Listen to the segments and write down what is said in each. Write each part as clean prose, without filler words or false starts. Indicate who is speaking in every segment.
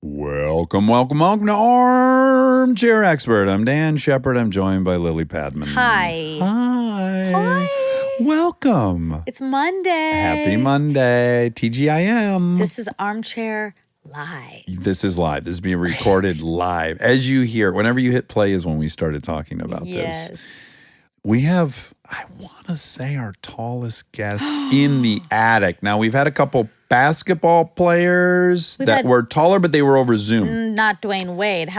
Speaker 1: Welcome to Armchair Expert. I'm Dan Shepard. I'm joined by Lily Padman.
Speaker 2: Hi.
Speaker 1: Hi. Welcome.
Speaker 2: It's Monday.
Speaker 1: Happy Monday. TGIM.
Speaker 2: This is Armchair Live.
Speaker 1: This is live. This is being recorded live. As you hear, whenever you hit play is when we started talking about this. We have, I want to say, our tallest guest in the attic. Now, we've had a couple basketball players that were taller, but they were over Zoom.
Speaker 2: Not Dwayne Wade.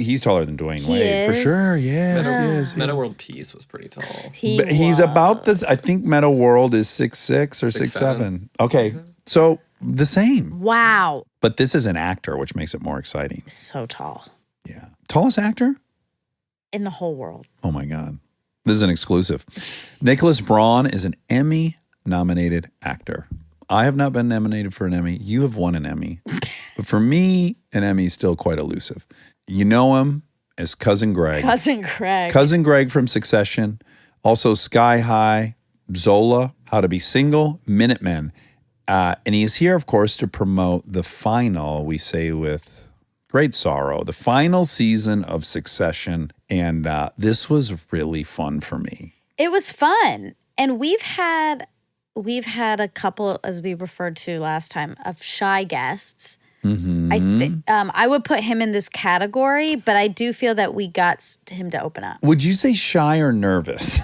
Speaker 1: He's taller than Dwayne Wade. For sure, yes.
Speaker 3: Meta World Peace was pretty tall.
Speaker 1: He's about this, I think Meta World is 6'6" or 6'7". Okay, so the same.
Speaker 2: Wow.
Speaker 1: But this is an actor, which makes it more exciting.
Speaker 2: So tall.
Speaker 1: Yeah. Tallest actor?
Speaker 2: In the whole world.
Speaker 1: Oh my God. This is an exclusive. Nicholas Braun is an Emmy-nominated actor. I have not been nominated for an Emmy. You have won an Emmy. But for me, an Emmy is still quite elusive. You know him as Cousin Greg.
Speaker 2: Cousin Greg.
Speaker 1: Cousin Greg from Succession. Also Sky High, Zola, How to Be Single, Minutemen. And he is here, of course, to promote the final, we say with great sorrow, the final season of Succession. And this was really fun for me.
Speaker 2: It was fun. And we've had a couple, as we referred to last time, of shy guests. Mm-hmm. I would put him in this category, but I do feel that we got him to open up.
Speaker 1: Would you say shy or nervous?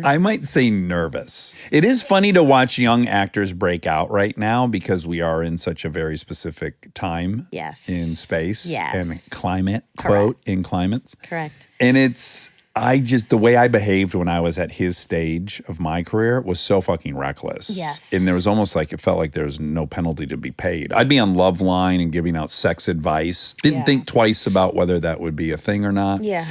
Speaker 1: I might say nervous. It is funny to watch young actors break out right now because we are in such a very specific time in space and climate, quote, in climates.
Speaker 2: Correct.
Speaker 1: And the way I behaved when I was at his stage of my career was so fucking reckless.
Speaker 2: Yes.
Speaker 1: And there was almost like, it felt like there was no penalty to be paid. I'd be on Loveline and giving out sex advice. Didn't think twice about whether that would be a thing or not.
Speaker 2: Yeah.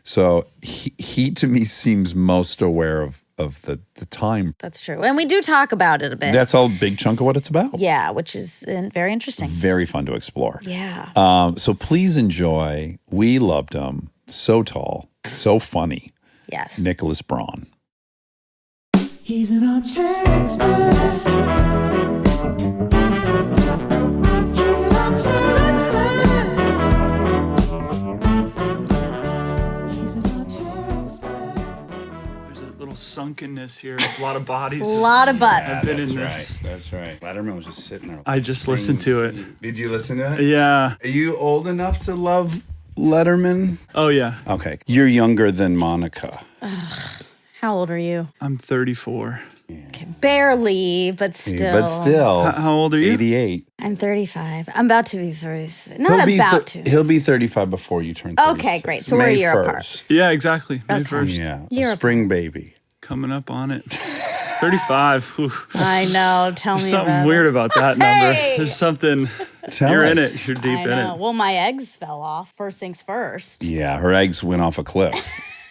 Speaker 1: So he to me seems most aware of the time.
Speaker 2: That's true. And we do talk about it a bit.
Speaker 1: That's a big chunk of what it's about.
Speaker 2: Yeah, which is very interesting.
Speaker 1: Very fun to explore.
Speaker 2: Yeah.
Speaker 1: So please enjoy. We loved him. So tall. So funny.
Speaker 2: Yes.
Speaker 1: Nicholas Braun.
Speaker 4: He's an armchair expert. He's an armchair expert. He's an armchair expert.
Speaker 5: There's a little sunkenness here. A lot of bodies.
Speaker 2: A lot of butts.
Speaker 5: I've been in this.
Speaker 1: That's right. Letterman was just sitting there.
Speaker 5: I just listened to it.
Speaker 1: Did you listen to it?
Speaker 5: Yeah.
Speaker 1: Are you old enough to love Letterman?
Speaker 5: Oh, yeah.
Speaker 1: Okay. You're younger than Monica.
Speaker 2: How old are you?
Speaker 5: I'm 34.
Speaker 2: Okay, barely, but still.
Speaker 1: But still.
Speaker 5: How old are you?
Speaker 1: 88.
Speaker 2: I'm 35. I'm about to be 36. Not about to.
Speaker 1: He'll be 35 before you turn 36.
Speaker 2: Okay, great. So we're a year apart.
Speaker 5: Yeah, exactly. May 1st.
Speaker 1: Yeah.
Speaker 2: Year
Speaker 1: A spring baby.
Speaker 5: Coming up on it. 35. Whew.
Speaker 2: I know. Tell me
Speaker 5: There's something
Speaker 2: about
Speaker 5: weird
Speaker 2: it.
Speaker 5: about that number.
Speaker 2: Hey!
Speaker 5: There's something.
Speaker 1: Tell
Speaker 5: You're
Speaker 1: us.
Speaker 5: in it. You're deep
Speaker 2: I
Speaker 5: in
Speaker 2: know.
Speaker 5: it.
Speaker 2: Well, my eggs fell off. First things first.
Speaker 1: Yeah, her eggs went off a cliff.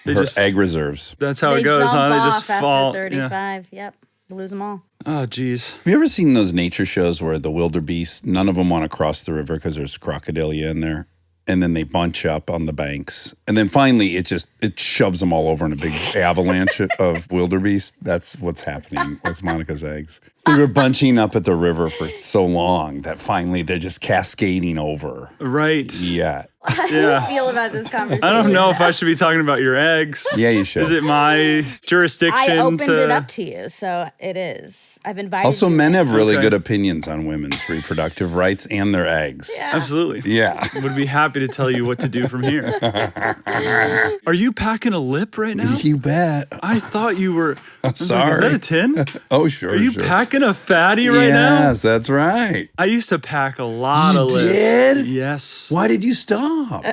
Speaker 1: Her egg reserves.
Speaker 5: That's how
Speaker 2: They
Speaker 5: it goes,
Speaker 2: jump
Speaker 5: huh? They
Speaker 2: off
Speaker 5: just
Speaker 2: after
Speaker 5: fall.
Speaker 2: 35. Yep. Lose them all.
Speaker 5: Oh, geez.
Speaker 1: Have you ever seen those nature shows where the wildebeest, none of them want to cross the river because there's crocodilia in there? And then they bunch up on the banks. And then finally it shoves them all over in a big avalanche of wildebeest. That's what's happening with Monica's eggs. We were bunching up at the river for so long that finally they're just cascading over.
Speaker 5: Right.
Speaker 1: Yeah.
Speaker 2: How do you feel about this conversation?
Speaker 5: I don't know if I should be talking about your eggs.
Speaker 1: Yeah, you should.
Speaker 5: Is it my jurisdiction
Speaker 2: I opened it up to you, so it is. I've invited
Speaker 1: Also,
Speaker 2: you.
Speaker 1: men have really
Speaker 5: Okay.
Speaker 1: good opinions on women's reproductive rights and their eggs.
Speaker 2: Yeah.
Speaker 5: Absolutely.
Speaker 1: Yeah.
Speaker 5: Would be happy to tell you what to do from here. Are you packing a lip right now?
Speaker 1: You bet.
Speaker 5: I thought you were. I was like,
Speaker 1: Sorry.
Speaker 5: is that a tin?
Speaker 1: Oh, sure.
Speaker 5: Are you
Speaker 1: sure.
Speaker 5: packing a fatty right now?
Speaker 1: Yes, that's right.
Speaker 5: I used to pack a lot
Speaker 1: You
Speaker 5: of lips.
Speaker 1: did?
Speaker 5: Yes.
Speaker 1: Why did you stop?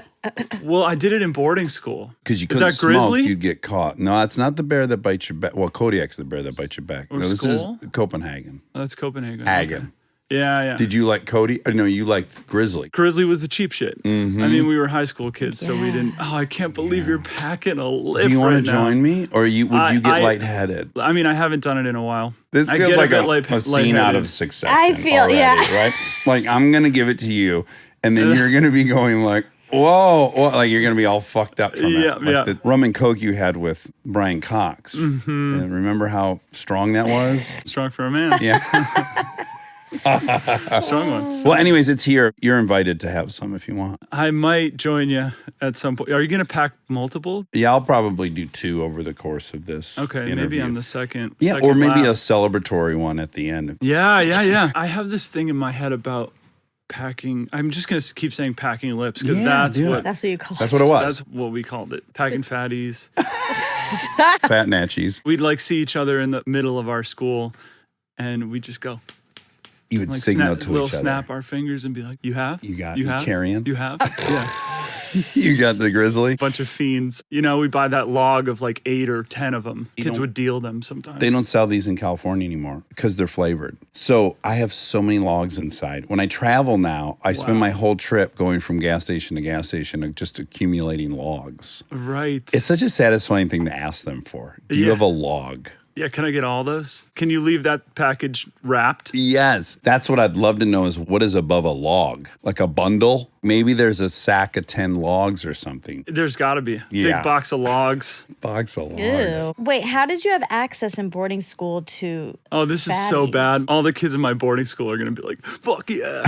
Speaker 5: Well, I did it in boarding school.
Speaker 1: Because you
Speaker 5: Is
Speaker 1: couldn't
Speaker 5: that
Speaker 1: smoke,
Speaker 5: grizzly?
Speaker 1: you'd get caught. No, it's not the bear that bites your back. Well, Kodiak's the bear that bites your back.
Speaker 5: Or
Speaker 1: No, this
Speaker 5: Skull?
Speaker 1: is Copenhagen.
Speaker 5: Oh, that's Copenhagen.
Speaker 1: Hagen.
Speaker 5: Okay. Yeah, yeah.
Speaker 1: Did you like Cody? No, you liked Grizzly.
Speaker 5: Grizzly was the cheap shit.
Speaker 1: Mm-hmm.
Speaker 5: I mean, we were high school kids, so we
Speaker 2: Yeah.
Speaker 5: didn't. Oh, I can't believe you're packing a lip.
Speaker 1: Do you want
Speaker 5: right
Speaker 1: to
Speaker 5: now.
Speaker 1: join me? Or would you get
Speaker 5: I-
Speaker 1: lightheaded?
Speaker 5: I mean, I haven't done it in a while.
Speaker 1: This
Speaker 5: I
Speaker 1: feels
Speaker 5: get
Speaker 1: like
Speaker 5: bit
Speaker 1: a scene out of Succession.
Speaker 2: I feel-
Speaker 1: already,
Speaker 2: yeah.
Speaker 1: Right? Like, I'm going to give it to you, and then you're going to be going like, whoa, like you're going to be all fucked up from it.
Speaker 5: Yeah,
Speaker 1: Like
Speaker 5: yeah.
Speaker 1: the rum and coke you had with Brian Cox. And remember how strong that was?
Speaker 5: Strong for a man.
Speaker 1: Yeah.
Speaker 5: Strong one.
Speaker 1: Well, anyways, it's here. You're invited to have some if you want.
Speaker 5: I might join you at some point. Are you going to pack multiple?
Speaker 1: Yeah, I'll probably do 2 over the course of this.
Speaker 5: Okay,
Speaker 1: interview.
Speaker 5: maybe on the second.
Speaker 1: Yeah,
Speaker 5: second
Speaker 1: or maybe
Speaker 5: lap.
Speaker 1: a celebratory one at the end.
Speaker 5: Yeah. I have this thing in my head about packing. I'm just going to keep saying packing lips because
Speaker 1: Yeah,
Speaker 5: that's
Speaker 1: do it.
Speaker 5: what.
Speaker 2: That's what you call
Speaker 1: That's
Speaker 2: it.
Speaker 1: what it was.
Speaker 5: That's what we called it. Packing fatties.
Speaker 1: Fat Natchies.
Speaker 5: We'd like see each other in the middle of our school and we'd just go.
Speaker 1: You would
Speaker 5: Like
Speaker 1: signal
Speaker 5: snap,
Speaker 1: to
Speaker 5: we'll
Speaker 1: each other.
Speaker 5: snap our fingers and be like, you have?
Speaker 1: You got
Speaker 5: You
Speaker 1: you
Speaker 5: have?
Speaker 1: carrying.
Speaker 5: You have? Yeah.
Speaker 1: You got the grizzly.
Speaker 5: Bunch of fiends. You know, we buy that log of like 8 or 10 of them.
Speaker 1: You
Speaker 5: Kids
Speaker 1: don't-
Speaker 5: would deal them sometimes.
Speaker 1: They don't sell these in California anymore because they're flavored. So I have so many logs inside. When I travel now, I spend my whole trip going from gas station to gas station and just accumulating logs.
Speaker 5: Right.
Speaker 1: It's such a satisfying thing to ask them for. Do you
Speaker 5: Yeah.
Speaker 1: have a log?
Speaker 5: Yeah, can I get all those? Can you leave that package wrapped?
Speaker 1: Yes. That's what I'd love to know is what is above a log? Like a bundle? Maybe there's a sack of 10 logs or something.
Speaker 5: There's got to be.
Speaker 1: Yeah.
Speaker 5: Big box of logs.
Speaker 1: Box of logs.
Speaker 2: Ew. Wait, how did you have access in boarding school to?
Speaker 5: Oh, this is so
Speaker 2: Fatties.
Speaker 5: bad. All the kids in my boarding school are going to be like, fuck yeah.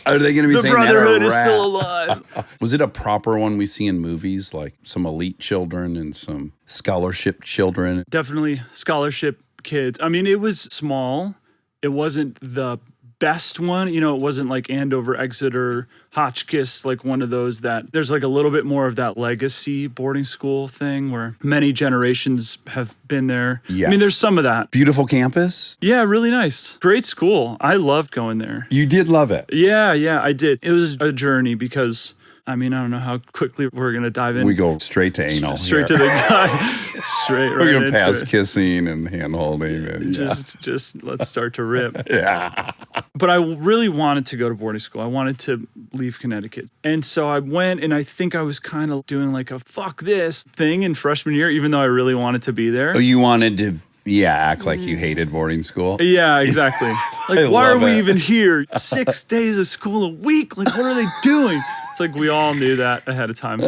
Speaker 1: Are they going to be
Speaker 5: The
Speaker 1: saying that or
Speaker 5: Brotherhood is
Speaker 1: rat?
Speaker 5: still alive.
Speaker 1: Was it a proper one we see in movies, like some elite children and some scholarship children?
Speaker 5: Definitely scholarship kids. I mean, it was small. It wasn't the best one. You know, it wasn't like Andover, Exeter, Hotchkiss, like one of those that there's like a little bit more of that legacy boarding school thing where many generations have been there.
Speaker 1: Yes.
Speaker 5: I mean, there's some of that.
Speaker 1: Beautiful campus?
Speaker 5: Yeah, really nice. Great school. I loved going there.
Speaker 1: You did love it.
Speaker 5: Yeah, I did. It was a journey because, I mean, I don't know how quickly we're going to dive in.
Speaker 1: We go straight to anal.
Speaker 5: Straight to
Speaker 1: here.
Speaker 5: the guy. Straight right
Speaker 1: We're going to
Speaker 5: into
Speaker 1: pass
Speaker 5: it.
Speaker 1: kissing and hand holding. And
Speaker 5: Just let's start to rip.
Speaker 1: yeah.
Speaker 5: But I really wanted to go to boarding school. I wanted to leave Connecticut. And so I went, and I think I was kind of doing like a fuck this thing in freshman year, even though I really wanted to be there.
Speaker 1: Oh, you wanted to, act like you hated boarding school?
Speaker 5: Yeah, exactly.
Speaker 1: I
Speaker 5: Like, why are
Speaker 1: love
Speaker 5: we
Speaker 1: it.
Speaker 5: even here? 6 days of school a week? Like, what are they doing? It's like we all knew that ahead of time.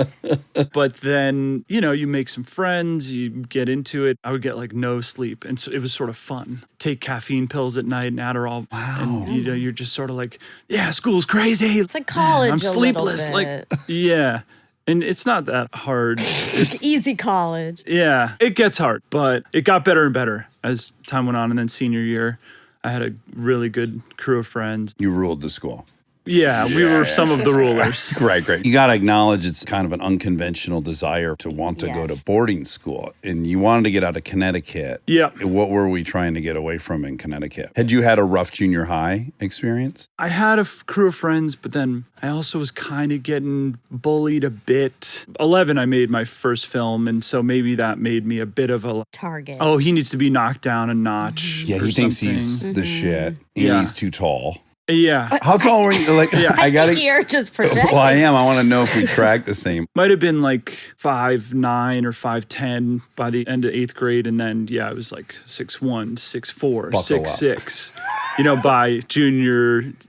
Speaker 5: But then, you make some friends, you get into it. I would get like no sleep. And so it was sort of fun. Take caffeine pills at night and Adderall. Wow. And, you're just sort of like, yeah, school's crazy.
Speaker 2: It's like college.
Speaker 5: I'm
Speaker 2: a little
Speaker 5: sleepless.
Speaker 2: bit.
Speaker 5: Like, yeah. And it's not that hard.
Speaker 2: It's easy college.
Speaker 5: Yeah, it gets hard, but it got better and better as time went on. And then senior year, I had a really good crew of friends.
Speaker 1: You ruled the school.
Speaker 5: Yeah, we were some of the rulers.
Speaker 1: Right. You got to acknowledge it's kind of an unconventional desire to want to go
Speaker 2: Yes.
Speaker 1: to boarding school. And you wanted to get out of Connecticut.
Speaker 5: Yeah.
Speaker 1: What were we trying to get away from in Connecticut? Had you had a rough junior high experience?
Speaker 5: I had a crew of friends, but then I also was kind of getting bullied a bit. 11, I made my first film, and so maybe that made me a bit of a,
Speaker 2: Target.
Speaker 5: oh, he needs to be knocked down a notch.
Speaker 1: Yeah,
Speaker 5: or
Speaker 1: he thinks
Speaker 5: something.
Speaker 1: he's the shit. And
Speaker 5: Yeah.
Speaker 1: he's too tall.
Speaker 5: Yeah.
Speaker 1: How tall were you? Like, I got to.
Speaker 2: You're just projecting.
Speaker 1: Well, I am. I want to know if we track the same.
Speaker 5: Might have been like 5'9" or 5'10" by the end of 8th grade. And then, it was like 6'1", 6'4",
Speaker 1: Buckle
Speaker 5: 6'6". By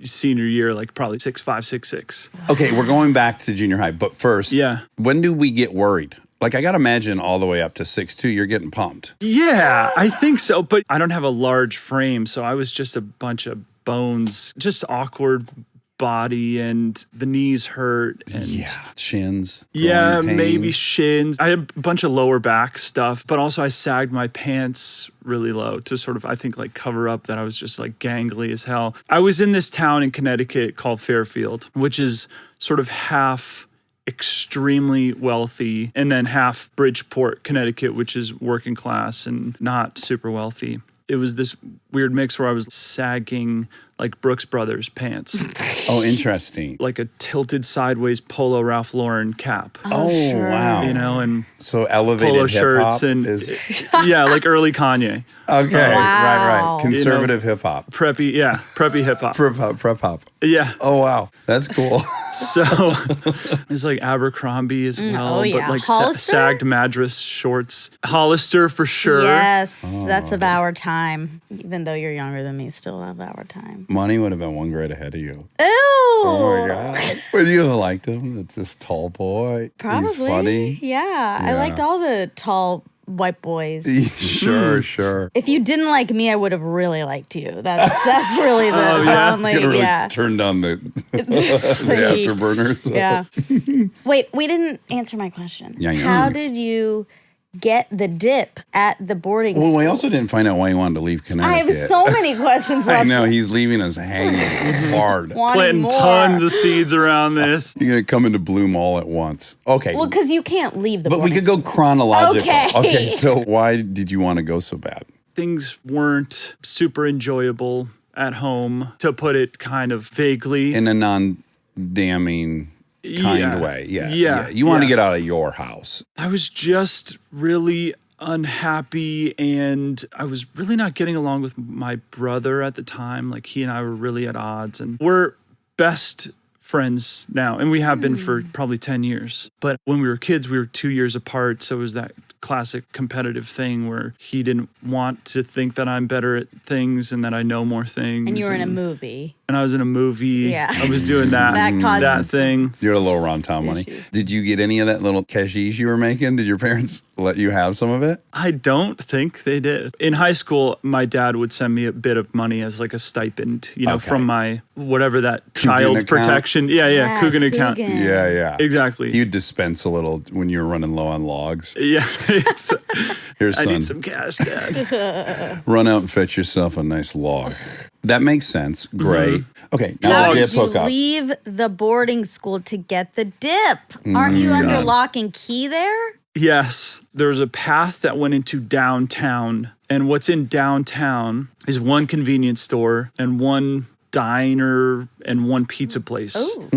Speaker 5: senior year, like probably 6'5", 6'6".
Speaker 1: Okay, we're going back to junior high. But first,
Speaker 5: Yeah.
Speaker 1: when do we get worried? Like, I got to imagine all the way up to 6'2", you're getting pumped.
Speaker 5: Yeah, I think so. But I don't have a large frame. So I was just a bunch of bones, just awkward body, and the knees hurt. And
Speaker 1: Shins.
Speaker 5: yeah,
Speaker 1: growing pains.
Speaker 5: maybe shins. I had a bunch of lower back stuff, but also I sagged my pants really low to sort of, I think, like cover up that I was just like gangly as hell. I was in this town in Connecticut called Fairfield, which is sort of half extremely wealthy and then half Bridgeport, Connecticut, which is working class and not super wealthy. It was this weird mix where I was sagging like Brooks Brothers pants,
Speaker 1: Oh, interesting.
Speaker 5: like a tilted sideways polo Ralph Lauren cap,
Speaker 1: Oh,
Speaker 2: sure.
Speaker 1: wow.
Speaker 5: and
Speaker 1: So elevated
Speaker 5: polo
Speaker 1: hip-hop
Speaker 5: shirts and
Speaker 1: is...
Speaker 5: yeah, like early Kanye,
Speaker 1: Okay,
Speaker 2: Wow.
Speaker 1: right. Conservative hip-hop.
Speaker 5: preppy hip hop.
Speaker 1: Prep hop.
Speaker 5: Yeah,
Speaker 1: Oh, wow. That's cool.
Speaker 5: so it was like Abercrombie as well,
Speaker 2: oh, yeah.
Speaker 5: but like
Speaker 2: Hollister?
Speaker 5: sagged madras shorts, Hollister for sure.
Speaker 2: Yes,
Speaker 1: Oh,
Speaker 2: that's of our time. Even though you're younger than me, still of our time.
Speaker 1: Money would have been 1 grade ahead of you.
Speaker 2: Ooh.
Speaker 1: Oh, my God. Would you have liked him? It's this tall boy.
Speaker 2: Probably.
Speaker 1: He's funny.
Speaker 2: Yeah, I
Speaker 1: Yeah.
Speaker 2: liked all the tall white boys.
Speaker 1: Sure.
Speaker 2: If you didn't like me, I would have really liked you. That's really the only,
Speaker 1: Gonna really
Speaker 2: yeah.
Speaker 1: turn down the afterburners.
Speaker 2: Yeah. Wait, we didn't answer my question.
Speaker 1: Yeah, yeah.
Speaker 2: How did you get the dip at the boarding school?
Speaker 1: Well, we also didn't find out why he wanted to leave
Speaker 2: I
Speaker 1: Connecticut.
Speaker 2: have so many questions
Speaker 1: I
Speaker 2: left.
Speaker 1: know, he's leaving us hanging hard.
Speaker 2: Wanting
Speaker 5: Planting
Speaker 2: more.
Speaker 5: tons of seeds around this.
Speaker 1: You're going to come into bloom all at once. Okay.
Speaker 2: Well, because you can't leave the
Speaker 1: but we
Speaker 2: boarding
Speaker 1: could go chronological.
Speaker 2: Okay.
Speaker 1: So why did you want to go so bad?
Speaker 5: Things weren't super enjoyable at home, to put it kind of vaguely.
Speaker 1: In a non-damning kind
Speaker 5: Yeah.
Speaker 1: way. Yeah.
Speaker 5: Yeah.
Speaker 1: You want to
Speaker 5: Yeah.
Speaker 1: get out of your house.
Speaker 5: I was just really unhappy, and I was really not getting along with my brother at the time. Like, he and I were really at odds, and we're best friends now, and we have been for probably 10 years. But when we were kids, we were 2 years apart, so it was that classic competitive thing where he didn't want to think that I'm better at things and that I know more things.
Speaker 2: And you were in a movie.
Speaker 5: And I was in a movie.
Speaker 2: Yeah.
Speaker 5: I was doing that,
Speaker 2: That causes
Speaker 5: that thing.
Speaker 1: You're a little around town money.
Speaker 2: Issues.
Speaker 1: Did you get any of that little cashish you were making? Did your parents let you have some of it?
Speaker 5: I don't think they did. In high school, my dad would send me a bit of money as like a stipend,
Speaker 1: Okay.
Speaker 5: from my whatever that
Speaker 1: Coogan
Speaker 5: child
Speaker 1: account?
Speaker 5: protection. Yeah, Coogan account.
Speaker 2: Coogan.
Speaker 1: Yeah.
Speaker 5: Exactly.
Speaker 1: You'd dispense a little when you were running low on logs.
Speaker 5: Yeah.
Speaker 1: Here's
Speaker 5: I
Speaker 1: son.
Speaker 5: need some cash, Dad.
Speaker 1: Run out and fetch yourself a nice log. That makes sense. Great. Okay, now
Speaker 2: How
Speaker 1: the
Speaker 2: did
Speaker 1: dip
Speaker 2: you
Speaker 1: hookup.
Speaker 2: leave the boarding school to get the dip? Aren't you under
Speaker 1: God.
Speaker 2: lock and key there?
Speaker 5: Yes. There was a path that went into downtown. And what's in downtown is one convenience store and one diner and one pizza place.
Speaker 2: Oh.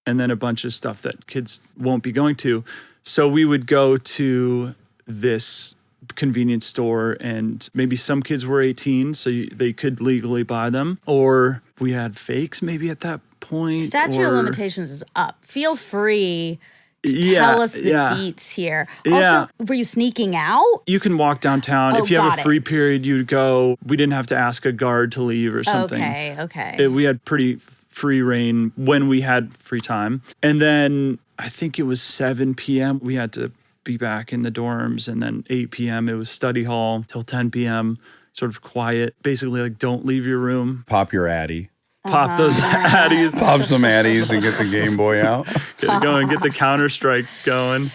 Speaker 5: And then a bunch of stuff that kids won't be going to. So we would go to this convenience store, and maybe some kids were 18, so they could legally buy them. Or we had fakes maybe at that point.
Speaker 2: Statute of
Speaker 5: or-
Speaker 2: limitations is up. Feel free to
Speaker 5: Yeah,
Speaker 2: tell us the
Speaker 5: yeah.
Speaker 2: deets here.
Speaker 5: Yeah.
Speaker 2: Also, were you sneaking out?
Speaker 5: You can walk downtown.
Speaker 2: Oh,
Speaker 5: if you have
Speaker 2: got
Speaker 5: a
Speaker 2: it.
Speaker 5: free period, you'd go. We didn't have to ask a guard to leave or something.
Speaker 2: Okay.
Speaker 5: We had pretty free reign when we had free time. And then I think it was 7 p.m. We had to be back in the dorms. And then 8 p.m. it was study hall till 10 p.m. Sort of quiet. Basically, like, don't leave your room.
Speaker 1: Pop your Addy.
Speaker 5: Pop those addies.
Speaker 1: Pop some Addies and get the Game Boy out.
Speaker 5: Get it going. Get the Counter-Strike going.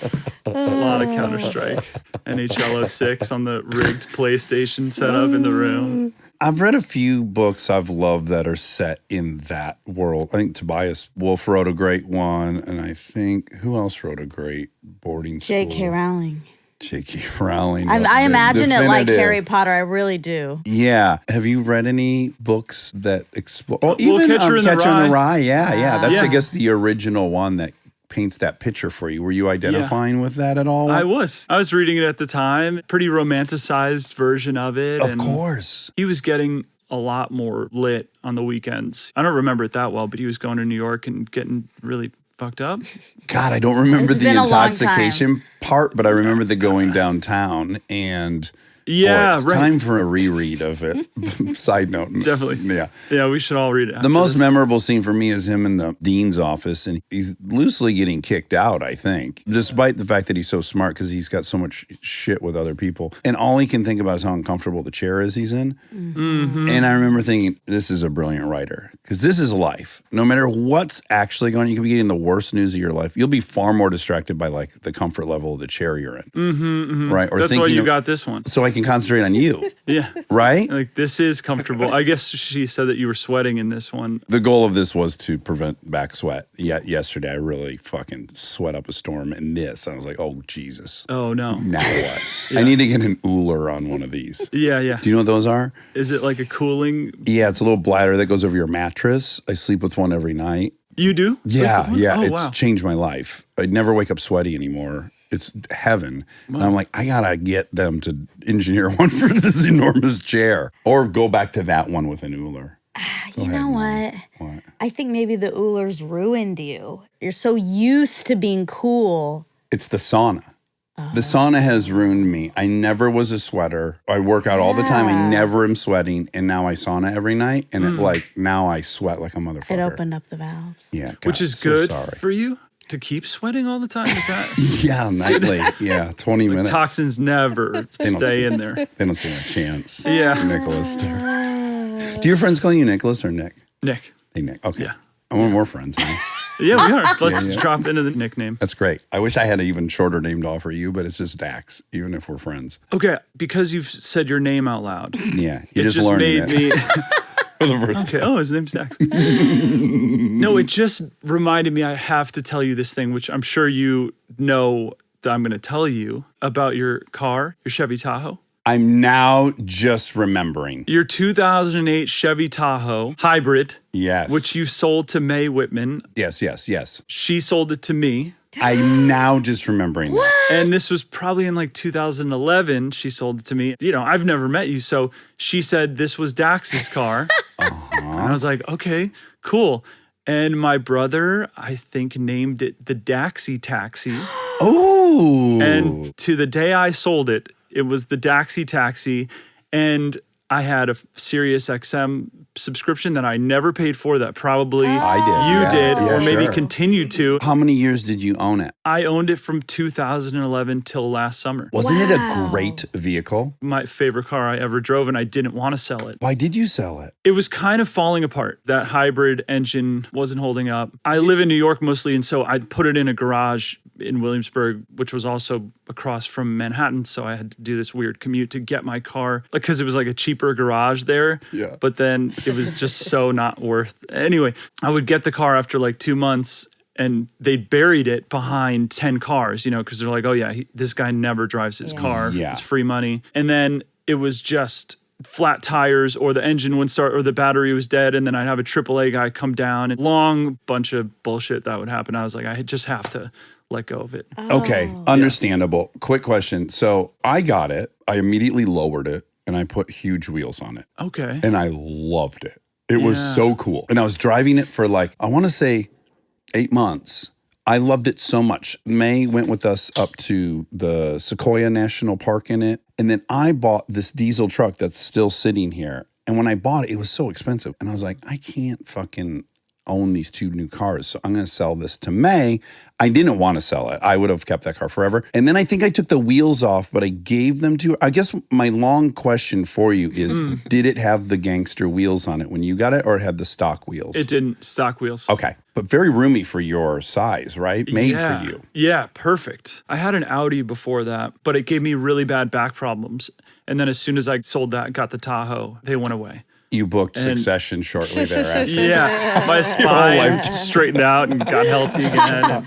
Speaker 5: A lot of Counter-Strike. NHL 06 on the rigged PlayStation set up in the room.
Speaker 1: I've read a few books I've loved that are set in that world. I think Tobias Wolff wrote a great one, and I think, who else wrote a great boarding school?
Speaker 2: J.K. Rowling.
Speaker 1: J.K. Rowling.
Speaker 2: I imagine it like
Speaker 1: Definitive.
Speaker 2: Harry Potter. I really do.
Speaker 1: Yeah. Have you read any books that explore? Oh,
Speaker 5: Well,
Speaker 1: even
Speaker 5: Catcher in the
Speaker 1: Catcher in the
Speaker 5: Rye.
Speaker 1: Rye. Yeah. That's, I
Speaker 5: Yeah.
Speaker 1: guess, the original one that paints that picture for you. Were you identifying with that at all?
Speaker 5: I was reading it at the time. Pretty romanticized version of it.
Speaker 1: Of
Speaker 5: and
Speaker 1: course.
Speaker 5: He was getting a lot more lit on the weekends. I don't remember it that well, but he was going to New York and getting really fucked up.
Speaker 1: God, I don't remember
Speaker 2: It's
Speaker 1: the
Speaker 2: been a long time.
Speaker 1: intoxication part, but I remember the going downtown and
Speaker 5: Yeah,
Speaker 1: boy, it's
Speaker 5: right.
Speaker 1: time for a reread of it. Side note.
Speaker 5: Definitely.
Speaker 1: Yeah.
Speaker 5: Yeah, we should all read it.
Speaker 1: The
Speaker 5: after
Speaker 1: most
Speaker 5: this.
Speaker 1: memorable scene for me is him in the dean's office, and he's loosely getting kicked out, I think, despite the fact that he's so smart because he's got so much shit with other people. And all he can think about is how uncomfortable the chair is he's in.
Speaker 5: Mm-hmm.
Speaker 1: And I remember thinking, this is a brilliant writer because this is life. No matter what's actually going on, you can be getting the worst news of your life. You'll be far more distracted by like the comfort level of the chair you're in. Right? Or
Speaker 5: That's why
Speaker 1: thinking
Speaker 5: you
Speaker 1: of-
Speaker 5: got this one.
Speaker 1: so I can concentrate on you.
Speaker 5: Yeah.
Speaker 1: Right?
Speaker 5: Like, this is comfortable. I guess she said that you were sweating in this one.
Speaker 1: The goal of this was to prevent back sweat. Yet yesterday, I really fucking sweat up a storm in this. I was like, oh, Jesus.
Speaker 5: Oh, no.
Speaker 1: Now what? I need to get an Ooler on one of these.
Speaker 5: Yeah.
Speaker 1: Do you know what those are?
Speaker 5: Is it like a cooling?
Speaker 1: Yeah, it's a little bladder that goes over your mattress. I sleep with one every night.
Speaker 5: You do?
Speaker 1: Yeah.
Speaker 5: Oh,
Speaker 1: It's
Speaker 5: wow.
Speaker 1: changed my life. I'd never wake up sweaty anymore. It's heaven. And I'm like, I gotta get them to engineer one for this enormous chair. Or go back to that one with an Ooler.
Speaker 2: You know what?
Speaker 1: What?
Speaker 2: I think maybe the Oolers ruined you. You're so used to being cool.
Speaker 1: It's the sauna. The sauna has ruined me. I never was a sweater. I work out all the time. I
Speaker 2: Yeah.
Speaker 1: never am sweating. And now I sauna every night. And it like now I sweat like a motherfucker.
Speaker 2: It opened up the valves.
Speaker 1: Yeah. God,
Speaker 5: Which is
Speaker 1: so
Speaker 5: good
Speaker 1: sorry.
Speaker 5: for you? to keep sweating all the time? Is that
Speaker 1: Yeah, nightly. Yeah, 20 minutes.
Speaker 5: toxins never
Speaker 1: don't
Speaker 5: stay in there?
Speaker 1: They don't stand a chance.
Speaker 5: Yeah.
Speaker 1: Nicholas. Do your friends call you Nicholas or Nick?
Speaker 5: Nick.
Speaker 1: Hey, Nick. Okay.
Speaker 5: Yeah.
Speaker 1: I want more friends. Man.
Speaker 5: Yeah, we are. Let's drop into the nickname.
Speaker 1: That's great. I wish I had an even shorter name to offer you, but it's just Dax, even if we're friends.
Speaker 5: Okay, because you've said your name out loud.
Speaker 1: Yeah,
Speaker 5: It
Speaker 1: you're just
Speaker 5: just
Speaker 1: learning
Speaker 5: made
Speaker 1: it
Speaker 5: me.
Speaker 1: for the first
Speaker 5: Okay. Oh, his name's Dax. No, it just reminded me I have to tell you this thing, which I'm sure you know that I'm going to tell you about your car, your Chevy Tahoe.
Speaker 1: I'm now just remembering.
Speaker 5: Your 2008 Chevy Tahoe hybrid,
Speaker 1: Yes.
Speaker 5: which you sold to Mae Whitman.
Speaker 1: Yes.
Speaker 5: She sold it to me.
Speaker 1: I'm now just remembering that.
Speaker 5: And this was probably in like 2011. She sold it to me. You know, I've never met you. So she said this was Dax's car. And I was like, okay, cool. And my brother, I think, named it the Daxi Taxi.
Speaker 1: Oh.
Speaker 5: And to the day I sold it, it was the Daxi Taxi. And I had a Sirius XM subscription that I never paid for that probably
Speaker 1: I did.
Speaker 5: you
Speaker 1: Yeah.
Speaker 5: did
Speaker 1: Yeah,
Speaker 5: or maybe
Speaker 1: sure.
Speaker 5: continued to.
Speaker 1: How many years did you own it?
Speaker 5: I owned it from 2011 till last summer.
Speaker 1: Wasn't it a
Speaker 2: Wow.
Speaker 1: great vehicle?
Speaker 5: My favorite car I ever drove, and I didn't want to sell it.
Speaker 1: Why did you sell it?
Speaker 5: It was kind of falling apart. That hybrid engine wasn't holding up. I live in New York mostly, and so I'd put it in a garage in Williamsburg, which was also across from Manhattan. So I had to do this weird commute to get my car, because it was like a cheaper garage there.
Speaker 1: Yeah.
Speaker 5: But then it was just so not worth. Anyway, I would get the car after like 2 months, and they buried it behind 10 cars, you know, because they're like, oh yeah, this guy never drives his car.
Speaker 1: Yeah.
Speaker 5: It's free money. And then it was just flat tires, or the engine wouldn't start, or the battery was dead. And then I'd have a AAA guy come down, and long bunch of bullshit that would happen. I was like, I just have to let go of it.
Speaker 1: Okay, understandable. Quick question. So I got it. I immediately lowered it and I put huge wheels on it.
Speaker 5: Okay.
Speaker 1: And I loved it. It was
Speaker 5: Yeah.
Speaker 1: so cool. And I was driving it for like, I want to say 8 months. I loved it so much. May went with us up to the Sequoia National Park in it. And then I bought this diesel truck that's still sitting here. And when I bought it, it was so expensive. And I was like, I can't fucking own these 2 new cars. So I'm going to sell this to May. I didn't want to sell it. I would have kept that car forever. And then I think I took the wheels off, but I gave them to her. I guess my long question for you is, did it have the gangster wheels on it when you got it, or it had the stock wheels?
Speaker 5: It didn't. Stock wheels.
Speaker 1: Okay. But very roomy for your size, right? Made
Speaker 5: Yeah.
Speaker 1: for you.
Speaker 5: Yeah, perfect. I had an Audi before that, but it gave me really bad back problems. And then as soon as I sold that, got the Tahoe, they went away.
Speaker 1: You booked Succession shortly thereafter.
Speaker 5: Yeah, my spine straightened out and got healthy again.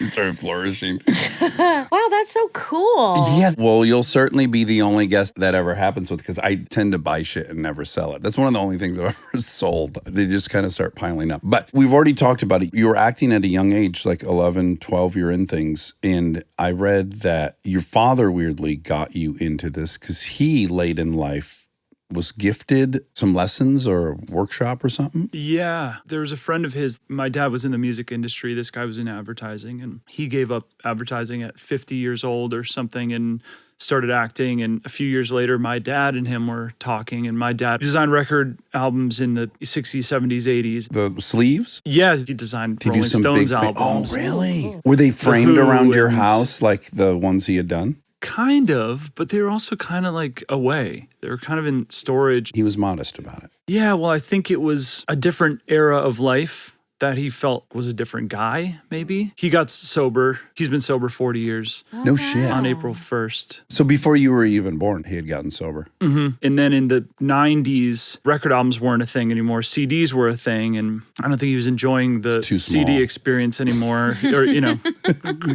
Speaker 1: You started flourishing.
Speaker 2: Wow, that's so cool.
Speaker 1: Yeah. Well, you'll certainly be the only guest that ever happens with, because I tend to buy shit and never sell it. That's one of the only things I've ever sold. They just kind of start piling up. But we've already talked about it. You were acting at a young age, like 11, 12, you're in things. And I read that your father weirdly got you into this because he late in life was gifted some lessons or a workshop or something.
Speaker 5: Yeah, there was a friend of his. My dad was in the music industry. This guy was in advertising, and he gave up advertising at 50 years old or something and started acting. And a few years later, my dad and him were talking, and my dad designed record albums in the 60s, 70s, 80s.
Speaker 1: The sleeves?
Speaker 5: Yeah, he designed
Speaker 1: Did
Speaker 5: Rolling
Speaker 1: you do some
Speaker 5: Stones
Speaker 1: big
Speaker 5: albums.
Speaker 1: Oh, really? Were they framed
Speaker 5: Who
Speaker 1: around your
Speaker 5: and-
Speaker 1: house like the ones he had done?
Speaker 5: Kind of, but they were also kind of like away. They were kind of in storage.
Speaker 1: He was modest about it.
Speaker 5: Yeah, well, I think it was a different era of life that he felt was a different guy, maybe. He got sober. He's been sober 40 years
Speaker 1: No shit.
Speaker 5: on April 1st.
Speaker 1: So before you were even born, he had gotten sober.
Speaker 5: And then in the 90s, record albums weren't a thing anymore. CDs were a thing, and I don't think he was enjoying the
Speaker 1: too small.
Speaker 5: CD experience anymore. Or, you know,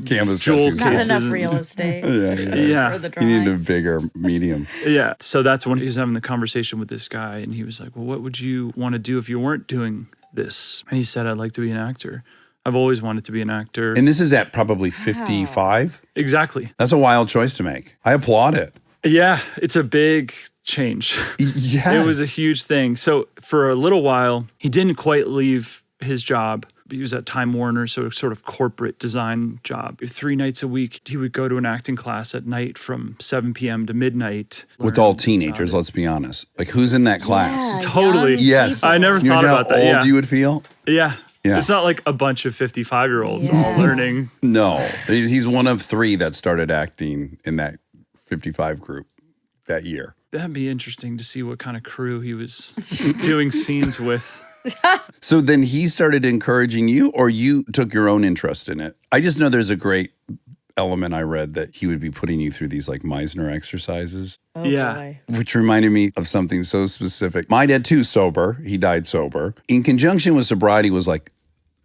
Speaker 1: Canvas
Speaker 5: Jewel
Speaker 1: got too
Speaker 2: Not
Speaker 5: cases.
Speaker 1: small.
Speaker 2: enough real estate
Speaker 5: yeah.
Speaker 2: for the
Speaker 1: You needed a
Speaker 2: drawings.
Speaker 1: bigger medium.
Speaker 5: Yeah. So that's when he was having the conversation with this guy, and he was like, well, what would you want to do if you weren't doing this? And he said, I'd like to be an actor. I've always wanted to be an actor.
Speaker 1: And this is at probably 55.
Speaker 5: Exactly.
Speaker 1: That's a wild choice to make. I applaud it.
Speaker 5: Yeah, it's a big change.
Speaker 1: Yes.
Speaker 5: It was a huge thing. So for a little while, he didn't quite leave his job. He was at Time Warner, so sort of corporate design job. 3 nights a week, he would go to an acting class at night from 7 p.m. to midnight.
Speaker 1: With all teenagers, let's be honest. Like, who's in that class?
Speaker 2: Yeah,
Speaker 5: Totally.
Speaker 2: young
Speaker 1: Yes.
Speaker 2: people.
Speaker 5: I never
Speaker 1: You
Speaker 5: thought
Speaker 1: know
Speaker 5: about
Speaker 1: how
Speaker 5: that.
Speaker 1: old
Speaker 5: Yeah.
Speaker 1: you would feel?
Speaker 5: Yeah.
Speaker 1: Yeah.
Speaker 5: It's not like a bunch of 55-year-olds all learning.
Speaker 1: No, he's one of 3 that started acting in that 55 group that year.
Speaker 5: That'd be interesting to see what kind of crew he was doing scenes with.
Speaker 1: So then he started encouraging you, or you took your own interest in it? I just know there's a great element I read that he would be putting you through these like Meisner exercises,
Speaker 2: Boy.
Speaker 1: which reminded me of something so specific. My dad too, sober. He died sober. In conjunction with sobriety was like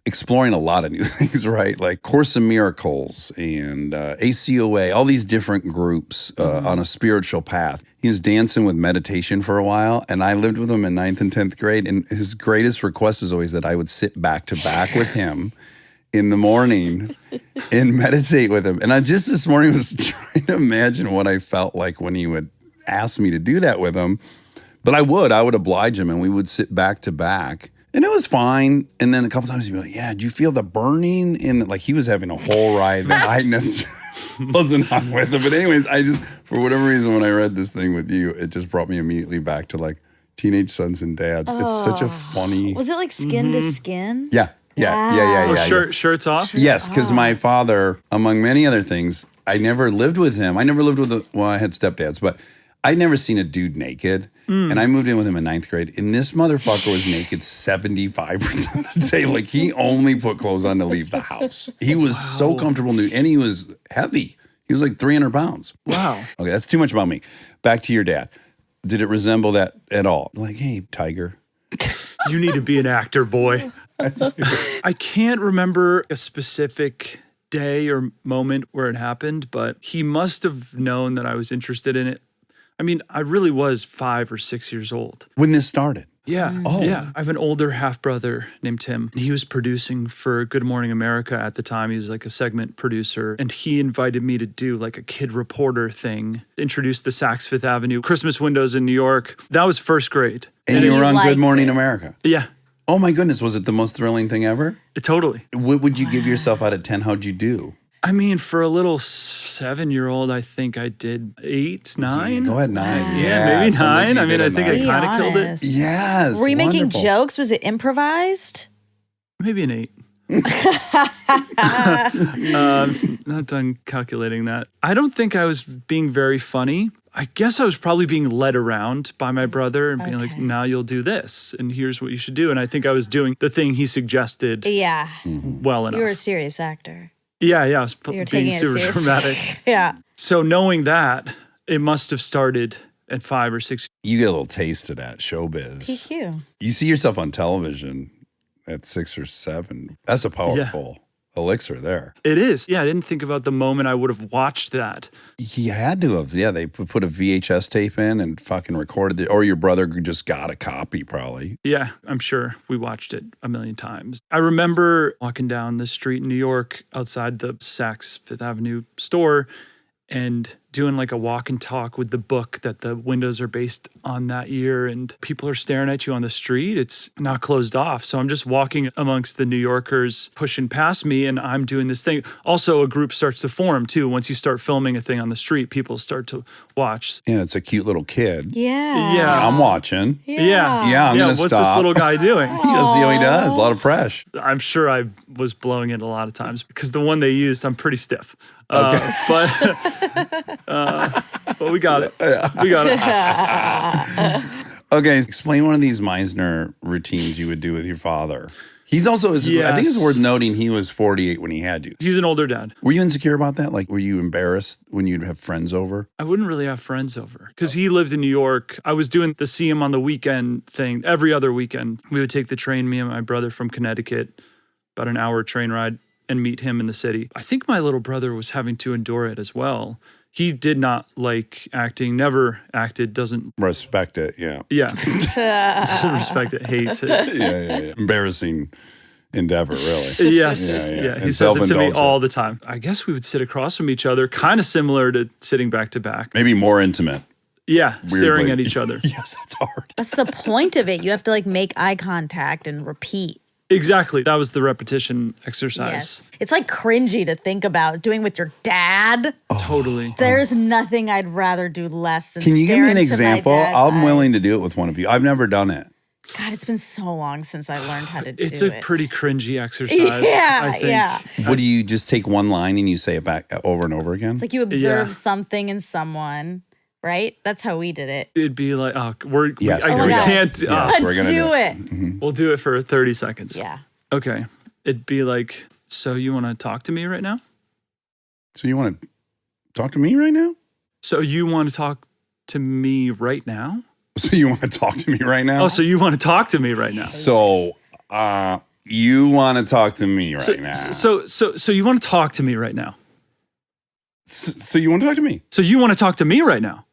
Speaker 1: exploring a lot of new things, right? Like Course in Miracles and ACOA, all these different groups on a spiritual path. He was dancing with meditation for a while, and I lived with him in 9th and 10th grade, and his greatest request was always that I would sit back to back with him in the morning and meditate with him. And I just this morning was trying to imagine what I felt like when he would ask me to do that with him. But I would oblige him, and we would sit back to back. And it was fine. And then a couple times he'd be like, yeah, do you feel the burning? And like he was having a whole ride that I wasn't on with it. But anyways, I just, for whatever reason, when I read this thing with you, it just brought me immediately back to like teenage sons and dads. It's such a funny.
Speaker 2: Was it like skin to skin?
Speaker 1: Yeah.
Speaker 5: Shirts off?
Speaker 1: Yes, because my father, among many other things, I never lived with him. I never lived with, I had stepdads, but I'd never seen a dude naked. And I moved in with him in 9th grade. And this motherfucker was naked 75% of the day. Like he only put clothes on to leave the house. He was so comfortable nude. And he was heavy. He was like 300 pounds.
Speaker 5: Wow.
Speaker 1: Okay, that's too much about me. Back to your dad. Did it resemble that at all? Like, hey, Tiger.
Speaker 5: You need to be an actor, boy. I can't remember a specific day or moment where it happened, but he must have known that I was interested in it. I mean, I really was 5 or 6 years old.
Speaker 1: When this started?
Speaker 5: Yeah.
Speaker 1: Oh.
Speaker 5: Yeah. I have an older half brother named Tim. He was producing for Good Morning America at the time. He was like a segment producer. And he invited me to do like a kid reporter thing, introduced the Saks Fifth Avenue Christmas windows in New York. That was first grade.
Speaker 1: And you were on
Speaker 2: liked
Speaker 1: Good Morning
Speaker 2: it.
Speaker 1: America?
Speaker 5: Yeah.
Speaker 1: Oh my goodness, was it the most thrilling thing ever?
Speaker 5: Totally.
Speaker 1: What would you give yourself out of 10? How'd you do?
Speaker 5: I mean, for a little 7-year-old, I think I did 8, 9.
Speaker 1: Go ahead, 9.
Speaker 5: Yeah, maybe
Speaker 1: sounds like
Speaker 5: 9.
Speaker 1: you
Speaker 5: I mean,
Speaker 1: did
Speaker 5: I
Speaker 1: a
Speaker 5: think I
Speaker 1: 9.
Speaker 5: kind of killed it.
Speaker 2: honest.
Speaker 1: Yes.
Speaker 2: Were you making
Speaker 1: wonderful.
Speaker 2: jokes? Was it improvised?
Speaker 5: Maybe an 8. Not done calculating that. I don't think I was being very funny. I guess I was probably being led around by my brother and being like, now you'll do this, and here's what you should do. And I think I was doing the thing he suggested
Speaker 2: Yeah.
Speaker 5: well enough.
Speaker 2: You were a serious actor.
Speaker 5: Yeah, I was
Speaker 2: You were
Speaker 5: being
Speaker 2: taking it
Speaker 5: super
Speaker 2: seriously.
Speaker 5: dramatic.
Speaker 2: Yeah.
Speaker 5: So knowing that, it must have started at 5 or 6.
Speaker 1: You get a little taste of that showbiz.
Speaker 2: PQ.
Speaker 1: You see yourself on television at 6 or 7. That's a powerful elixir there.
Speaker 5: It is. Yeah, I didn't think about the moment I would have watched that.
Speaker 1: You had to have. Yeah, they put a VHS tape in and fucking recorded it. Or your brother just got a copy probably.
Speaker 5: Yeah, I'm sure we watched it a million times. I remember walking down the street in New York outside the Saks Fifth Avenue store and doing like a walk and talk with the book that the windows are based on that year. And people are staring at you on the street. It's not closed off. So I'm just walking amongst the New Yorkers pushing past me and I'm doing this thing. Also, a group starts to form too. Once you start filming a thing on the street, people start to watch.
Speaker 1: Yeah, it's a cute little kid.
Speaker 2: Yeah.
Speaker 5: Yeah.
Speaker 1: I'm watching.
Speaker 5: Yeah.
Speaker 1: Yeah, I'm gonna
Speaker 5: What's
Speaker 1: stop.
Speaker 5: this little guy doing?
Speaker 1: He does see what he does. A lot of pressure.
Speaker 5: I'm sure I was blowing it a lot of times because the one they used, I'm pretty stiff. But we got it. We got it.
Speaker 1: Okay, explain one of these Meisner routines you would do with your father. He's also, I think it's worth noting, he was 48 when he had you.
Speaker 5: He's an older dad.
Speaker 1: Were you insecure about that? Like, were you embarrassed when you'd have friends over?
Speaker 5: I wouldn't really have friends over because he lived in New York. I was doing the see him on the weekend thing. Every other weekend, we would take the train, me and my brother from Connecticut, about an hour train ride, and meet him in the city. I think my little brother was having to endure it as well. He did not like acting, never acted, doesn't.
Speaker 1: Respect it, yeah.
Speaker 5: Yeah. Doesn't respect it, hates it.
Speaker 1: Yeah. Embarrassing endeavor, really.
Speaker 5: Yes.
Speaker 1: Yeah.
Speaker 5: Yeah. He
Speaker 1: And
Speaker 5: says it to me
Speaker 1: self-indulgent.
Speaker 5: all the time. I guess we would sit across from each other, kind of similar to sitting back to back.
Speaker 1: Maybe more intimate.
Speaker 5: Yeah. Staring
Speaker 1: Weirdly.
Speaker 5: at each other.
Speaker 1: Yes, that's hard.
Speaker 2: That's the point of it. You have to like make eye contact and repeat.
Speaker 5: Exactly. That was the repetition exercise.
Speaker 2: Yes. It's like cringy to think about doing with your dad.
Speaker 5: Totally.
Speaker 2: There's nothing I'd rather do less than
Speaker 1: Can you give
Speaker 2: stare
Speaker 1: me an
Speaker 2: into my
Speaker 1: example?
Speaker 2: dad's
Speaker 1: I'm willing to
Speaker 2: eyes.
Speaker 1: do it with one of you. I've never done it.
Speaker 2: God, it's been so long since I learned how to do it.
Speaker 5: It's a pretty cringy exercise.
Speaker 2: Yeah,
Speaker 5: I think.
Speaker 2: yeah.
Speaker 1: What do you just take one line and you say it back over and over again?
Speaker 2: It's like you observe
Speaker 5: Yeah.
Speaker 2: something in someone, right? That's how we did it.
Speaker 5: It'd be like,
Speaker 1: Yes.
Speaker 5: we
Speaker 1: Oh my God.
Speaker 5: can't.
Speaker 1: Yes, we're gonna
Speaker 2: do it.
Speaker 5: We'll do it for 30 seconds.
Speaker 2: Yeah.
Speaker 5: Okay. It'd be like, so you want to talk to me right now?
Speaker 1: So you want to talk to me right now?
Speaker 5: So you want to talk to me right now?
Speaker 1: So you want to talk to me right now?
Speaker 5: Oh, so you want to talk to me right now?
Speaker 1: So, you want to talk to me right now?
Speaker 5: So you want to talk to me right now?
Speaker 1: So you want to talk to me?
Speaker 5: So you want to talk to me right now?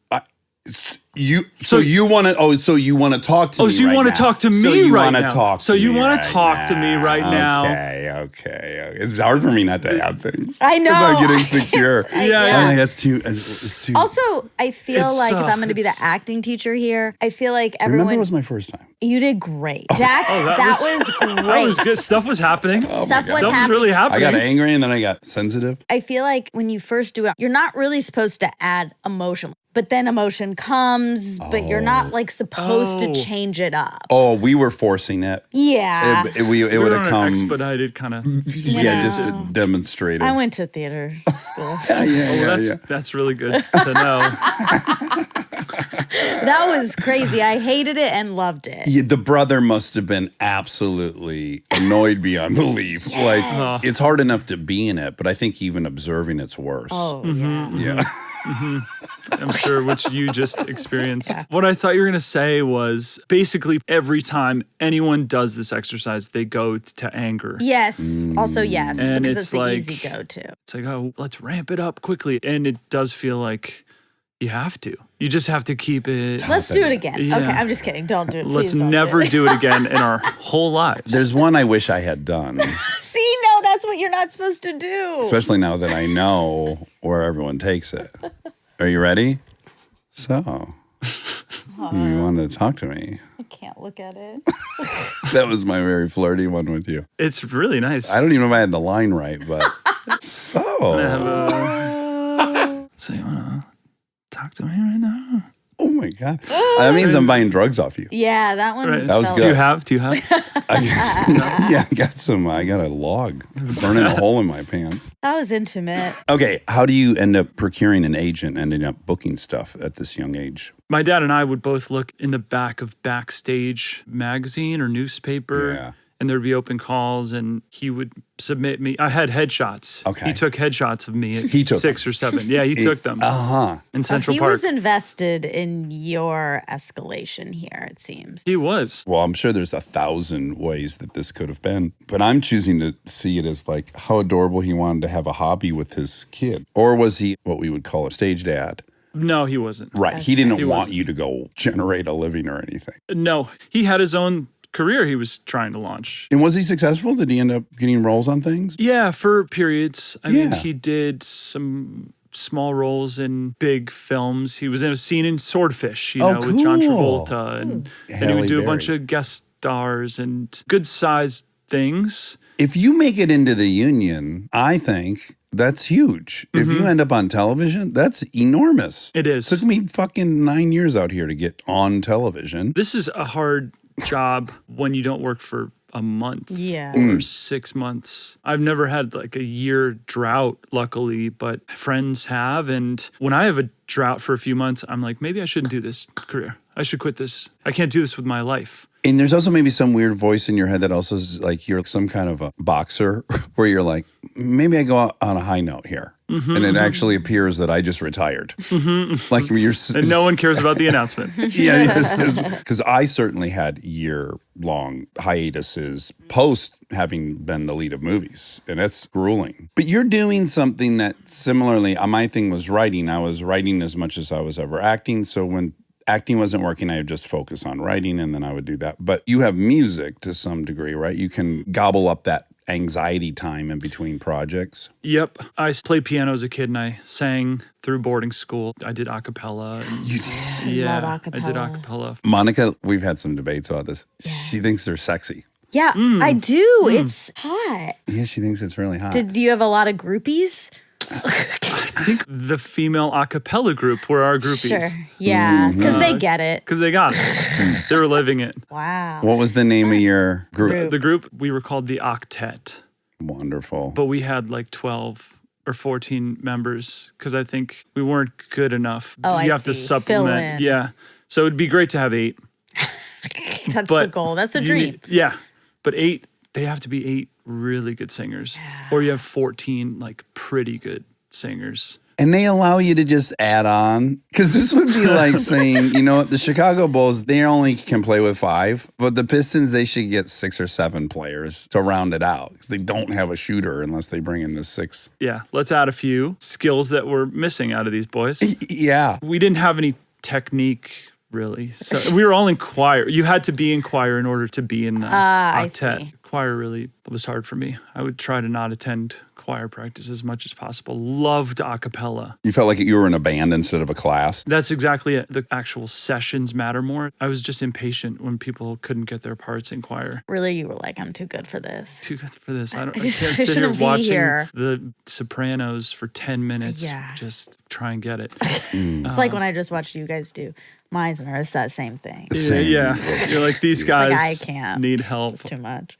Speaker 1: So you want to? Oh, so you want to talk to me?
Speaker 5: Oh, so you
Speaker 1: right
Speaker 5: want to
Speaker 1: now.
Speaker 5: talk to
Speaker 1: So
Speaker 5: me
Speaker 1: you
Speaker 5: right
Speaker 1: wanna
Speaker 5: now?
Speaker 1: Talk
Speaker 5: So
Speaker 1: to
Speaker 5: you
Speaker 1: me
Speaker 5: want
Speaker 1: right
Speaker 5: to talk to me right now?
Speaker 1: Okay. It's hard for me not to add things.
Speaker 2: I know.
Speaker 1: 'Cause I get insecure.
Speaker 5: Yeah.
Speaker 1: I'm like, that's too. It's too.
Speaker 2: Also, I feel
Speaker 5: It's,
Speaker 2: like if I'm going to be the
Speaker 5: it's-
Speaker 2: acting teacher here, I feel like everyone.
Speaker 1: remember, it was my first time.
Speaker 2: You did great. Dax, that was great.
Speaker 5: That was good. Stuff was happening.
Speaker 2: Stuff was
Speaker 5: Stuff was
Speaker 2: happening.
Speaker 5: really
Speaker 1: I
Speaker 5: happening.
Speaker 1: got angry and then I got sensitive.
Speaker 2: I feel like when you first do it, you're not really supposed to add emotion, but then emotion comes, but you're not like supposed to
Speaker 5: Oh.
Speaker 2: change it up.
Speaker 1: Oh, we were forcing it.
Speaker 2: Yeah.
Speaker 1: It
Speaker 5: We
Speaker 1: would
Speaker 5: were
Speaker 1: have
Speaker 5: on an
Speaker 1: come.
Speaker 5: expedited kind of.
Speaker 1: Yeah, just a demonstrative.
Speaker 2: I went to theater school.
Speaker 5: That's really good to know.
Speaker 2: That was crazy. I hated it and loved it.
Speaker 1: Yeah, the brother must have been absolutely annoyed beyond belief. Like, it's hard enough to be in it, but I think even observing it's worse.
Speaker 2: Oh, yeah.
Speaker 1: Yeah.
Speaker 5: I'm sure, which you just experienced. What I thought you were going to say was basically every time anyone does this exercise, they go to anger.
Speaker 2: Yes. Also, yes.
Speaker 5: And
Speaker 2: because
Speaker 5: it's
Speaker 2: it's the
Speaker 5: like-
Speaker 2: easy go-to.
Speaker 5: It's like, oh, let's ramp it up quickly. And it does feel like you have to. You just have to keep it.
Speaker 2: Let's do it again.
Speaker 5: Yeah.
Speaker 2: Okay, I'm just kidding. Don't do it.
Speaker 5: Let's
Speaker 2: Please don't
Speaker 5: never
Speaker 2: do it.
Speaker 5: do it again in our whole lives.
Speaker 1: There's one I wish I had done,
Speaker 2: See, no, that's what you're not supposed to do.
Speaker 1: especially now that I know where everyone takes it. Are you ready? So, you want to talk to me?
Speaker 2: I can't look at it.
Speaker 1: That was my very flirty one with you.
Speaker 5: It's really nice.
Speaker 1: I don't even know if I had the line right, but so.
Speaker 5: So you want to talk to me right now?
Speaker 1: Oh my God. That means I'm buying drugs off you.
Speaker 2: Yeah, that one.
Speaker 5: Right.
Speaker 1: That was
Speaker 2: felt-
Speaker 1: good.
Speaker 5: Do you have?
Speaker 1: Yeah, I got a log burning a hole in my pants.
Speaker 2: That was intimate.
Speaker 1: Okay, how do you end up procuring an agent, ending up booking stuff at this young age?
Speaker 5: My dad and I would both look in the back of Backstage magazine or newspaper.
Speaker 1: Yeah.
Speaker 5: And there'd be open calls, and he would submit me. I had headshots.
Speaker 1: Okay.
Speaker 5: He took headshots of me at
Speaker 1: He took
Speaker 5: 6 or 7. Yeah, he took them
Speaker 1: Uh-huh.
Speaker 5: in Central
Speaker 2: He
Speaker 5: Park.
Speaker 2: was invested in your escalation here, it seems.
Speaker 5: He was.
Speaker 1: Well, I'm sure there's 1,000 ways that this could have been, but I'm choosing to see it as like how adorable he wanted to have a hobby with his kid. Or was he what we would call a stage dad?
Speaker 5: No, he wasn't.
Speaker 1: Right. He didn't
Speaker 5: He
Speaker 1: want
Speaker 5: wasn't.
Speaker 1: you to go generate a living or anything.
Speaker 5: No, he had his own career he was trying to launch.
Speaker 1: And was he successful? Did he end up getting roles on things?
Speaker 5: Yeah, for periods. I mean,
Speaker 1: Yeah.
Speaker 5: he did some small roles in big films. He was in a scene in Swordfish, you
Speaker 1: Oh,
Speaker 5: know, with John
Speaker 1: cool.
Speaker 5: Travolta. And he
Speaker 1: Halle
Speaker 5: would do a
Speaker 1: Berry.
Speaker 5: bunch of guest stars and good sized things.
Speaker 1: If you make it into the union, I think that's huge. If you end up on television, that's enormous.
Speaker 5: It is.
Speaker 1: Took me fucking 9 years out here to get on television.
Speaker 5: This is a hard job when you don't work for a month
Speaker 2: Yeah.
Speaker 5: or 6 months. I've never had like a year drought, luckily, but friends have. And when I have a drought for a few months, I'm like, maybe I shouldn't do this career. I should quit this. I can't do this with my life.
Speaker 1: And there's also maybe some weird voice in your head that also is like you're some kind of a boxer where you're like, maybe I go out on a high note here. And it actually appears that I just retired. Like you're,
Speaker 5: And no one cares about the announcement.
Speaker 1: because I certainly had year-long hiatuses post having been the lead of movies, and it's grueling. But you're doing something that similarly, my thing was writing. I was writing as much as I was ever acting. So when acting wasn't working, I would just focus on writing, and then I would do that. But you have music to some degree, right? You can gobble up that anxiety time in between projects.
Speaker 5: Yep. I played piano as a kid and I sang through boarding school. I did a cappella. And
Speaker 1: You did.
Speaker 5: yeah,
Speaker 2: love a
Speaker 5: I did a
Speaker 2: cappella.
Speaker 5: cappella.
Speaker 1: Monica, we've had some debates about this. She thinks they're sexy.
Speaker 2: Yeah, I do. It's hot.
Speaker 1: Yeah, she thinks it's really hot.
Speaker 2: Do you have a lot of groupies?
Speaker 5: I think the female a cappella group were our groupies.
Speaker 2: Sure. Yeah. Because they get it.
Speaker 5: Because they got it. They were living it.
Speaker 2: Wow.
Speaker 1: What was the name of your group?
Speaker 5: The group, we were called the Octet.
Speaker 1: Wonderful.
Speaker 5: But we had like 12 or 14 members because I think we weren't good enough.
Speaker 2: Oh,
Speaker 5: you
Speaker 2: I
Speaker 5: have to
Speaker 2: see.
Speaker 5: supplement.
Speaker 2: Fill in.
Speaker 5: Yeah. So it'd be great to have 8.
Speaker 2: That's
Speaker 5: But
Speaker 2: the goal. That's a
Speaker 5: you
Speaker 2: dream.
Speaker 5: need- yeah. But 8, they have to be 8 really good singers. Or you have 14 like pretty good singers.
Speaker 1: And they allow you to just add on. Because this would be like saying, you know what, the Chicago Bulls, they only can play with 5. But the Pistons, they should get 6 or 7 players to round it out. Because they don't have a shooter unless they bring in the 6.
Speaker 5: Yeah. Let's add a few skills that we're missing out of these boys.
Speaker 1: Yeah.
Speaker 5: We didn't have any technique really. So we were all in choir. You had to be in choir in order to be in the
Speaker 2: I
Speaker 5: octet.
Speaker 2: see.
Speaker 5: Choir really was hard for me. I would try to not attend choir practice as much as possible. Loved a cappella.
Speaker 1: You felt like you were in a band instead of a class.
Speaker 5: That's exactly it. The actual sessions matter more. I was just impatient when people couldn't get their parts in choir.
Speaker 2: Really, you were like, I'm too good for this.
Speaker 5: Too good for this. I can't
Speaker 2: I
Speaker 5: sit here
Speaker 2: shouldn't be
Speaker 5: watching
Speaker 2: here.
Speaker 5: the Sopranos for 10 minutes.
Speaker 2: Yeah.
Speaker 5: Just try and get it.
Speaker 2: It's like when I just watched you guys do Meisner. It's that same thing.
Speaker 5: Yeah. You're like, these guys
Speaker 2: Like, I can't.
Speaker 5: need help.
Speaker 2: It's too much.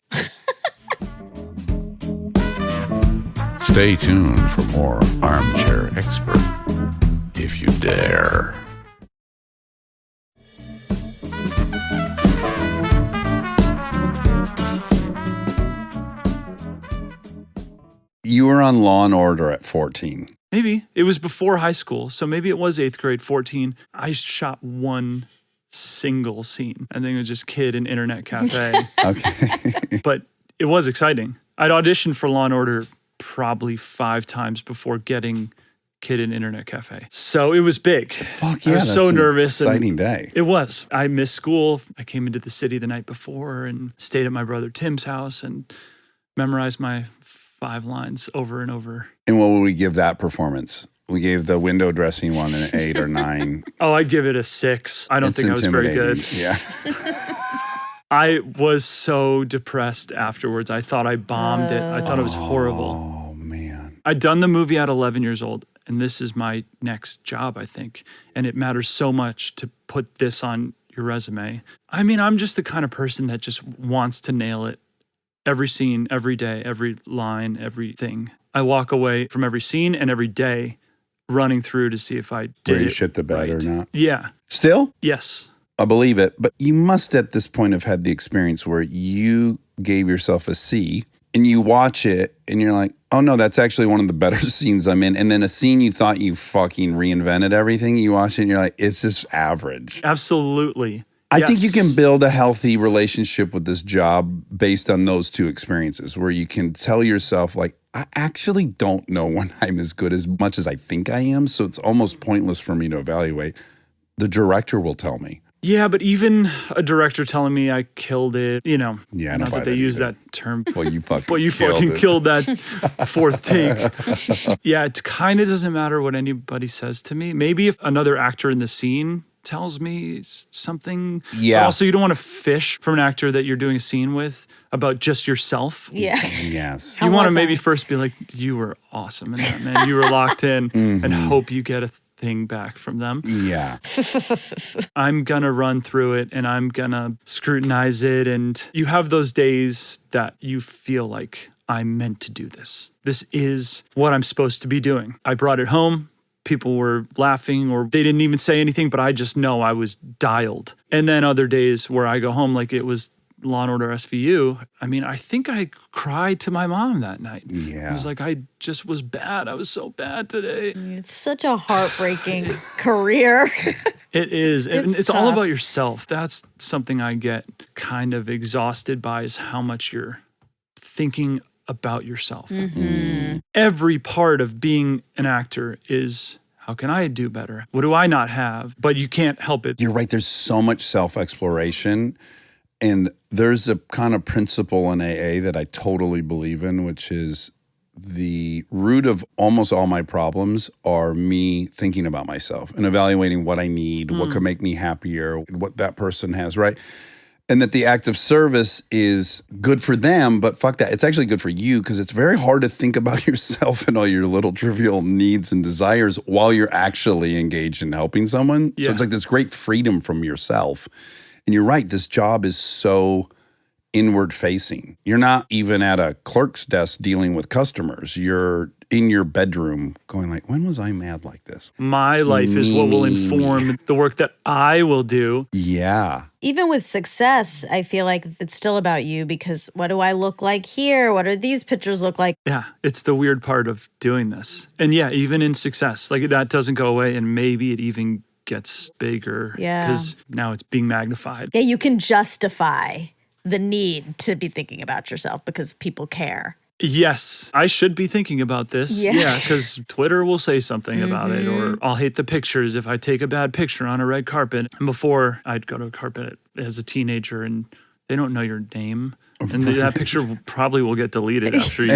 Speaker 3: Stay tuned for more Armchair Expert, if you dare.
Speaker 1: You were on Law and Order at 14.
Speaker 5: Maybe. It was before high school, so maybe it was 8th grade, 14. I shot one single scene. I think it was just kid in internet cafe.
Speaker 1: Okay.
Speaker 5: But it was exciting. I'd auditioned for Law & Order probably 5 times before getting kid in internet cafe. So it was big.
Speaker 1: Fuck yeah.
Speaker 5: I was
Speaker 1: that's
Speaker 5: so
Speaker 1: an
Speaker 5: nervous. and
Speaker 1: Exciting day.
Speaker 5: It was. I missed school. I came into the city the night before and stayed at my brother Tim's house and memorized my 5 lines over and over.
Speaker 1: And what would we give that performance? We gave the window dressing one an 8 or 9.
Speaker 5: Oh, I'd give it a 6. I don't
Speaker 1: It's
Speaker 5: think I was very good.
Speaker 1: intimidating. Yeah.
Speaker 5: I was so depressed afterwards. I thought I bombed it. I thought it was horrible.
Speaker 1: Oh, man.
Speaker 5: I'd done the movie at 11 years old, and this is my next job, I think. And it matters so much to put this on your resume. I mean, I'm just the kind of person that just wants to nail it. Every scene, every day, every line, everything. I walk away from every scene and every day running through to see if I did
Speaker 1: Where you
Speaker 5: it
Speaker 1: shit the bed
Speaker 5: right.
Speaker 1: or not.
Speaker 5: Yeah.
Speaker 1: Still?
Speaker 5: Yes.
Speaker 1: I believe it. But you must at this point have had the experience where you gave yourself a C and you watch it and you're like, oh no, that's actually one of the better scenes I'm in. And then a scene you thought you fucking reinvented everything, you watch it and you're like, it's just average.
Speaker 5: Absolutely.
Speaker 1: I think you
Speaker 5: Yes.
Speaker 1: can build a healthy relationship with this job based on those 2 experiences where you can tell yourself like, I actually don't know when I'm as good as much as I think I am. So it's almost pointless for me to evaluate. The director will tell me.
Speaker 5: Yeah, but even a director telling me I killed it, you know,
Speaker 1: Yeah, I don't
Speaker 5: not
Speaker 1: buy
Speaker 5: that they
Speaker 1: that
Speaker 5: use
Speaker 1: either.
Speaker 5: that term.
Speaker 1: Well, you fucking
Speaker 5: But you fucking killed that 4th take. Yeah, it kind of doesn't matter what anybody says to me. Maybe if another actor in the scene tells me something.
Speaker 1: Yeah.
Speaker 5: But also, you don't want to fish from an actor that you're doing a scene with about just yourself.
Speaker 2: Yeah.
Speaker 1: Yes.
Speaker 5: You want to
Speaker 2: was
Speaker 5: maybe
Speaker 2: I?
Speaker 5: first be like, you were awesome in that, man. You were locked in and hope you get a thing back from them.
Speaker 1: Yeah.
Speaker 5: I'm going to run through it and I'm going to scrutinize it. And you have those days that you feel like I'm meant to do this. This is what I'm supposed to be doing. I brought it home. People were laughing or they didn't even say anything, but I just know I was dialed. And then other days where I go home like it was Law & Order SVU. I mean, I think I cried to my mom that night.
Speaker 1: Yeah.
Speaker 5: It was like, I just was bad. I was so bad today.
Speaker 2: It's such a heartbreaking career.
Speaker 5: It is. And
Speaker 2: It's
Speaker 5: it's all
Speaker 2: tough.
Speaker 5: about yourself. That's something I get kind of exhausted by is how much you're thinking about yourself. Every part of being an actor is, how can I do better? What do I not have? But you can't help it.
Speaker 1: You're right. There's so much self-exploration. And there's a kind of principle in AA that I totally believe in, which is the root of almost all my problems are me thinking about myself and evaluating what I need, what could make me happier, what that person has, right? And that the act of service is good for them, but fuck that. It's actually good for you because it's very hard to think about yourself and all your little trivial needs and desires while you're actually engaged in helping someone. So it's like this great freedom from yourself. And you're right, this job is so inward facing. You're not even at a clerk's desk dealing with customers. You're in your bedroom going like, when was I mad like this?
Speaker 5: My life is what will inform the work that I will do.
Speaker 1: Yeah.
Speaker 2: Even with success, I feel like it's still about you because what do I look like here? What do these pictures look like?
Speaker 5: Yeah, it's the weird part of doing this. And yeah, even in success, like that doesn't go away and maybe it even gets bigger because now it's being magnified.
Speaker 2: Yeah, you can justify the need to be thinking about yourself because people care.
Speaker 5: Yes, I should be thinking about this. Yeah, because Twitter will say something about it, or I'll hate the pictures if I take a bad picture on a red carpet. And before, I'd go to a carpet as a teenager and they don't know your name. And that picture probably will get deleted after you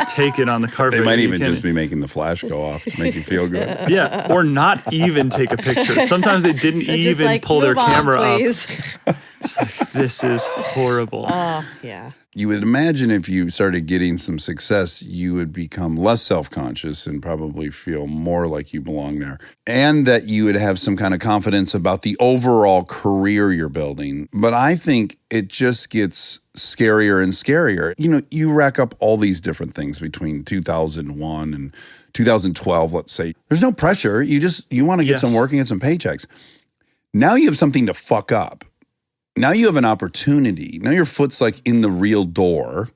Speaker 5: take it on the carpet.
Speaker 1: They might even just be making the flash go off to make you feel good.
Speaker 5: Yeah, or not even take a picture. Sometimes they didn't even
Speaker 2: like,
Speaker 5: pull their
Speaker 2: "Move on,
Speaker 5: camera
Speaker 2: please."
Speaker 5: up. It's like, this is horrible.
Speaker 2: Oh, yeah.
Speaker 1: You would imagine if you started getting some success, you would become less self-conscious and probably feel more like you belong there. And that you would have some kind of confidence about the overall career you're building. But I think it just gets scarier and scarier. You know, you rack up all these different things between 2001 and 2012, let's say. There's no pressure. You want to get some work and get some paychecks. Now you have something to fuck up. Now you have an opportunity. Now your foot's like in the real door.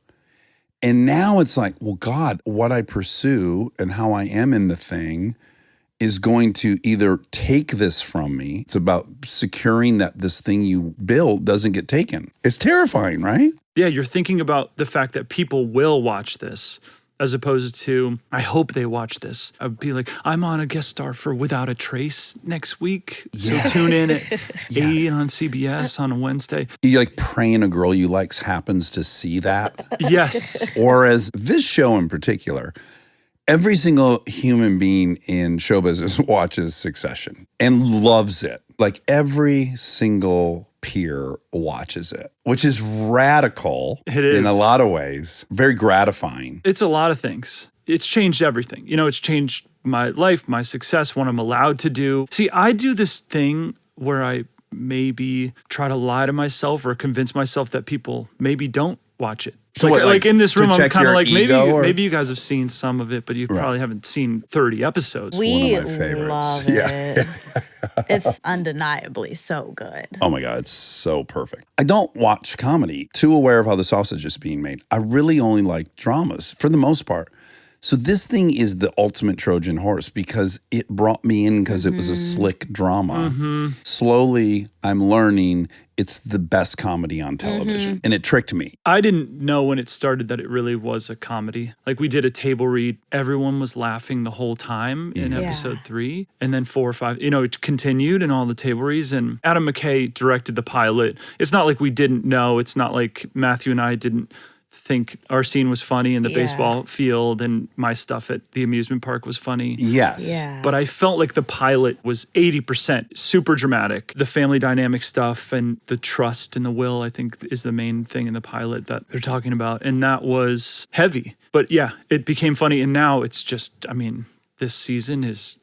Speaker 1: And now it's like, well, God, what I pursue and how I am in the thing is going to either take this from me. It's about securing that this thing you build doesn't get taken. It's terrifying, right?
Speaker 5: Yeah, you're thinking about the fact that people will watch this. As opposed to, I hope they watch this. I'd be like, I'm on a guest star for Without a Trace next week. So tune in at 8 on CBS on a Wednesday.
Speaker 1: You like praying a girl you like happens to see that.
Speaker 5: Yes.
Speaker 1: Or as this show in particular, every single human being in show business watches Succession and loves it. Like every single peer watches it, which is radical in a lot of ways, very gratifying.
Speaker 5: It's a lot of things. It's changed everything. You know, it's changed my life, my success, what I'm allowed to do. See, I do this thing where I maybe try to lie to myself or convince myself that people maybe don't watch it.
Speaker 1: So
Speaker 5: like in this room, I'm kind of like, maybe you guys have seen some of it, but you probably haven't seen 30 episodes.
Speaker 2: We
Speaker 1: one of my favorites.
Speaker 2: love it. It's undeniably so good.
Speaker 1: Oh my God, it's so perfect. I don't watch comedy, too aware of how the sausage is being made. I really only like dramas for the most part. So this thing is the ultimate Trojan horse because it brought me in because it was a slick drama. Slowly, I'm learning it's the best comedy on television. And it tricked me.
Speaker 5: I didn't know when it started that it really was a comedy. Like we did a table read. Everyone was laughing the whole time in episode 3. And then 4 or 5, you know, it continued in all the table reads. And Adam McKay directed the pilot. It's not like we didn't know. It's not like Matthew and I didn't think our scene was funny in the baseball field and my stuff at the amusement park was funny.
Speaker 1: Yes.
Speaker 2: Yeah.
Speaker 5: But I felt like the pilot was 80% super dramatic. The family dynamic stuff and the trust and the will, I think, is the main thing in the pilot that they're talking about. And that was heavy. But yeah, it became funny. And now it's just, I mean, this season is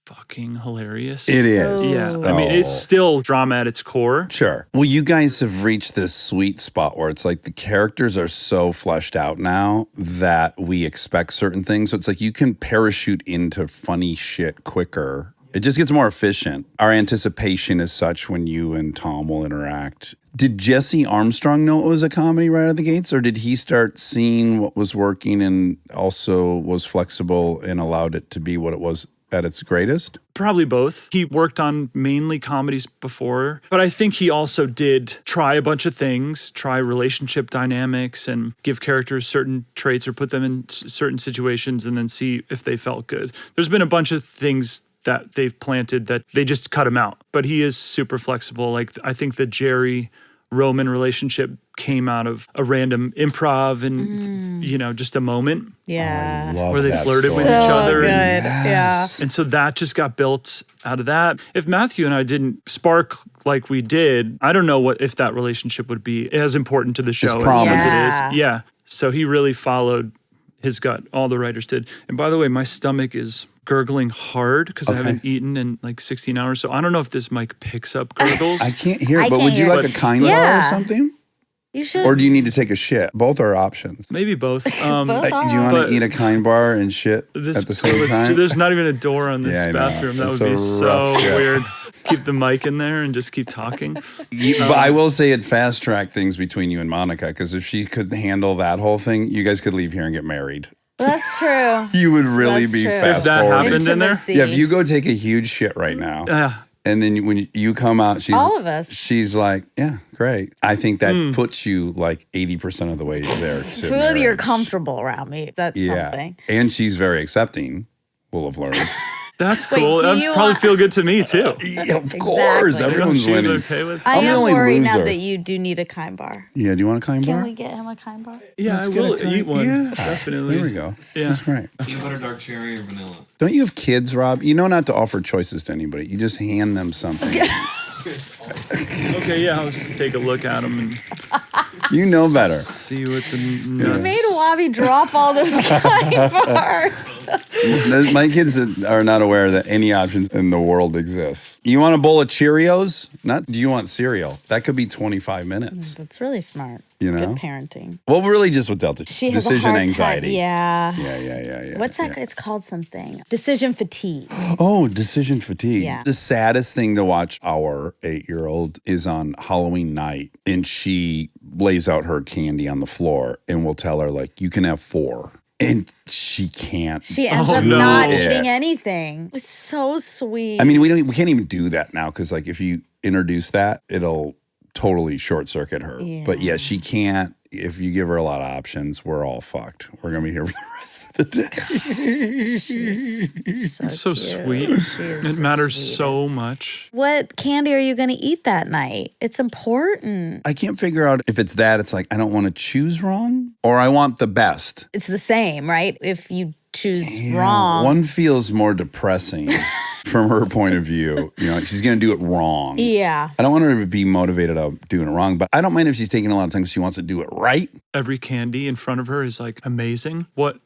Speaker 5: fucking hilarious.
Speaker 1: It is.
Speaker 5: Yeah. I mean, it's still drama at its core.
Speaker 1: Sure. Well, you guys have reached this sweet spot where it's like the characters are so fleshed out now that we expect certain things. So it's like you can parachute into funny shit quicker. It just gets more efficient. Our anticipation is such when you and Tom will interact. Did Jesse Armstrong know it was a comedy right out of the gates? Or did he start seeing what was working and also was flexible and allowed it to be what it was at its greatest?
Speaker 5: Probably both. He worked on mainly comedies before, but I think he also did try a bunch of things, try relationship dynamics and give characters certain traits or put them in certain situations and then see if they felt good. There's been a bunch of things that they've planted that they just cut him out, but he is super flexible. Like I think the Jerry Roman relationship came out of a random improv and, just a moment
Speaker 2: Yeah.
Speaker 1: Love
Speaker 5: where they
Speaker 1: that
Speaker 5: flirted with
Speaker 1: story.
Speaker 5: each
Speaker 2: So
Speaker 5: other.
Speaker 2: good.
Speaker 1: Yes.
Speaker 5: And so that just got built out of that. If Matthew and I didn't spark like we did, I don't know if that relationship would be as important to the show as
Speaker 1: prominent.
Speaker 5: it
Speaker 2: Yeah.
Speaker 5: is. Yeah. So he really followed his gut. All the writers did. And by the way, my stomach is gurgling hard because I haven't eaten in like 16 hours. So I don't know if this mic picks up gurgles.
Speaker 1: I can't hear it,
Speaker 2: I
Speaker 1: but
Speaker 2: can't
Speaker 1: would you
Speaker 2: hear
Speaker 1: like
Speaker 2: it.
Speaker 1: a kind bar or
Speaker 2: Yeah.
Speaker 1: something?
Speaker 2: You should.
Speaker 1: Or do you need to take a shit? Both are options.
Speaker 5: Maybe both.
Speaker 2: Both
Speaker 1: Like,
Speaker 2: are.
Speaker 1: do you want
Speaker 5: But-
Speaker 1: to eat a kind bar and shit
Speaker 5: This
Speaker 1: at the same time?
Speaker 5: There's not even a door on this
Speaker 1: Yeah, I know.
Speaker 5: bathroom. That
Speaker 1: It's
Speaker 5: would be
Speaker 1: a
Speaker 5: so
Speaker 1: rough shit.
Speaker 5: weird. Keep the mic in there and just keep talking.
Speaker 1: But I will say it fast tracked things between you and Monica, because if she could handle that whole thing, you guys could leave here and get married.
Speaker 2: That's true.
Speaker 1: You would really
Speaker 2: That's
Speaker 1: be
Speaker 2: true.
Speaker 1: fast
Speaker 5: If that
Speaker 1: forwarding.
Speaker 5: happened in there?
Speaker 2: Intimacy.
Speaker 1: Yeah, if you go take a huge shit right now, and then when you come out,
Speaker 2: All of us.
Speaker 1: she's like, yeah, great. I think that puts you like 80% of the way there. To
Speaker 2: Feel you're
Speaker 1: marriage.
Speaker 2: comfortable around me. That's
Speaker 1: Yeah,
Speaker 2: something.
Speaker 1: and she's very accepting. We'll have learned.
Speaker 5: That's
Speaker 2: Wait,
Speaker 5: cool.
Speaker 2: do
Speaker 5: That'd
Speaker 2: you
Speaker 5: probably
Speaker 2: want-
Speaker 5: feel good to me too.
Speaker 1: Yeah, of course,
Speaker 2: Exactly.
Speaker 1: everyone's
Speaker 5: She's
Speaker 1: winning.
Speaker 5: okay with
Speaker 2: I
Speaker 1: I'm the
Speaker 2: am
Speaker 1: only
Speaker 2: worried now
Speaker 1: loser.
Speaker 2: that you do need a kind bar.
Speaker 1: Yeah, do you want a kind
Speaker 2: Can
Speaker 1: bar?
Speaker 2: we get him a kind bar?
Speaker 5: Yeah,
Speaker 1: Let's
Speaker 5: I
Speaker 1: get a
Speaker 5: will
Speaker 1: kind-
Speaker 5: eat one.
Speaker 1: Yeah.
Speaker 5: Definitely.
Speaker 1: There we go.
Speaker 5: Yeah.
Speaker 1: That's right.
Speaker 6: Peanut butter, dark cherry, or vanilla?
Speaker 1: Don't you have kids, Rob? You know not to offer choices to anybody. You just hand them something.
Speaker 5: Okay, yeah, I'll just take a look at them and
Speaker 1: You know better.
Speaker 5: see what the nuts.
Speaker 2: Made Wabi drop all those kind bars.
Speaker 1: My kids are not aware that any options in the world exists. You want a bowl of Cheerios? Not. Do you want cereal? That could be 25 minutes.
Speaker 2: That's really smart.
Speaker 1: You know?
Speaker 2: Good parenting.
Speaker 1: Well, really, just with Delta.
Speaker 2: She has
Speaker 1: Decision
Speaker 2: a hard
Speaker 1: anxiety.
Speaker 2: Time. Yeah.
Speaker 1: Yeah.
Speaker 2: What's that?
Speaker 1: yeah.
Speaker 2: It's called something. Decision fatigue.
Speaker 1: Oh, decision fatigue.
Speaker 2: Yeah.
Speaker 1: The saddest thing to watch our 8-year-old is on Halloween night, and she lays out her candy on the floor, and we'll tell her, like, you can have 4. And she can't.
Speaker 2: She ends
Speaker 5: Oh,
Speaker 2: up
Speaker 5: no.
Speaker 2: not
Speaker 1: Yeah.
Speaker 2: eating anything. It's so sweet.
Speaker 1: I mean, we can't even do that now, because like if you introduce that, it'll totally short circuit her.
Speaker 2: Yeah.
Speaker 1: But yeah, she can't. If you give her a lot of options, we're all fucked. We're gonna be here for the rest of the day.
Speaker 2: She's
Speaker 5: It's so
Speaker 2: cute.
Speaker 5: sweet.
Speaker 2: She is
Speaker 5: It
Speaker 2: the
Speaker 5: matters
Speaker 2: sweetest.
Speaker 5: so much.
Speaker 2: What candy are you going to eat that night? It's important.
Speaker 1: I can't figure out if it's that. It's like I don't want to choose wrong, or I want the best.
Speaker 2: It's the same, right? If you choose
Speaker 1: Yeah,
Speaker 2: wrong.
Speaker 1: One feels more depressing from her point of view. You know, she's going to do it wrong.
Speaker 2: Yeah.
Speaker 1: I don't want her to be motivated of doing it wrong, but I don't mind if she's taking a lot of time because she wants to do it right.
Speaker 5: Every candy in front of her is like amazing. What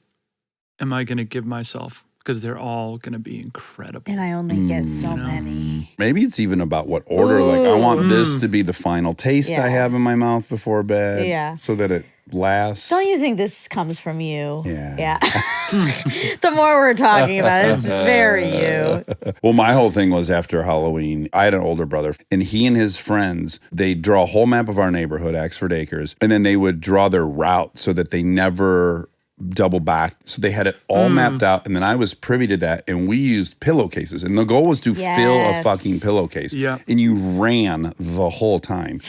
Speaker 5: am I going to give myself? Because they're all going to be incredible.
Speaker 2: And I only get so many.
Speaker 1: Maybe it's even about what order. Like, I want this
Speaker 5: Mm.
Speaker 1: to be the final taste I
Speaker 2: Yeah.
Speaker 1: have in my mouth before bed.
Speaker 2: Yeah.
Speaker 1: So that it lasts.
Speaker 2: Don't you think this comes from you?
Speaker 1: Yeah.
Speaker 2: Yeah. The more we're talking about it, it's very you.
Speaker 1: Well, my whole thing was after Halloween, I had an older brother, and he and his friends, they draw a whole map of our neighborhood, Axford Acres, and then they would draw their route so that they never double back. So they had it all mapped out, and then I was privy to that, and we used pillowcases, and the goal was to fill a
Speaker 2: Yes.
Speaker 1: fucking pillowcase.
Speaker 5: Yeah.
Speaker 1: And you ran the whole time.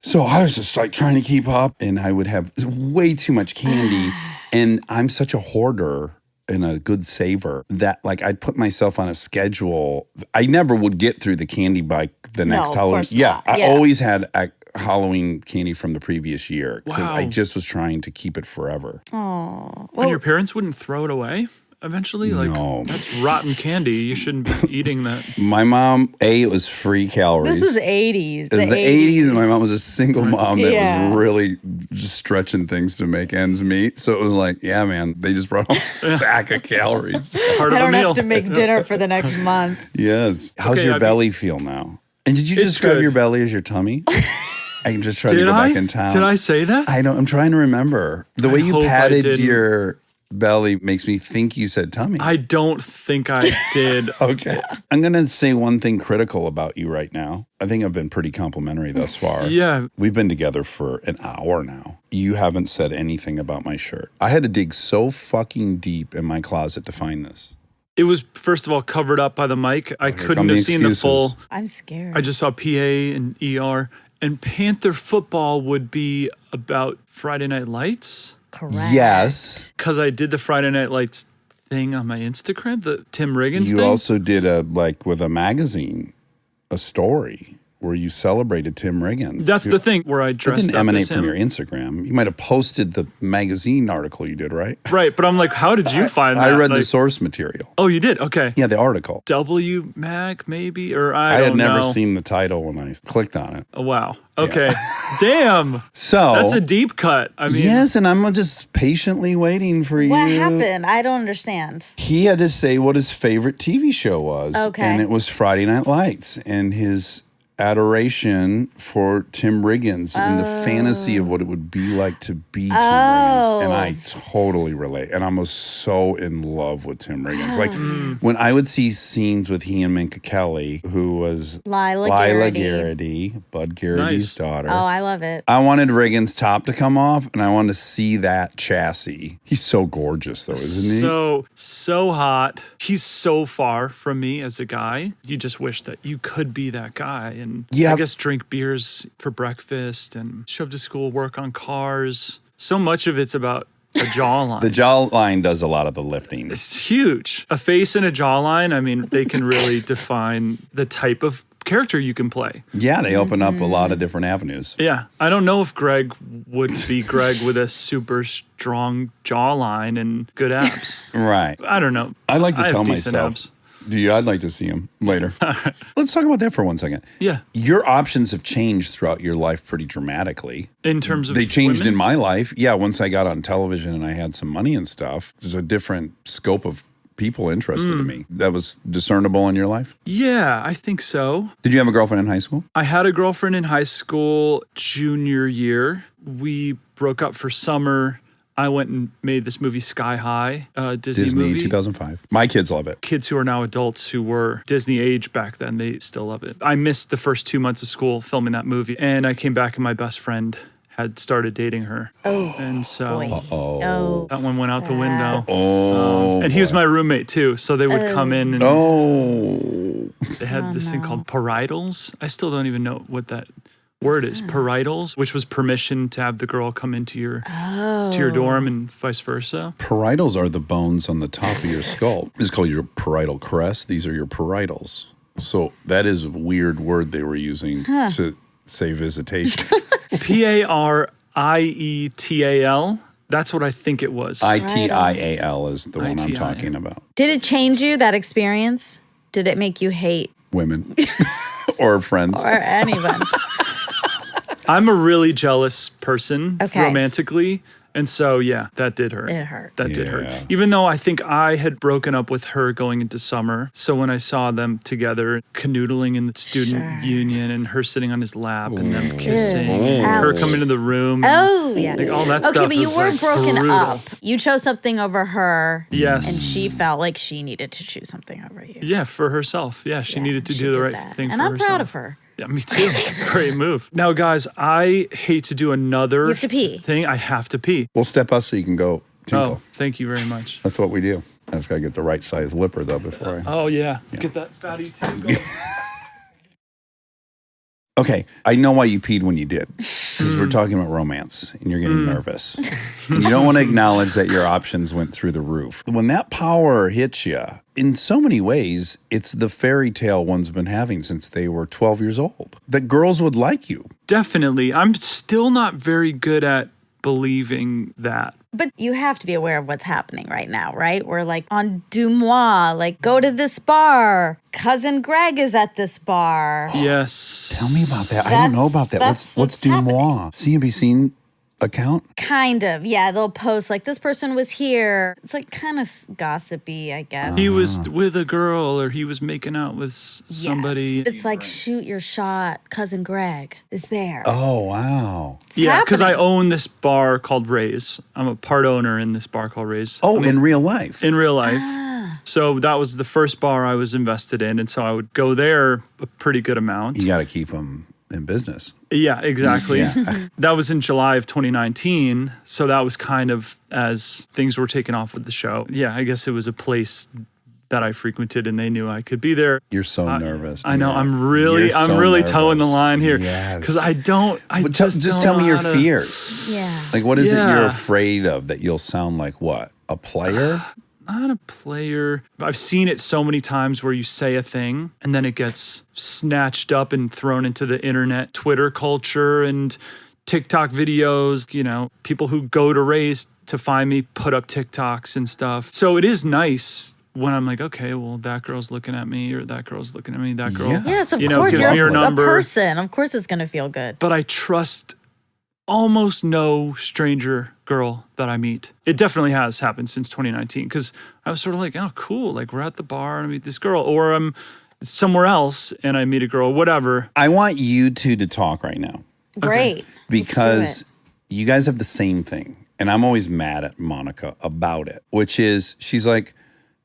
Speaker 1: So I was just like trying to keep up, and I would have way too much candy. And I'm such a hoarder and a good saver that like I'd put myself on a schedule. I never would get through the candy by the
Speaker 2: No,
Speaker 1: next
Speaker 2: of
Speaker 1: Halloween.
Speaker 2: course
Speaker 1: Yeah,
Speaker 2: not.
Speaker 1: I
Speaker 2: Yeah.
Speaker 1: always had Halloween candy from the previous year because
Speaker 5: Wow.
Speaker 1: I just was trying to keep it forever.
Speaker 2: Oh.
Speaker 5: And your parents wouldn't throw it away eventually? Like,
Speaker 1: No.
Speaker 5: that's rotten candy. You shouldn't be eating that.
Speaker 1: My mom, it was free calories.
Speaker 2: This was 80s.
Speaker 1: It was the 80s, and my mom was a single mom that
Speaker 2: Yeah.
Speaker 1: was really just stretching things to make ends meet. So it was like, yeah, man, they just brought a sack of calories.
Speaker 5: Part
Speaker 2: I
Speaker 5: of a
Speaker 2: don't
Speaker 5: meal.
Speaker 2: have to make dinner for the next month.
Speaker 1: Yes. How's
Speaker 5: Okay,
Speaker 1: your
Speaker 5: I-
Speaker 1: belly feel now? And did you
Speaker 5: It's
Speaker 1: describe
Speaker 5: good.
Speaker 1: your belly as your tummy? I can just try to
Speaker 5: Did
Speaker 1: go
Speaker 5: I?
Speaker 1: back in town.
Speaker 5: Did I say that?
Speaker 1: I don't. I'm trying to remember. The way you
Speaker 5: hope I
Speaker 1: patted
Speaker 5: didn't.
Speaker 1: your belly makes me think you said tummy.
Speaker 5: I don't think I did.
Speaker 1: Okay. I'm going to say one thing critical about you right now. I think I've been pretty complimentary thus far.
Speaker 5: Yeah.
Speaker 1: We've been together for an hour now. You haven't said anything about my shirt. I had to dig so fucking deep in my closet to find this.
Speaker 5: It was, first of all, covered up by the mic. I
Speaker 1: come
Speaker 5: couldn't
Speaker 1: the
Speaker 5: have seen the
Speaker 1: excuses.
Speaker 5: full.
Speaker 2: I'm scared.
Speaker 5: I just saw PA and ER. And Panther football would be about Friday Night Lights.
Speaker 2: Correct.
Speaker 1: Yes.
Speaker 5: Because I did the Friday Night Lights thing on my Instagram, the Tim Riggins
Speaker 1: You
Speaker 5: thing.
Speaker 1: also did with a magazine, a story. where you celebrated Tim Riggins.
Speaker 5: That's the thing where I
Speaker 1: That
Speaker 5: dressed
Speaker 1: didn't
Speaker 5: up
Speaker 1: emanate
Speaker 5: as him.
Speaker 1: from your Instagram. You might have posted the magazine article you did, right?
Speaker 5: Right, but I'm like, how did you find that?
Speaker 1: I read the
Speaker 5: Like,
Speaker 1: source material.
Speaker 5: oh, you did? Okay.
Speaker 1: Yeah, the article.
Speaker 5: W Mag maybe, or I
Speaker 1: I
Speaker 5: don't
Speaker 1: had never
Speaker 5: know.
Speaker 1: seen the title when I clicked on it.
Speaker 5: Oh, wow. Okay. Damn.
Speaker 1: So
Speaker 5: That's a deep cut. I mean,
Speaker 1: yes, and I'm just patiently waiting for you.
Speaker 2: What happened? I don't understand.
Speaker 1: He had to say what his favorite TV show was.
Speaker 2: Okay.
Speaker 1: And it was Friday Night Lights. And his adoration for Tim Riggins and the fantasy of what it would be like to be Tim Riggins. And I totally relate. And I was so in love with Tim Riggins. Like when I would see scenes with he and Minka Kelly, who was
Speaker 2: Lila
Speaker 1: Garrity, Bud Garrity's daughter.
Speaker 2: Oh, I love it.
Speaker 1: I wanted Riggins' top to come off, and I wanted to see that chassis. He's so gorgeous, though, isn't he?
Speaker 5: So hot. He's so far from me as a guy. You just wish that you could be that guy. And
Speaker 1: Yeah.
Speaker 5: I guess drink beers for breakfast and show up to school, work on cars. So much of it's about a jawline.
Speaker 1: The jawline does a lot of the lifting.
Speaker 5: It's huge. A face and a jawline, I mean, they can really define the type of character you can play.
Speaker 1: Yeah, they open up a lot of different avenues.
Speaker 5: Yeah. I don't know if Greg would be Greg with a super strong jawline and good abs.
Speaker 1: Right.
Speaker 5: I don't know.
Speaker 1: I like to
Speaker 5: have
Speaker 1: tell
Speaker 5: decent
Speaker 1: myself.
Speaker 5: abs.
Speaker 1: Do you? I'd like to see him later. Let's talk about that for 1 second.
Speaker 5: Yeah.
Speaker 1: Your options have changed throughout your life pretty dramatically.
Speaker 5: In terms of
Speaker 1: They changed
Speaker 5: women?
Speaker 1: in my life. Yeah, once I got on television and I had some money and stuff, there's a different scope of people interested in me. That was discernible in your life?
Speaker 5: Yeah, I think so.
Speaker 1: Did you have a girlfriend in high school?
Speaker 5: I had a girlfriend in high school junior year. We broke up for summer. I went and made this movie Sky High, Disney movie.
Speaker 1: 2005. My kids love it.
Speaker 5: Kids who are now adults who were Disney age back then, they still love it. I missed the first 2 months of school filming that movie, and I came back and my best friend had started dating her. Oh, and so
Speaker 2: Boy.
Speaker 5: that one went out the window.
Speaker 1: Oh,
Speaker 5: And he was my roommate too, so they would come in and they had this thing called parietals. I still don't even know what that word is. Parietals, which was permission to have the girl come into your dorm and vice versa.
Speaker 1: Parietals are the bones on the top of your skull. It's called your parietal crest. These are your parietals. So that is a weird word they were using to say visitation.
Speaker 5: Parietal. That's what I think it was.
Speaker 1: ITIAL is the one I'm
Speaker 5: ITIAL.
Speaker 1: talking about.
Speaker 2: Did it change you, that experience? Did it make you hate
Speaker 1: Women or friends.
Speaker 2: or anyone?
Speaker 5: I'm a really jealous person
Speaker 2: Okay.
Speaker 5: romantically. And so, yeah, that did hurt.
Speaker 2: It hurt.
Speaker 5: That did hurt.
Speaker 1: Yeah.
Speaker 5: Even though I think I had broken up with her going into summer. So when I saw them together canoodling in the student union and her sitting on his lap and them kissing and her coming into the room.
Speaker 2: Oh, yeah.
Speaker 5: Like all that
Speaker 2: Okay,
Speaker 5: stuff
Speaker 2: but you
Speaker 5: was,
Speaker 2: were
Speaker 5: like,
Speaker 2: broken
Speaker 5: brutal.
Speaker 2: up. You chose something over her.
Speaker 5: Yes.
Speaker 2: And she felt like she needed to choose something over you.
Speaker 5: Yeah, for herself. Yeah, she needed to
Speaker 2: she
Speaker 5: do the
Speaker 2: did
Speaker 5: right
Speaker 2: that.
Speaker 5: thing
Speaker 2: and
Speaker 5: for
Speaker 2: I'm
Speaker 5: herself.
Speaker 2: proud of her.
Speaker 5: Yeah, me too. Great move. Now, guys, I hate to do another
Speaker 2: You have to pee.
Speaker 5: thing. I have to pee.
Speaker 1: We'll step up so you can go tinkle.
Speaker 5: Oh, thank you very much.
Speaker 1: That's what we do. I just got to get the right size lipper, though, before I...
Speaker 5: Oh, yeah. Get that fatty tingle.
Speaker 1: Okay, I know why you peed when you did. Because we're talking about romance, and you're getting nervous. And you don't want to acknowledge that your options went through the roof. When that power hits you, in so many ways, it's the fairy tale one's been having since they were 12 years old. That girls would like you.
Speaker 5: Definitely. I'm still not very good at believing that.
Speaker 2: But you have to be aware of what's happening right now, right? We're like on Dumois, like go to this bar. Cousin Greg is at this bar.
Speaker 5: Yes.
Speaker 1: Tell me about that. I don't know about that.
Speaker 2: That's
Speaker 1: What's
Speaker 2: what's happening.
Speaker 1: Dumois? CNBC account?
Speaker 2: Kind of. Yeah, they'll post like this person was here. It's like kind of gossipy, I guess.
Speaker 5: He was with a girl or he was making out with somebody.
Speaker 2: Yes. It's like shoot your shot. Cousin Greg is there.
Speaker 1: Oh, wow.
Speaker 2: It's
Speaker 5: Yeah, because I
Speaker 2: happening.
Speaker 5: own this bar called Ray's. I'm a part owner in this bar called Ray's.
Speaker 1: Oh, in real life?
Speaker 5: In real life. So that was the first bar I was invested in. And so I would go there a pretty good amount.
Speaker 1: You got to keep them in business.
Speaker 5: Yeah, exactly.
Speaker 1: Yeah.
Speaker 5: That was in July of 2019. So that was kind of as things were taking off with the show. Yeah, I guess it was a place that I frequented and they knew I could be there.
Speaker 1: You're so nervous.
Speaker 5: I know.
Speaker 1: Yeah.
Speaker 5: I'm really
Speaker 1: You're so
Speaker 5: toeing the
Speaker 1: nervous.
Speaker 5: line here.
Speaker 1: Yes.
Speaker 5: Because I don't, I
Speaker 1: But
Speaker 5: just
Speaker 1: just
Speaker 5: don't
Speaker 1: tell me
Speaker 5: know
Speaker 1: your
Speaker 5: how to-
Speaker 1: fears.
Speaker 2: Yeah.
Speaker 1: Like, what is it you're
Speaker 5: Yeah.
Speaker 1: afraid of? That you'll sound like what? A player?
Speaker 5: not a player. I've seen it so many times where you say a thing and then it gets snatched up and thrown into the internet, Twitter culture and TikTok videos. You know, people who go to raves to find me put up TikToks and stuff. So it is nice when I'm like, okay, well, that girl's looking at me or that girl's looking at me, that girl.
Speaker 1: Yeah.
Speaker 2: Yes, of
Speaker 5: You know,
Speaker 2: course.
Speaker 5: gives
Speaker 2: You're
Speaker 5: me your
Speaker 2: a
Speaker 5: number.
Speaker 2: person. Of course it's going to feel good.
Speaker 5: But I trust almost no stranger girl that I meet. It definitely has happened since 2019 because I was sort of like, oh, cool. Like we're at the bar and I meet this girl, or I'm somewhere else and I meet a girl, whatever.
Speaker 1: I want you two to talk right now
Speaker 2: Great.
Speaker 1: because you guys have the same thing. And I'm always mad at Monica about it, which is she's like,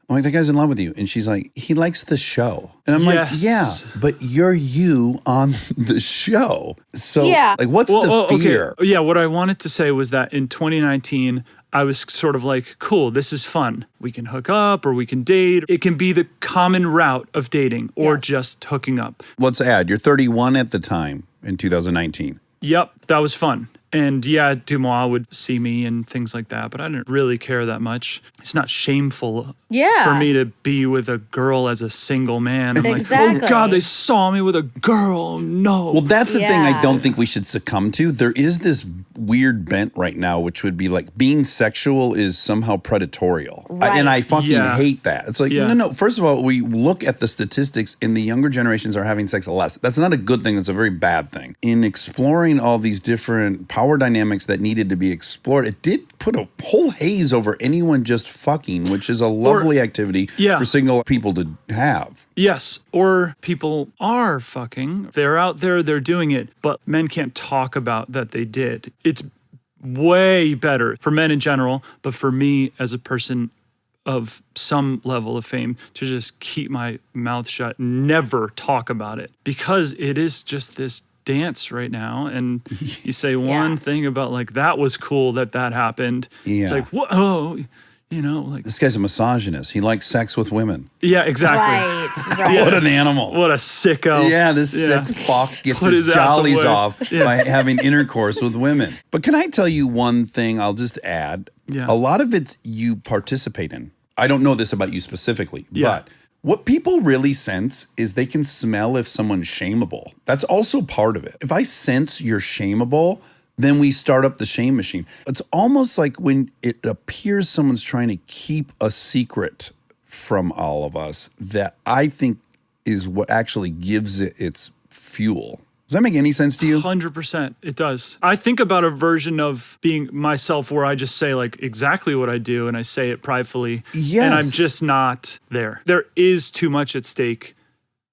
Speaker 1: I'm like, that guy's in love with you. And she's like, he likes the show. And I'm like, yeah, but you're you on the show. So
Speaker 2: Yeah.
Speaker 1: like, what's the fear?
Speaker 5: Okay. Yeah, what I wanted to say was that in 2019, I was sort of like, cool, this is fun. We can hook up or we can date. It can be the common route of dating or just hooking up.
Speaker 1: Let's add, you're 31 at the time in 2019.
Speaker 5: Yep, that was fun. And yeah, Dumois would see me and things like that, but I didn't really care that much. It's not shameful for me to be with a girl as a single man. I'm like, oh God, they saw me with a girl. No.
Speaker 1: Well, that's the thing I don't think we should succumb to. There is this weird bent right now, which would be like being sexual is somehow predatorial. And I fucking hate that. It's like, no. First of all, we look at the statistics and the younger generations are having sex less. That's not a good thing. That's a very bad thing. In exploring all these different power dynamics that needed to be explored, it did put a whole haze over anyone just fucking, which is a lovely activity for single people to have.
Speaker 5: Yes, or people are fucking. They're out there, they're doing it, but men can't talk about that they did. It's way better for men in general, but for me as a person of some level of fame to just keep my mouth shut, never talk about it, because it is just this dance right now, and you say one thing about like that was cool that happened. It's like, whoa, you know, like
Speaker 1: this guy's a misogynist. He likes sex with women.
Speaker 5: Yeah, exactly.
Speaker 2: Right.
Speaker 1: What an animal.
Speaker 5: What a sicko.
Speaker 1: Yeah, this sick fuck gets his jollies off by having intercourse with women. But can I tell you one thing I'll just add? A lot of it you participate in. I don't know this about you specifically, but what people really sense is they can smell if someone's shameable. That's also part of it. If I sense you're shameable, then we start up the shame machine. It's almost like when it appears someone's trying to keep a secret from all of us, that I think is what actually gives it its fuel. Does that make any sense to you?
Speaker 5: 100%. It does. I think about a version of being myself where I just say like exactly what I do and I say it pridefully.
Speaker 1: Yes.
Speaker 5: And I'm just not there. There is too much at stake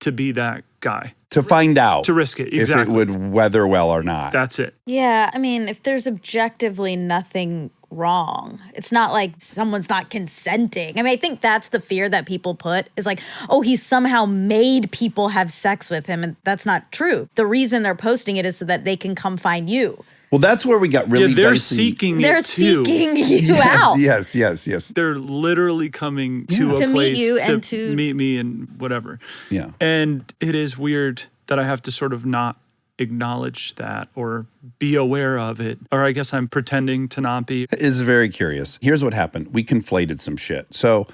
Speaker 5: to be that guy.
Speaker 1: To find out.
Speaker 5: To risk it. Exactly.
Speaker 1: If it would weather well or not.
Speaker 5: That's it.
Speaker 2: Yeah. I mean, if there's objectively nothing wrong, it's not like someone's not consenting. I mean, I think that's the fear that people put is like, oh, he's somehow made people have sex with him. And that's not true. The reason they're posting it is so that they can come find you.
Speaker 1: Well, that's where we got really
Speaker 5: they're
Speaker 1: dicey.
Speaker 5: seeking
Speaker 2: They're
Speaker 5: it too.
Speaker 2: seeking you out.
Speaker 1: Yes.
Speaker 5: They're literally coming to a
Speaker 2: To meet
Speaker 5: place
Speaker 2: you
Speaker 5: to
Speaker 2: and to-
Speaker 5: meet me and whatever.
Speaker 1: Yeah.
Speaker 5: And it is weird that I have to sort of not acknowledge that or be aware of it. Or I guess I'm pretending to not be.
Speaker 1: It's very curious. Here's what happened. We conflated some shit. So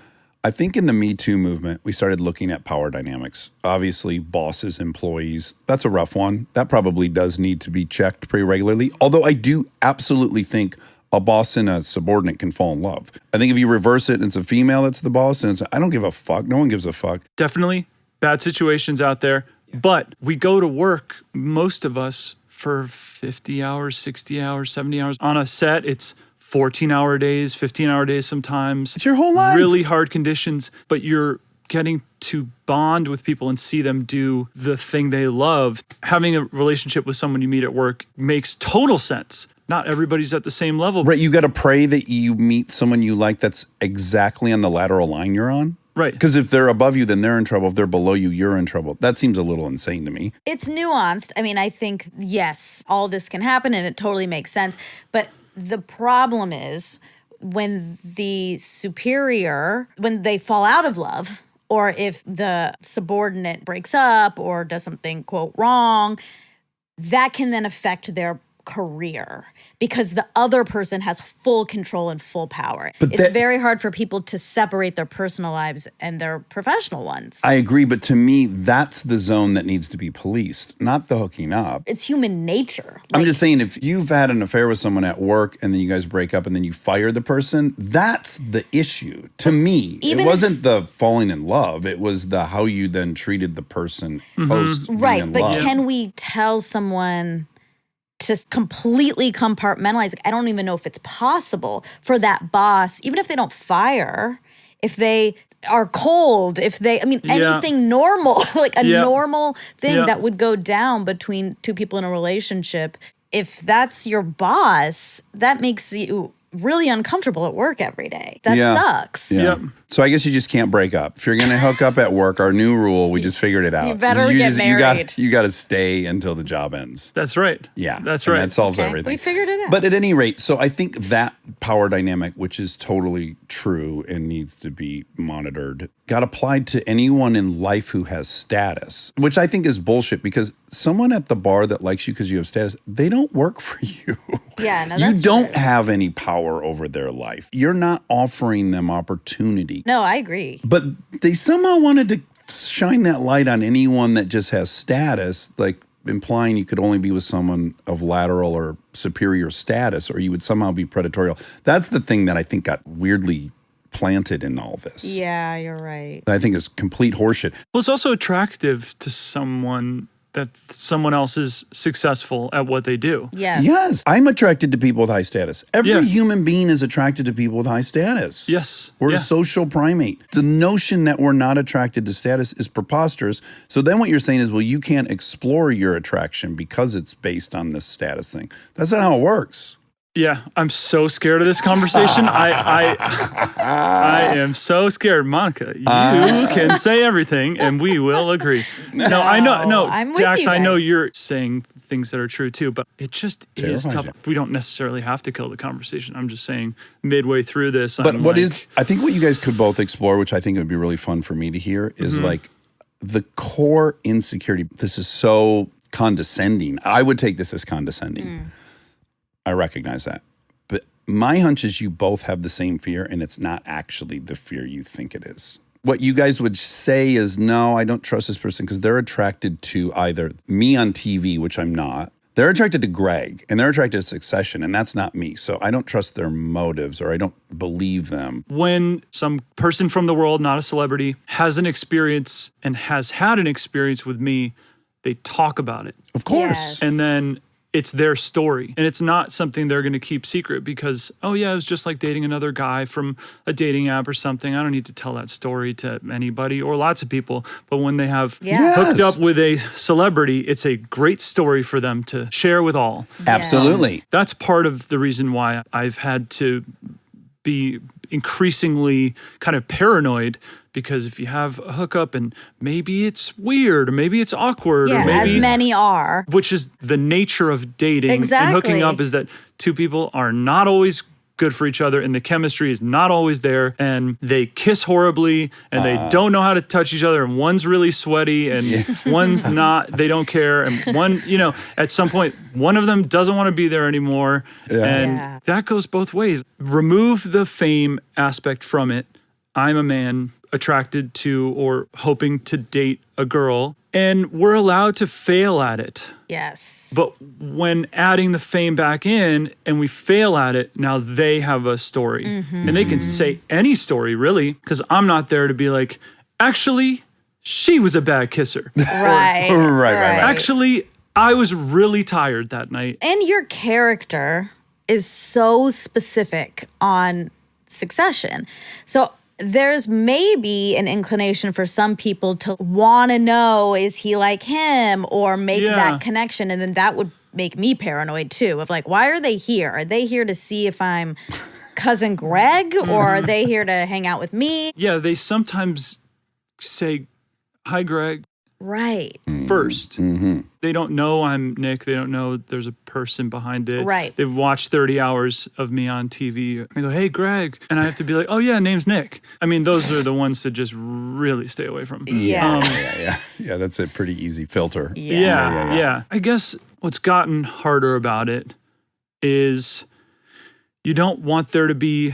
Speaker 1: I think in the Me Too movement, we started looking at power dynamics. Obviously, bosses, employees, that's a rough one. That probably does need to be checked pretty regularly. Although I do absolutely think a boss and a subordinate can fall in love. I think if you reverse it and it's a female that's the boss, and it's, I don't give a fuck. No one gives a fuck.
Speaker 5: Definitely bad situations out there. But we go to work, most of us, for 50 hours, 60 hours, 70 hours. On a set, it's 14-hour days, 15-hour days sometimes.
Speaker 1: It's your whole life.
Speaker 5: Really hard conditions, but you're getting to bond with people and see them do the thing they love. Having a relationship with someone you meet at work makes total sense. Not everybody's at the same level.
Speaker 1: Right, you got to pray that you meet someone you like that's exactly on the lateral line you're on.
Speaker 5: Right.
Speaker 1: Because if they're above you, then they're in trouble. If they're below you, you're in trouble. That seems a little insane to me.
Speaker 2: It's nuanced. I mean, I think, yes, all this can happen and it totally makes sense. But the problem is when the superior, when they fall out of love, or if the subordinate breaks up or does something, quote, wrong, that can then affect their career because the other person has full control and full power.
Speaker 1: But
Speaker 2: it's
Speaker 1: that-
Speaker 2: very hard for people to separate their personal lives and their professional ones.
Speaker 1: I agree, but to me, that's the zone that needs to be policed, not the hooking up.
Speaker 2: It's human nature.
Speaker 1: I'm just saying, if you've had an affair with someone at work and then you guys break up and then you fire the person, that's the issue. To me,
Speaker 2: Even
Speaker 1: it
Speaker 2: if-
Speaker 1: wasn't the falling in love. It was the how you then treated the person post being
Speaker 2: right,
Speaker 1: in
Speaker 2: but
Speaker 1: love.
Speaker 2: can we tell someone to completely compartmentalize? Like, I don't even know if it's possible for that boss, even if they don't fire, if they are cold, if they, I mean, anything normal, like a normal thing that would go down between two people in a relationship. If that's your boss, that makes you really uncomfortable at work every day. That sucks.
Speaker 1: Yeah.
Speaker 5: Yep.
Speaker 1: So I guess you just can't break up. If you're going to hook up at work, our new rule, we just figured it out.
Speaker 2: You better get married.
Speaker 1: You got to stay until the job ends.
Speaker 5: That's right.
Speaker 1: Yeah.
Speaker 5: That's
Speaker 1: and
Speaker 5: right.
Speaker 1: That solves
Speaker 2: Okay,
Speaker 1: everything.
Speaker 2: we figured it out.
Speaker 1: But at any rate, so I think that power dynamic, which is totally true and needs to be monitored, got applied to anyone in life who has status, which I think is bullshit because someone at the bar that likes you because you have status, they don't work for you.
Speaker 2: Yeah, no,
Speaker 1: You
Speaker 2: that's
Speaker 1: don't
Speaker 2: true.
Speaker 1: have any power over their life. You're not offering them opportunity.
Speaker 2: No, I agree.
Speaker 1: But they somehow wanted to shine that light on anyone that just has status, like implying you could only be with someone of lateral or superior status, or you would somehow be predatory. That's the thing that I think got weirdly planted in all this.
Speaker 2: Yeah, you're right.
Speaker 1: I think is complete horseshit.
Speaker 5: Well, it's also attractive to someone that someone else is successful at what they do.
Speaker 2: Yes.
Speaker 1: Yes, I'm attracted to people with high status. Every
Speaker 5: Yeah.
Speaker 1: human being is attracted to people with high status.
Speaker 5: Yes.
Speaker 1: We're
Speaker 5: Yeah.
Speaker 1: a social primate. The notion that we're not attracted to status is preposterous. So then what you're saying is, well, you can't explore your attraction because it's based on this status thing. That's not how it works.
Speaker 5: Yeah, I'm so scared of this conversation. I am so scared. Monica, you can say everything and we will agree. No, I know. No,
Speaker 2: I'm with
Speaker 5: Dax,
Speaker 2: you
Speaker 5: I know
Speaker 2: guys.
Speaker 5: you're saying things that are true too, but it just is
Speaker 1: Terrifies
Speaker 5: tough.
Speaker 1: you.
Speaker 5: We don't necessarily have to kill the conversation. I'm just saying midway through this,
Speaker 1: But
Speaker 5: I'm
Speaker 1: what
Speaker 5: like,
Speaker 1: is, I think what you guys could both explore, which I think would be really fun for me to hear, is like the core insecurity. This is so condescending. I would take this as condescending. I recognize that. But my hunch is you both have the same fear, and it's not actually the fear you think it is. What you guys would say is, no, I don't trust this person because they're attracted to either me on TV, which I'm not. They're attracted to Greg, and they're attracted to Succession, and that's not me. So I don't trust their motives, or I don't believe them.
Speaker 5: when some person from the world, not a celebrity, has an experience and has had an experience with me, they talk about it.
Speaker 1: Of course.
Speaker 2: Yes.
Speaker 5: And then it's their story. And it's not something they're going to keep secret because, oh yeah, it was just like dating another guy from a dating app or something. I don't need to tell that story to anybody or lots of people. But when they have
Speaker 2: Yeah.
Speaker 5: hooked up with a celebrity, it's a great story for them to share with all.
Speaker 1: Absolutely.
Speaker 5: That's part of the reason why I've had to be increasingly kind of paranoid, because if you have a hookup and maybe it's weird or maybe it's awkward
Speaker 2: Yeah,
Speaker 5: or maybe
Speaker 2: as many are.
Speaker 5: which is the nature of dating and hooking
Speaker 2: Exactly.
Speaker 5: up, is that two people are not always good for each other and the chemistry is not always there and they kiss horribly and they don't know how to touch each other and one's really sweaty and one's not, they don't care, and one, at some point one of them doesn't want to be there anymore. And
Speaker 2: Yeah.
Speaker 5: that goes both ways. Remove the fame aspect from it. I'm a man attracted to or hoping to date a girl, and we're allowed to fail at it.
Speaker 2: Yes.
Speaker 5: But when adding the fame back in and we fail at it, now they have a story. And they can say any story, really, because I'm not there to be like, actually, she was a bad kisser.
Speaker 2: Right.
Speaker 1: Right.
Speaker 5: Actually, I was really tired that night.
Speaker 2: And your character is so specific on Succession. So there's maybe an inclination for some people to want to know, is he like him, or make
Speaker 5: Yeah.
Speaker 2: that connection. And then that would make me paranoid too, of like, why are they here? Are they here to see if I'm cousin Greg, or are they here to hang out with me?
Speaker 5: Yeah, they sometimes say, hi, Greg,
Speaker 2: Right.
Speaker 5: first. They don't know I'm Nick. They don't know there's a person behind it.
Speaker 2: Right.
Speaker 5: They've watched 30 hours of me on TV. They go, hey, Greg. And I have to be like, oh, yeah, name's Nick. I mean, those are the ones to just really stay away from.
Speaker 2: Yeah.
Speaker 1: Yeah, that's a pretty easy filter.
Speaker 5: Yeah. I guess What's gotten harder about it is you don't want there to be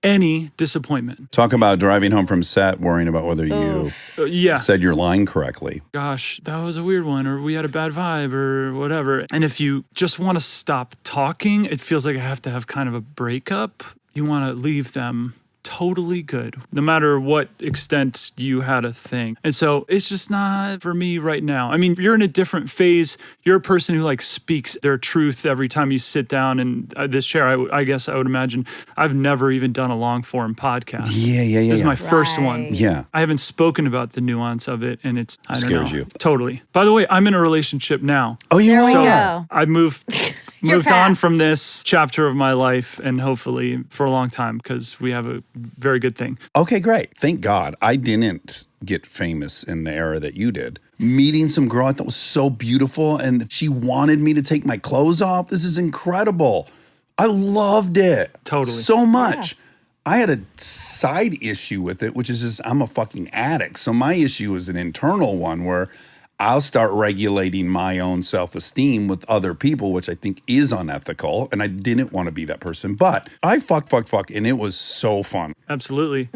Speaker 5: any disappointment.
Speaker 1: Talk about driving home from set, worrying about whether you
Speaker 5: Yeah.
Speaker 1: said your line correctly.
Speaker 5: Gosh, that was a weird one, or we had a bad vibe, or whatever. And if you just want to stop talking, it feels like I have to have kind of a breakup. You want to leave them totally good, no matter what extent you had a thing. And so it's just not for me right now. I mean, you're in a different phase. You're a person who like speaks their truth every time you sit down in this chair. I guess I would imagine I've never even done a long form podcast.
Speaker 1: Yeah.
Speaker 5: This is my first one.
Speaker 2: Right.
Speaker 1: Yeah.
Speaker 5: I haven't spoken about the nuance of it, and it's, I don't
Speaker 1: Scares
Speaker 5: know.
Speaker 1: you.
Speaker 5: Totally. By the way, I'm in a relationship now.
Speaker 1: Oh, you
Speaker 2: There we
Speaker 1: are?
Speaker 2: go.
Speaker 5: I moved
Speaker 2: Your
Speaker 5: on
Speaker 2: path.
Speaker 5: from this chapter of my life, and hopefully for a long time, because we have a very good thing.
Speaker 1: Okay, great. Thank God I didn't get famous in the era that you did. Meeting some girl I thought was so beautiful, and she wanted me to take my clothes off. This is incredible. I loved it.
Speaker 5: Totally.
Speaker 1: So much. I had a side issue with it, which is just I'm a fucking addict. So my issue is an internal one where I'll start regulating my own self-esteem with other people, which I think is unethical. And I didn't want to be that person. But I fuck. And it was so fun.
Speaker 5: Absolutely.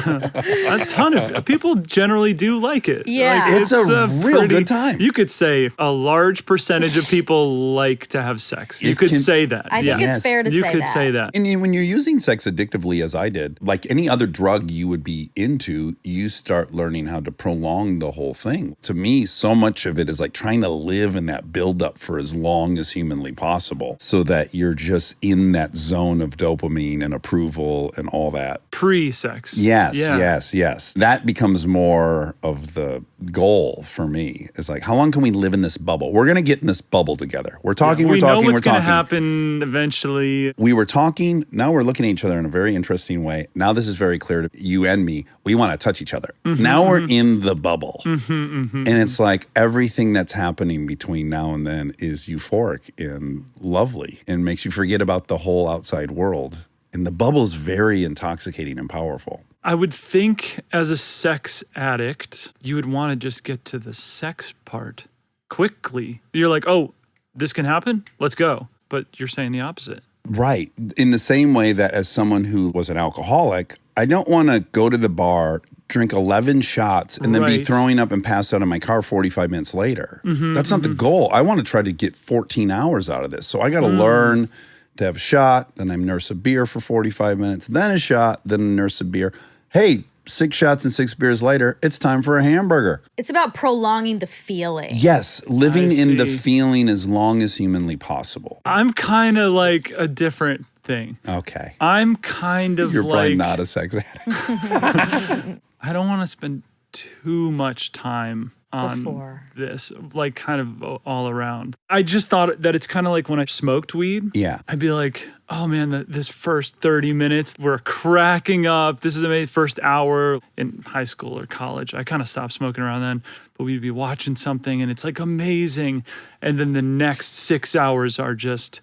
Speaker 5: A ton of people generally do like it.
Speaker 2: Yeah.
Speaker 5: Like,
Speaker 1: It's a real good time.
Speaker 5: You could say a large percentage of people like to have sex. You
Speaker 1: It
Speaker 5: could
Speaker 1: can-
Speaker 5: say that.
Speaker 2: I think
Speaker 1: Yes.
Speaker 2: it's fair to
Speaker 5: you
Speaker 2: say
Speaker 5: could
Speaker 2: that.
Speaker 5: say that.
Speaker 1: And when you're using sex addictively, as I did, like any other drug you would be into, you start learning how to prolong the whole thing. To me, so much of it is like trying to live in that buildup for as long as humanly possible so that you're just in that zone of dopamine and approval and all that.
Speaker 5: Pre-sex.
Speaker 1: Yes,
Speaker 5: Yeah.
Speaker 1: yes. That becomes more of the goal for me. It's like, how long can we live in this bubble? We're going to get in this bubble together. We're talking,
Speaker 5: We
Speaker 1: we're talking,
Speaker 5: know
Speaker 1: we're
Speaker 5: what's going to
Speaker 1: talking.
Speaker 5: happen eventually.
Speaker 1: We were talking. Now we're looking at each other in a very interesting way. Now this is very clear to you and me. We want to touch each other. Now we're in the bubble. And it's like everything that's happening between now and then is euphoric and lovely and makes you forget about the whole outside world. And the bubble is very intoxicating and powerful.
Speaker 5: I would think as a sex addict, you would want to just get to the sex part quickly. You're like, oh, this can happen? Let's go. But you're saying the opposite.
Speaker 1: Right. In the same way that as someone who was an alcoholic, I don't want to go to the bar, drink 11 shots, and then be
Speaker 5: Right.
Speaker 1: throwing up and pass out in my car 45 minutes later. That's not the goal. I want to try to get 14 hours out of this. So I got to learn to have a shot, then I nurse a beer for 45 minutes, then a shot, then nurse a beer. Hey, 6 shots and 6 beers later, it's time for a hamburger.
Speaker 2: It's about prolonging the feeling.
Speaker 1: Yes, living
Speaker 5: I
Speaker 1: in the
Speaker 5: see.
Speaker 1: feeling as long as humanly possible.
Speaker 5: I'm kind of like a different thing.
Speaker 1: Okay.
Speaker 5: I'm kind of
Speaker 1: You're probably
Speaker 5: like,
Speaker 1: not a sex addict.
Speaker 5: I don't want to spend too much time on
Speaker 2: Before.
Speaker 5: this, like kind of all around. I just thought that it's kind of like when I smoked weed.
Speaker 1: Yeah.
Speaker 5: I'd be like, oh man, this first 30 minutes, we're cracking up. This is amazing. First hour in high school or college, I kind of stopped smoking around then, but we'd be watching something and it's like amazing. And then the next 6 hours are just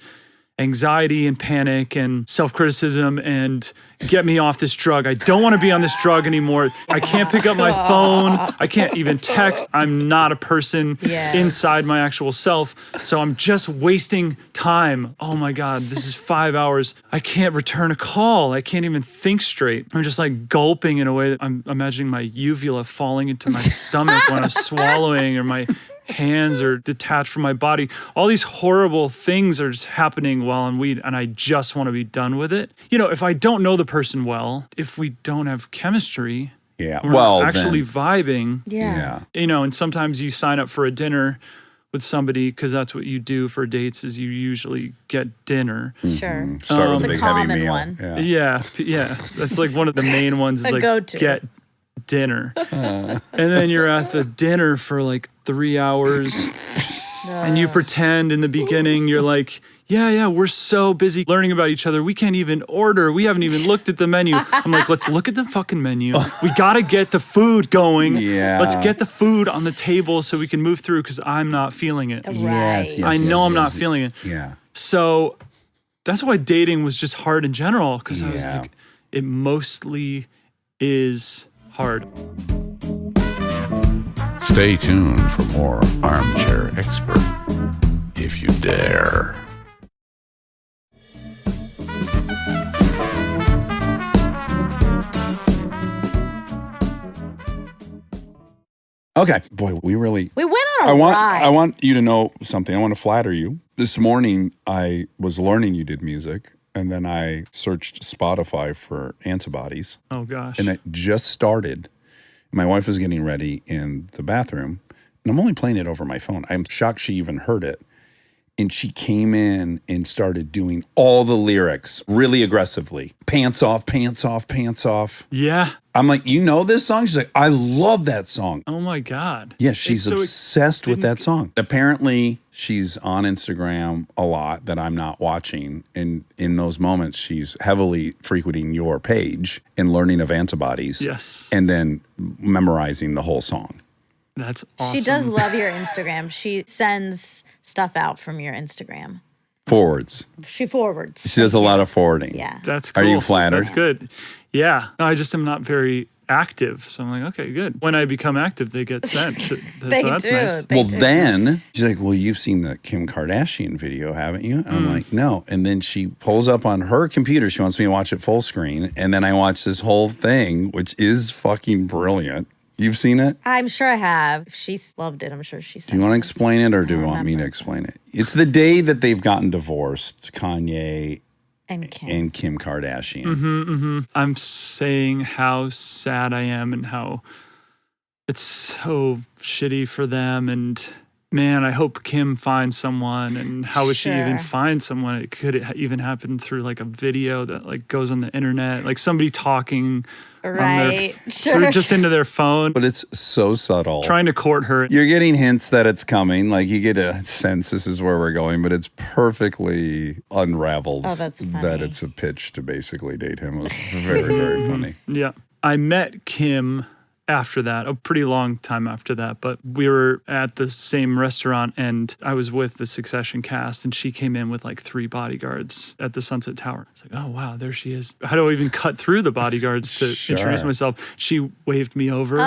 Speaker 5: anxiety and panic and self-criticism and get me off this drug. I don't want to be on this drug anymore. I can't pick up my phone. I can't even text. I'm not a person
Speaker 2: Yes.
Speaker 5: inside my actual self. So I'm just wasting time. Oh my God, this is 5 hours. I can't return a call. I can't even think straight. I'm just like gulping in a way that I'm imagining my uvula falling into my stomach when I'm swallowing, or my hands are detached from my body. All these horrible things are just happening while I'm weed, and I just want to be done with it. You know, if I don't know the person well, if we don't have chemistry,
Speaker 1: Yeah.
Speaker 5: we're
Speaker 1: Well,
Speaker 5: not actually
Speaker 1: then,
Speaker 5: vibing,
Speaker 2: Yeah.
Speaker 5: you know, and sometimes you sign up for a dinner with somebody because that's what you do for dates, is you usually get dinner.
Speaker 2: Sure.
Speaker 1: start with
Speaker 2: It's
Speaker 1: a
Speaker 2: a
Speaker 1: big heavy
Speaker 2: common
Speaker 1: meal.
Speaker 2: one.
Speaker 1: Yeah.
Speaker 5: Yeah. That's like one of the main ones, is
Speaker 2: A
Speaker 5: like
Speaker 2: go-to.
Speaker 5: get dinner. And then you're at the dinner for like 3 hours. And you pretend in the beginning, you're like, yeah, we're so busy learning about each other. We can't even order. We haven't even looked at the menu. I'm like, let's look at the fucking menu. We got to get the food going.
Speaker 1: Yeah.
Speaker 5: Let's get the food on the table so we can move through, because I'm not feeling it.
Speaker 1: Yes, yes.
Speaker 5: I know I'm not feeling it.
Speaker 1: Yeah.
Speaker 5: So that's why dating was just hard in general, because I was
Speaker 1: Yeah.
Speaker 5: like, it mostly is hard.
Speaker 3: Stay tuned for more Armchair Expert, if you dare.
Speaker 1: Okay, boy, we went
Speaker 2: on a ride.
Speaker 1: I want you to know something. I want to flatter you. This morning, I was learning you did music, and then I searched Spotify for antibodies,
Speaker 5: Oh gosh.
Speaker 1: and it just started. My wife was getting ready in the bathroom, and I'm only playing it over my phone. I'm shocked she even heard it. And she came in and started doing all the lyrics really aggressively. Pants off, pants off, pants off.
Speaker 5: Yeah.
Speaker 1: I'm like, you know this song? She's like, I love that song.
Speaker 5: Oh my God.
Speaker 1: Yeah, she's
Speaker 5: So it
Speaker 1: obsessed with
Speaker 5: didn't-
Speaker 1: that song. Apparently, she's on Instagram a lot that I'm not watching. And in those moments, she's heavily frequenting your page and learning of antibodies.
Speaker 5: Yes.
Speaker 1: And then memorizing the whole song.
Speaker 5: That's awesome.
Speaker 2: She does love your Instagram. She sends stuff out from your Instagram.
Speaker 1: Forwards.
Speaker 2: She forwards.
Speaker 1: She does a lot of forwarding.
Speaker 2: Yeah.
Speaker 5: That's
Speaker 1: Are
Speaker 5: cool.
Speaker 1: you flattered?
Speaker 5: That's good. Yeah. No, I just am not very active. So I'm like, okay, good. When I become active, they get sent.
Speaker 2: They
Speaker 5: so that's
Speaker 2: do.
Speaker 5: nice.
Speaker 2: They
Speaker 1: Well,
Speaker 2: do.
Speaker 1: then she's like, well, you've seen the Kim Kardashian video, haven't you? And I'm like, no. And then she pulls up on her computer. She wants me to watch it full screen. And then I watch this whole thing, which is fucking brilliant. You've seen it?
Speaker 2: I'm sure I have. If she's loved it, I'm sure she's.
Speaker 1: Do you want to explain it or do you want me to explain it? It's the day that they've gotten divorced, Kanye
Speaker 2: And Kim.
Speaker 1: and Kim Kardashian.
Speaker 5: I'm saying how sad I am and how it's so shitty for them. And man, I hope Kim finds someone. And how would she even
Speaker 2: Sure.
Speaker 5: find someone? It could even happen through like a video that like goes on the internet, like somebody talking
Speaker 2: Right.
Speaker 5: through just into their phone,
Speaker 1: But it's so subtle.
Speaker 5: trying to court her.
Speaker 1: You're getting hints that it's coming. Like you get a sense this is where we're going, but it's perfectly unraveled
Speaker 2: Oh, that's
Speaker 1: that
Speaker 2: funny.
Speaker 1: it's a pitch to basically date him. It was very, very funny.
Speaker 5: Yeah. I met Kim after that, a pretty long time after that, but we were at the same restaurant and I was with the Succession cast and she came in with like 3 bodyguards at the Sunset Tower. It's like, oh wow, there she is. How do I even cut through the bodyguards to introduce myself? She waved me over.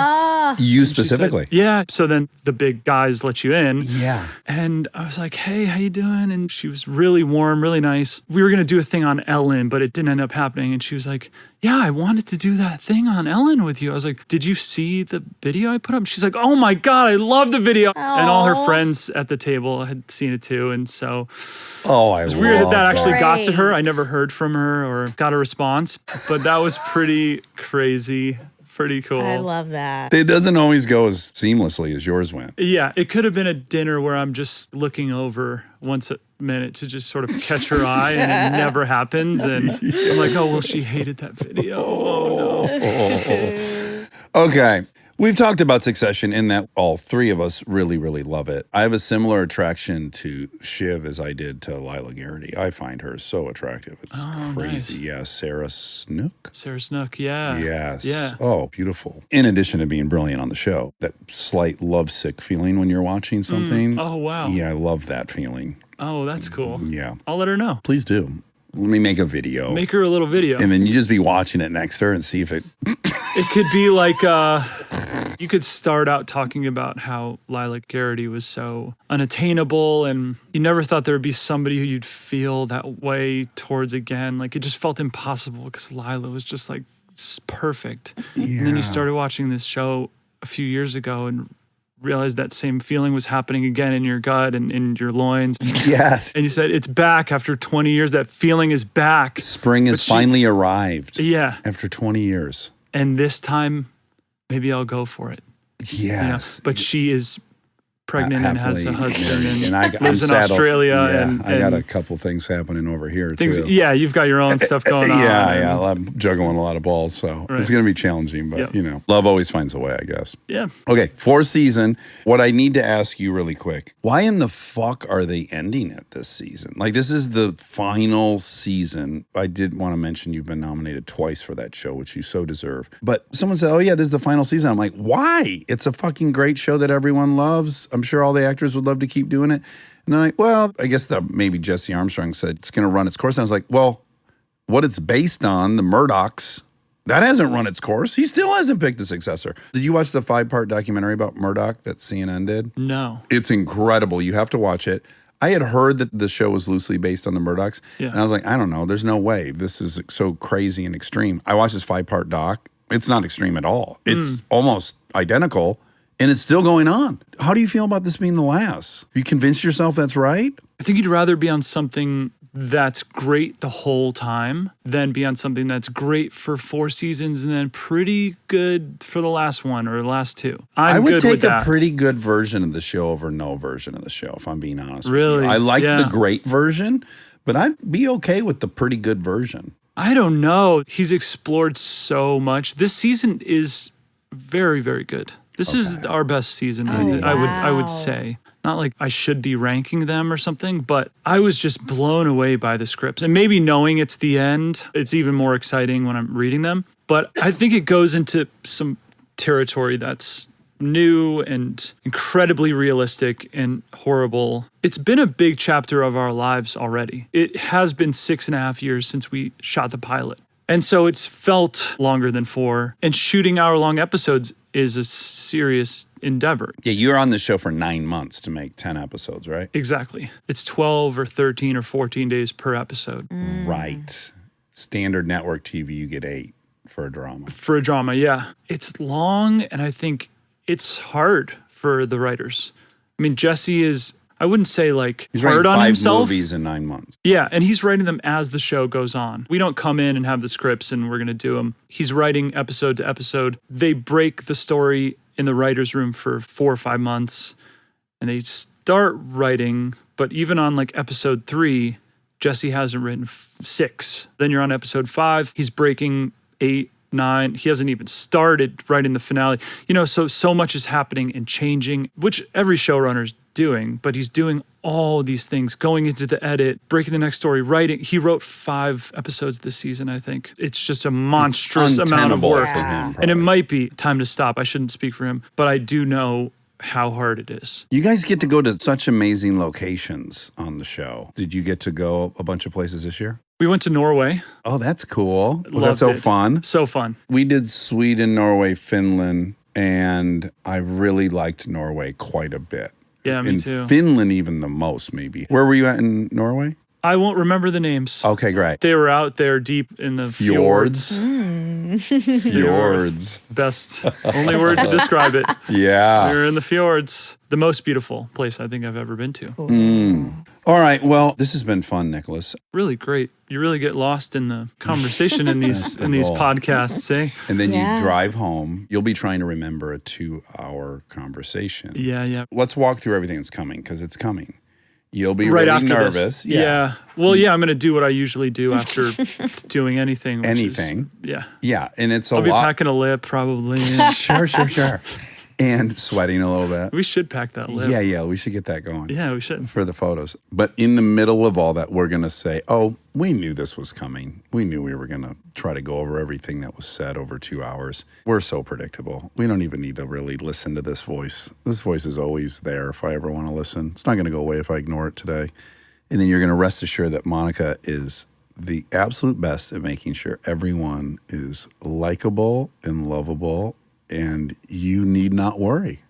Speaker 1: You
Speaker 5: She said-
Speaker 1: specifically.
Speaker 5: yeah. So then the big guys let you in.
Speaker 1: Yeah.
Speaker 5: And I was like, hey, how you doing? And she was really warm, really nice. We were going to do a thing on Ellen, but it didn't end up happening. And she was like, yeah, I wanted to do that thing on Ellen with you. I was like, did you see the video I put up? She's like, oh my God, I love the video. And all her friends at the table had seen it too. And so
Speaker 1: Oh, I
Speaker 5: it's weird that actually got to her. I
Speaker 2: Great.
Speaker 5: never heard from her or got a response, but that was pretty crazy, pretty cool.
Speaker 2: I love that.
Speaker 1: It doesn't always go as seamlessly as yours went.
Speaker 5: Yeah, it could have been a dinner where I'm just looking over once a minute to just sort of catch her eye, and it never happens. And I'm like, oh, well, she hated that video. Oh, no.
Speaker 1: Okay. We've talked about Succession in that all 3 of us really, really love it. I have a similar attraction to Shiv as I did to Lila Garrity. I find her so attractive. It's crazy.
Speaker 5: nice.
Speaker 1: Yeah, Sarah Snook.
Speaker 5: Sarah Snook, yeah.
Speaker 1: Yes.
Speaker 5: Yeah.
Speaker 1: Oh, beautiful. In addition to being brilliant on the show, that slight lovesick feeling when you're watching something.
Speaker 5: Oh, wow.
Speaker 1: Yeah, I love that feeling.
Speaker 5: Oh, that's cool.
Speaker 1: Yeah.
Speaker 5: I'll let her know.
Speaker 1: Please do. Let me make a video.
Speaker 5: Make her a little video.
Speaker 1: and then you just be watching it next to her and see if it.
Speaker 5: It could be like you could start out talking about how Lila Garrity was so unattainable and you never thought there would be somebody who you'd feel that way towards again. Like it just felt impossible because Lila was just like perfect. And then you started watching this show a few years ago and realized that same feeling was happening again in your gut and in your loins.
Speaker 1: Yes.
Speaker 5: And you said, it's back after 20 years. That feeling is back.
Speaker 1: Spring has
Speaker 5: But she-
Speaker 1: finally arrived
Speaker 5: Yeah.
Speaker 1: after 20 years.
Speaker 5: And this time, maybe I'll go for it. You know?
Speaker 1: Yes.
Speaker 5: But she is pregnant and has a
Speaker 1: Happily
Speaker 5: husband
Speaker 1: married.
Speaker 5: and,
Speaker 1: I'm
Speaker 5: lives in
Speaker 1: saddled.
Speaker 5: Australia.
Speaker 1: Yeah,
Speaker 5: and
Speaker 1: I got a couple things happening over here
Speaker 5: things.
Speaker 1: too.
Speaker 5: Yeah, you've got your own stuff going on.
Speaker 1: Yeah,
Speaker 5: and-
Speaker 1: yeah. I'm juggling a lot of balls, so
Speaker 5: Right.
Speaker 1: it's going to be challenging. But
Speaker 5: Yep.
Speaker 1: you know, love always finds a way, I guess.
Speaker 5: Yeah.
Speaker 1: Okay, 4th season. What I need to ask you really quick: why in the fuck are they ending it this season? Like, this is the final season. I did want to mention you've been nominated twice for that show, which you so deserve. But someone said, "Oh yeah, this is the final season." I'm like, why? It's a fucking great show that everyone loves. I'm sure all the actors would love to keep doing it. And they're like, well, I guess maybe Jesse Armstrong said it's going to run its course. And I was like, well, what it's based on, the Murdochs, That hasn't run its course. He still hasn't picked a successor. Did you watch the 5-part documentary about Murdoch that CNN did?
Speaker 5: No.
Speaker 1: It's incredible. You have to watch it. I had heard that the show was loosely based on the Murdochs.
Speaker 5: Yeah.
Speaker 1: And I was like, I don't know. There's no way. This is so crazy and extreme. I watched this 5-part doc. It's not extreme at all. It's almost identical, and it's still going on. How do you feel about this being the last? Have you convinced yourself that's right?
Speaker 5: I think you'd rather be on something that's great the whole time than be on something that's great for 4 seasons and then pretty good for the last one or the last 2.
Speaker 1: I
Speaker 5: I'm
Speaker 1: would
Speaker 5: good
Speaker 1: take
Speaker 5: with
Speaker 1: a
Speaker 5: that.
Speaker 1: pretty good version of the show over no version of the show, if I'm being honest with
Speaker 5: Really?
Speaker 1: you. I like
Speaker 5: Yeah.
Speaker 1: the great version, but I'd be okay with the pretty good version.
Speaker 5: I don't know. He's explored so much. This season is very, very good. This is our best season. I would say. Not like I should be ranking them or something, but I was just blown away by the scripts. And maybe knowing it's the end, it's even more exciting when I'm reading them. But I think it goes into some territory that's new and incredibly realistic and horrible. It's been a big chapter of our lives already. It has been 6.5 years since we shot the pilot. And so it's felt longer than 4. And shooting hour-long episodes is a serious endeavor.
Speaker 1: Yeah, you're on the show for 9 months to make 10 episodes, right?
Speaker 5: Exactly. It's 12 or 13 or 14 days per episode.
Speaker 1: Right. Standard network TV, you get 8 for a drama.
Speaker 5: For a drama, yeah. It's long, and I think it's hard for the writers. I mean, Jesse is, I wouldn't say like
Speaker 1: He's
Speaker 5: hard
Speaker 1: writing
Speaker 5: on
Speaker 1: 5
Speaker 5: himself.
Speaker 1: movies in 9 months.
Speaker 5: Yeah, and he's writing them as the show goes on. We don't come in and have the scripts and we're going to do them. He's writing episode to episode. They break the story in the writer's room for 4 or 5 months, and they start writing, but even on like episode 3, Jesse hasn't written 6. Then you're on episode 5, he's breaking 8, 9. He hasn't even started writing the finale. You know, so much is happening and changing, which every showrunner's doing, but he's doing all these things, going into the edit, breaking the next story, writing. He wrote 5 episodes this season, I think. It's just a monstrous amount of
Speaker 1: untenable
Speaker 5: work.
Speaker 1: for him,
Speaker 5: And it
Speaker 1: probably.
Speaker 5: might be time to stop. I shouldn't speak for him, but I do know how hard it is.
Speaker 1: You guys get to go to such amazing locations on the show. Did you get to go a bunch of places this year?
Speaker 5: We went to Norway.
Speaker 1: Oh, that's cool. Was that
Speaker 5: Loved
Speaker 1: so
Speaker 5: it.
Speaker 1: fun?
Speaker 5: So fun.
Speaker 1: We did Sweden, Norway, Finland, and I really liked Norway quite a bit.
Speaker 5: Yeah, me
Speaker 1: in
Speaker 5: too.
Speaker 1: Finland, even the most, maybe. Where were you at in Norway?
Speaker 5: I won't remember the names.
Speaker 1: Okay, great.
Speaker 5: They were out there deep in the fjords.
Speaker 1: Fjords.
Speaker 5: Best, only word to describe it. We
Speaker 1: Yeah.
Speaker 5: were in the fjords. The most beautiful place I think I've ever been to.
Speaker 1: All right. Well, this has been fun, Nicholas.
Speaker 5: Really great. You really get lost in the conversation in these
Speaker 1: the
Speaker 5: in these
Speaker 1: goal.
Speaker 5: podcasts, eh?
Speaker 1: And then
Speaker 2: Yeah.
Speaker 1: you drive home. You'll be trying to remember a 2-hour conversation.
Speaker 5: Yeah, yeah.
Speaker 1: Let's walk through everything that's coming, because it's coming. You'll be
Speaker 5: Right
Speaker 1: really
Speaker 5: after
Speaker 1: nervous.
Speaker 5: this. Yeah. Well, yeah, I'm going to do what I usually do after doing anything. Which
Speaker 1: Anything.
Speaker 5: Is, yeah.
Speaker 1: Yeah. And it's a
Speaker 5: I'll be
Speaker 1: lot.
Speaker 5: packing a lip probably.
Speaker 1: Sure. And sweating a little bit.
Speaker 5: We should pack that lip.
Speaker 1: Yeah. We should get that going.
Speaker 5: Yeah, we should.
Speaker 1: For the photos. But in the middle of all that, we're going to say, oh, we knew this was coming. We knew we were going to try to go over everything that was said over 2 hours. We're so predictable. We don't even need to really listen to this voice. This voice is always there if I ever want to listen. It's not going to go away if I ignore it today. And then you're going to rest assured that Monica is the absolute best at making sure everyone is likable and lovable, and you need not worry.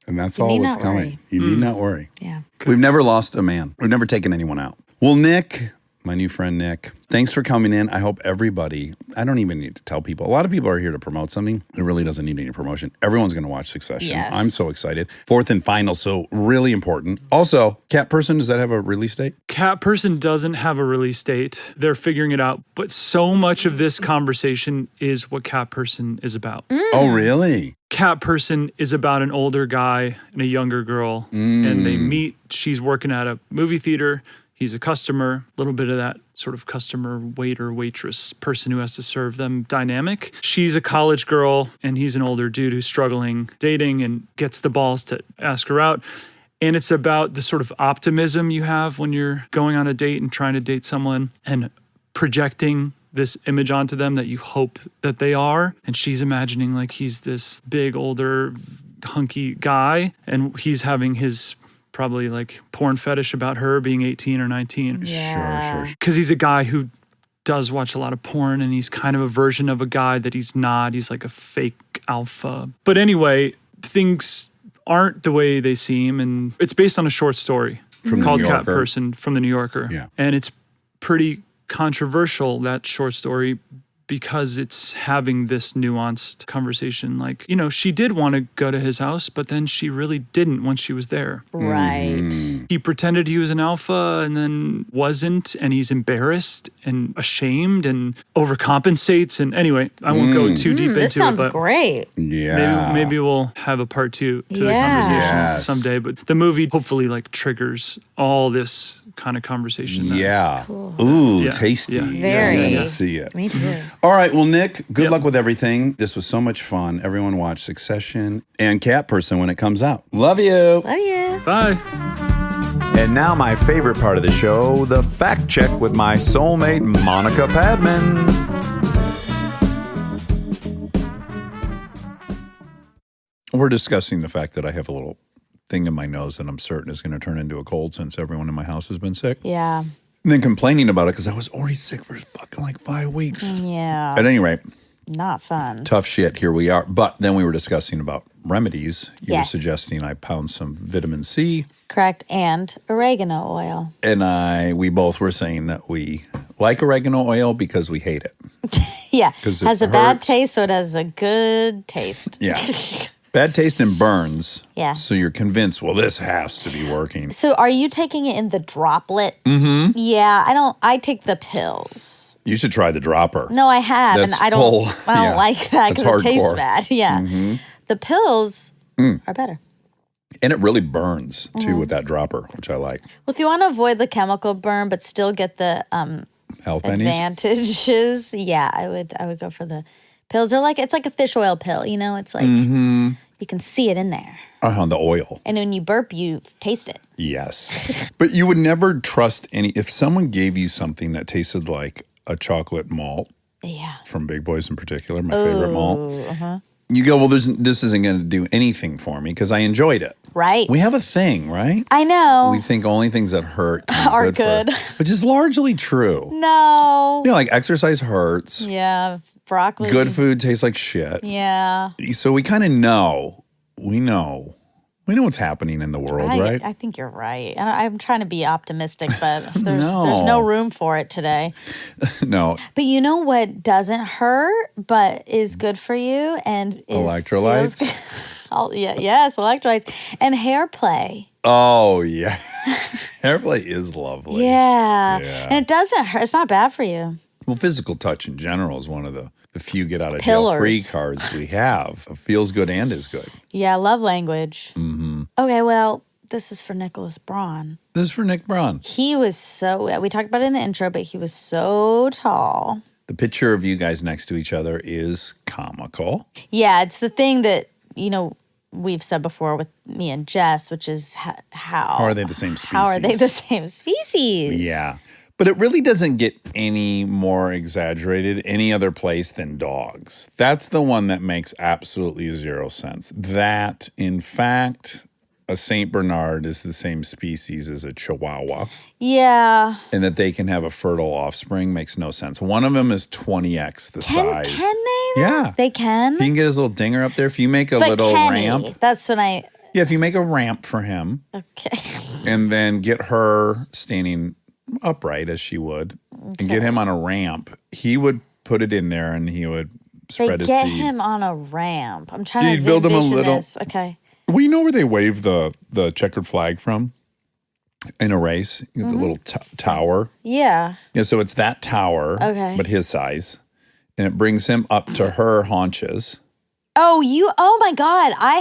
Speaker 1: And that's all
Speaker 2: need
Speaker 1: that's
Speaker 2: not
Speaker 1: coming.
Speaker 2: worry.
Speaker 1: You need not worry.
Speaker 2: Yeah.
Speaker 1: We've never lost a man. We've never taken anyone out. Well, Nick, my new friend Nick, thanks for coming in. I hope everybody, I don't even need to tell people. A lot of people are here to promote something. It really doesn't need any promotion. Everyone's going to watch Succession.
Speaker 2: Yes.
Speaker 1: I'm so excited. 4th and final, so really important. Also, Cat Person, does that have a release date?
Speaker 5: Cat Person doesn't have a release date. They're figuring it out. But so much of this conversation is what Cat Person is about.
Speaker 1: Oh, really?
Speaker 5: Cat Person is about an older guy and a younger girl, and they meet. She's working at a movie theater. He's a customer, a little bit of that sort of customer waiter, waitress person who has to serve them dynamic. She's a college girl, and he's an older dude who's struggling dating and gets the balls to ask her out. And it's about the sort of optimism you have when you're going on a date and trying to date someone and projecting this image onto them that you hope that they are. And she's imagining like he's this big, older, hunky guy, and he's having his probably like porn fetish about her being 18 or 19.
Speaker 2: Yeah.
Speaker 1: Sure.
Speaker 5: Because he's a guy who does watch a lot of porn, and he's kind of a version of a guy that he's not. He's like a fake alpha. But anyway, things aren't the way they seem, and it's based on a short story called Cat Person from the New Yorker.
Speaker 1: Yeah.
Speaker 5: And it's pretty controversial, that short story, because it's having this nuanced conversation. Like, you know, she did want to go to his house, but then she really didn't when she was there.
Speaker 2: Right.
Speaker 5: He pretended he was an alpha and then wasn't, and he's embarrassed and ashamed and overcompensates. And anyway, I won't go too deep into
Speaker 2: This sounds
Speaker 5: it, but
Speaker 2: great.
Speaker 1: Yeah.
Speaker 5: maybe we'll have a part 2 to the
Speaker 2: Yeah.
Speaker 5: conversation
Speaker 1: Yes.
Speaker 5: someday. But the movie hopefully like triggers all this kind of conversation.
Speaker 1: Yeah. Ooh,
Speaker 5: Yeah.
Speaker 1: tasty.
Speaker 5: Yeah.
Speaker 2: Very.
Speaker 1: I'm gonna see it.
Speaker 2: Me too.
Speaker 1: All right. Well, Nick, good
Speaker 5: Yep.
Speaker 1: luck with everything. This was so much fun. Everyone watch Succession and Cat Person when it comes out. Love you.
Speaker 2: Love you.
Speaker 5: Bye.
Speaker 6: And now my favorite part of the show, the fact check with my soulmate, Monica Padman.
Speaker 1: We're discussing the fact that I have a little thing in my nose that I'm certain is going to turn into a cold since everyone in my house has been sick.
Speaker 2: Yeah.
Speaker 1: And then complaining about it because I was already sick for fucking like 5 weeks.
Speaker 2: Yeah.
Speaker 1: At any rate,
Speaker 2: Not fun.
Speaker 1: tough shit. Here we are. But then we were discussing about remedies. You were
Speaker 2: Yes.
Speaker 1: suggesting I pound some vitamin C.
Speaker 2: Correct. And oregano oil.
Speaker 1: And we both were saying that we like oregano oil because we hate it.
Speaker 2: Yeah.
Speaker 1: 'Cause it
Speaker 2: Has a bad
Speaker 1: hurts.
Speaker 2: taste, so it has a good taste.
Speaker 1: Yeah. Bad taste and burns.
Speaker 2: Yeah.
Speaker 1: So you're convinced, well, this has to be working.
Speaker 2: So are you taking it in the droplet? Mm-hmm. Yeah, I take the pills.
Speaker 1: You should try the dropper.
Speaker 2: No, I have,
Speaker 1: That's
Speaker 2: and I don't
Speaker 1: full. Yeah.
Speaker 2: like that
Speaker 1: That's
Speaker 2: because it tastes
Speaker 1: hardcore.
Speaker 2: bad. Yeah. The pills are better.
Speaker 1: And it really burns, too,
Speaker 2: Mm-hmm.
Speaker 1: with that dropper, which I like.
Speaker 2: Well, if you want to avoid the chemical burn but still get the
Speaker 1: Health bennies.
Speaker 2: advantages, yeah, I would go for the pills. They're like, it's like a fish oil pill, you know? It's like
Speaker 1: Mm-hmm.
Speaker 2: you can see it in there.
Speaker 1: The oil.
Speaker 2: And when you burp, you taste it.
Speaker 1: Yes. But you would never trust if someone gave you something that tasted like a chocolate malt,
Speaker 2: Yeah.
Speaker 1: from Big Boys in particular, my favorite malt,
Speaker 2: Uh-huh.
Speaker 1: you go, well, this isn't going to do anything for me because I enjoyed it.
Speaker 2: Right.
Speaker 1: We have a thing, right?
Speaker 2: I know.
Speaker 1: We think only things that hurt can be
Speaker 2: Are
Speaker 1: for us,
Speaker 2: good.
Speaker 1: which is largely true.
Speaker 2: No.
Speaker 1: You know, like exercise hurts.
Speaker 2: Yeah. Broccoli.
Speaker 1: Good food tastes like shit.
Speaker 2: Yeah.
Speaker 1: So we kind of know. We know what's happening in the world, right?
Speaker 2: I think you're right. And I'm trying to be optimistic, but there's
Speaker 1: No.
Speaker 2: no room for it today.
Speaker 1: No.
Speaker 2: But you know what doesn't hurt but is good for you and is
Speaker 1: Electrolytes?
Speaker 2: Yes, electrolytes and hair play.
Speaker 1: Oh, yeah. Airplay is lovely.
Speaker 2: Yeah.
Speaker 1: Yeah.
Speaker 2: And it doesn't hurt. It's not bad for you.
Speaker 1: Well, physical touch in general is one of the few get out of jail
Speaker 2: Pillars.
Speaker 1: free cards we have. It feels good and is good.
Speaker 2: Yeah, love language. Mm-hmm. Okay, well, this is for Nicholas Braun.
Speaker 1: This is for Nick Braun.
Speaker 2: He was we talked about it in the intro, but he was so tall.
Speaker 1: The picture of you guys next to each other is comical.
Speaker 2: Yeah, it's the thing that, we've said before with me and Jess, which is how
Speaker 1: are they the same
Speaker 2: How are they
Speaker 1: species?
Speaker 2: the same species?
Speaker 1: Yeah. But it really doesn't get any more exaggerated any other place than dogs. That's the one that makes absolutely zero sense. That, in fact, a Saint Bernard is the same species as a Chihuahua,
Speaker 2: Yeah.
Speaker 1: and that they can have a fertile offspring makes no sense. One of them is 20x the size.
Speaker 2: Can they?
Speaker 1: Yeah.
Speaker 2: They can?
Speaker 1: He can get his little dinger up there. If you make a
Speaker 2: But
Speaker 1: little
Speaker 2: Kenny,
Speaker 1: ramp.
Speaker 2: that's when I...
Speaker 1: Yeah, if you make a ramp for him
Speaker 2: Okay.
Speaker 1: and then get her standing upright as she would and get him on a ramp, he would put it in there and he would spread his
Speaker 2: Get
Speaker 1: seed.
Speaker 2: him on a ramp. I'm trying
Speaker 1: You'd
Speaker 2: to
Speaker 1: build him a
Speaker 2: envision
Speaker 1: little-
Speaker 2: this. Okay.
Speaker 1: Well, you know where they wave the checkered flag from in a race? You get the little tower.
Speaker 2: Yeah.
Speaker 1: Yeah, so it's that tower,
Speaker 2: Okay.
Speaker 1: but his size. And it brings him up to her haunches.
Speaker 2: Oh my God. I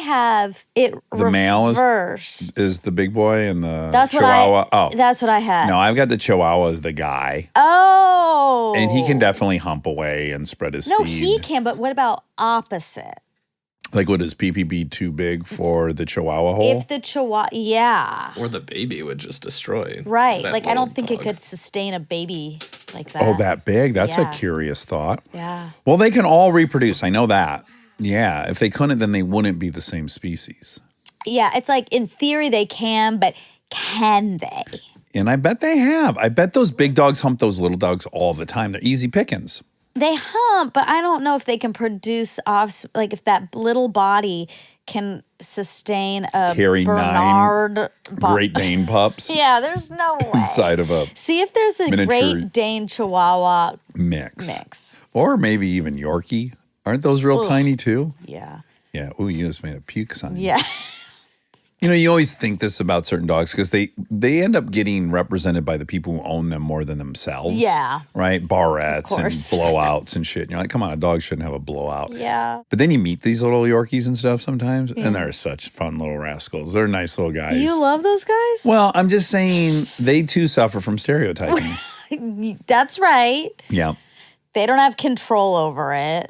Speaker 2: have it
Speaker 1: The male
Speaker 2: reversed.
Speaker 1: is the big boy and the
Speaker 2: That's what
Speaker 1: Chihuahua.
Speaker 2: That's what I had.
Speaker 1: No, I've got the Chihuahua as the guy.
Speaker 2: Oh.
Speaker 1: And he can definitely hump away and spread his
Speaker 2: No,
Speaker 1: seed.
Speaker 2: he can, but what about opposite?
Speaker 1: Like, would his pee be too big for the Chihuahua hole?
Speaker 2: If the Chihuahua, yeah.
Speaker 7: Or the baby would just destroy.
Speaker 2: Right.
Speaker 7: that
Speaker 2: Like, I
Speaker 7: little
Speaker 2: don't think it
Speaker 7: dog.
Speaker 2: could sustain a baby like that.
Speaker 1: Oh, that big? That's
Speaker 2: Yeah.
Speaker 1: a curious thought.
Speaker 2: Yeah.
Speaker 1: Well, they can all reproduce. I know that. Yeah. If they couldn't, then they wouldn't be the same species.
Speaker 2: Yeah. It's like, in theory, they can, but can they?
Speaker 1: And I bet they have. I bet those big dogs hump those little dogs all the time. They're easy pickings.
Speaker 2: They hump, but I don't know if they can produce like if that little body can sustain a
Speaker 1: Carry
Speaker 2: Bernard
Speaker 1: Great Dane pups
Speaker 2: Yeah, there's no way.
Speaker 1: inside of a
Speaker 2: See if there's a
Speaker 1: miniature
Speaker 2: Great Dane Chihuahua
Speaker 1: mix. Or maybe even Yorkie. Aren't those real tiny too?
Speaker 2: Yeah.
Speaker 1: Yeah. Ooh, you just made a puke sign.
Speaker 2: Yeah.
Speaker 1: You know, you always think this about certain dogs because they end up getting represented by the people who own them more than themselves.
Speaker 2: Yeah.
Speaker 1: Right? Barrettes and
Speaker 2: course.
Speaker 1: blowouts and shit. And you're like, come on, a dog shouldn't have a blowout.
Speaker 2: Yeah.
Speaker 1: But then you meet these little Yorkies and stuff sometimes, and they're such fun little rascals. They're nice little guys.
Speaker 2: You love those guys?
Speaker 1: Well, I'm just saying they too suffer from stereotyping.
Speaker 2: That's right.
Speaker 1: Yeah.
Speaker 2: They don't have control over it.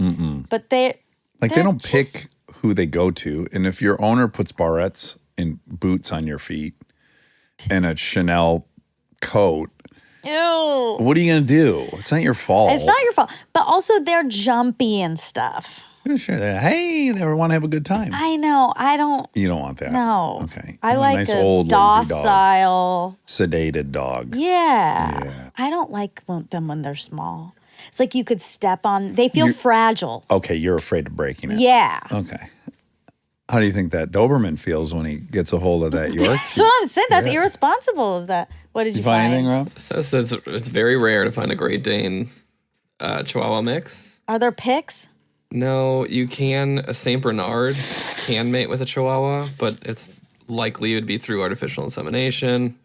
Speaker 2: But they
Speaker 1: They don't
Speaker 2: just-
Speaker 1: pick who they go to. And if your owner puts barrettes and boots on your feet and a Chanel coat,
Speaker 2: Ew.
Speaker 1: what are you going to do? It's not your fault.
Speaker 2: It's not your fault. But also they're jumpy and stuff.
Speaker 1: Yeah, sure. Hey, they want to have a good time.
Speaker 2: I know. I don't
Speaker 1: You don't want that.
Speaker 2: know.
Speaker 1: Okay.
Speaker 2: I
Speaker 1: You want
Speaker 2: like
Speaker 1: nice
Speaker 2: a
Speaker 1: old lazy dog.
Speaker 2: docile.
Speaker 1: Sedated dog.
Speaker 2: Yeah. I don't like them when they're small. It's like you could step on. They feel fragile.
Speaker 1: Okay, you're afraid of breaking it.
Speaker 2: Yeah.
Speaker 1: Okay. How do you think that Doberman feels when he gets a hold of that York?
Speaker 2: That's what I'm saying. That's irresponsible of that. What did you
Speaker 1: find
Speaker 2: find?
Speaker 1: anything, Rob?
Speaker 7: It says that it's very rare to find a Great Dane Chihuahua mix.
Speaker 2: Are there pics?
Speaker 7: No, a Saint Bernard can mate with a Chihuahua, but it's likely it would be through artificial insemination.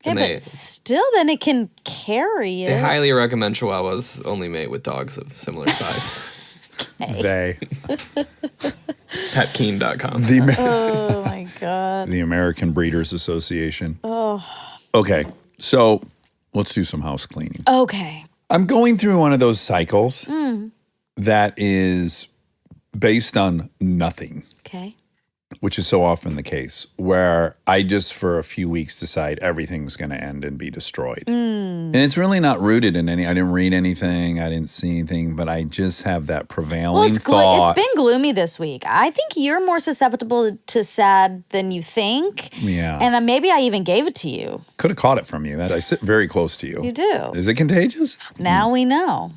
Speaker 2: Okay,
Speaker 7: And
Speaker 2: but still, then it can carry
Speaker 7: they
Speaker 2: it.
Speaker 7: highly recommend Chihuahuas only mate with dogs of similar size.
Speaker 1: They.
Speaker 7: Petkeen.com.
Speaker 2: Oh my god.
Speaker 1: The American Breeders Association. Oh. Okay, so let's do some house cleaning.
Speaker 2: Okay.
Speaker 1: I'm going through one of those cycles that is based on nothing,
Speaker 2: Okay.
Speaker 1: which is so often the case, where I just for a few weeks decide everything's going to end and be destroyed. And it's really not rooted in I didn't read anything, I didn't see anything, but I just have that prevailing
Speaker 2: Well, it's
Speaker 1: thought.
Speaker 2: been gloomy this week. I think you're more susceptible to sad than you think.
Speaker 1: Yeah.
Speaker 2: And maybe I even gave it to you.
Speaker 1: Could have caught it from you. That I sit very close to you.
Speaker 2: You do.
Speaker 1: Is it contagious?
Speaker 2: Now we know.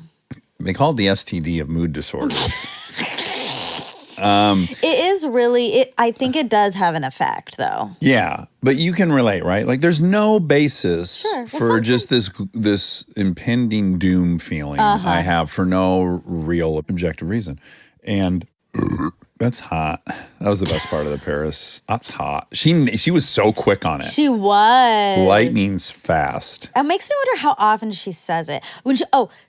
Speaker 1: They call it the STD of mood disorders.
Speaker 2: It is really, I think it does have an effect, though.
Speaker 1: Yeah, but you can relate, right? Like, there's no basis
Speaker 2: Sure. Well,
Speaker 1: for just this impending doom feeling I have for no real objective reason, and that's hot. That was the best part of the Paris. That's hot. She was so quick on it.
Speaker 2: She was.
Speaker 1: Lightning's fast.
Speaker 2: It makes me wonder how often she says it. When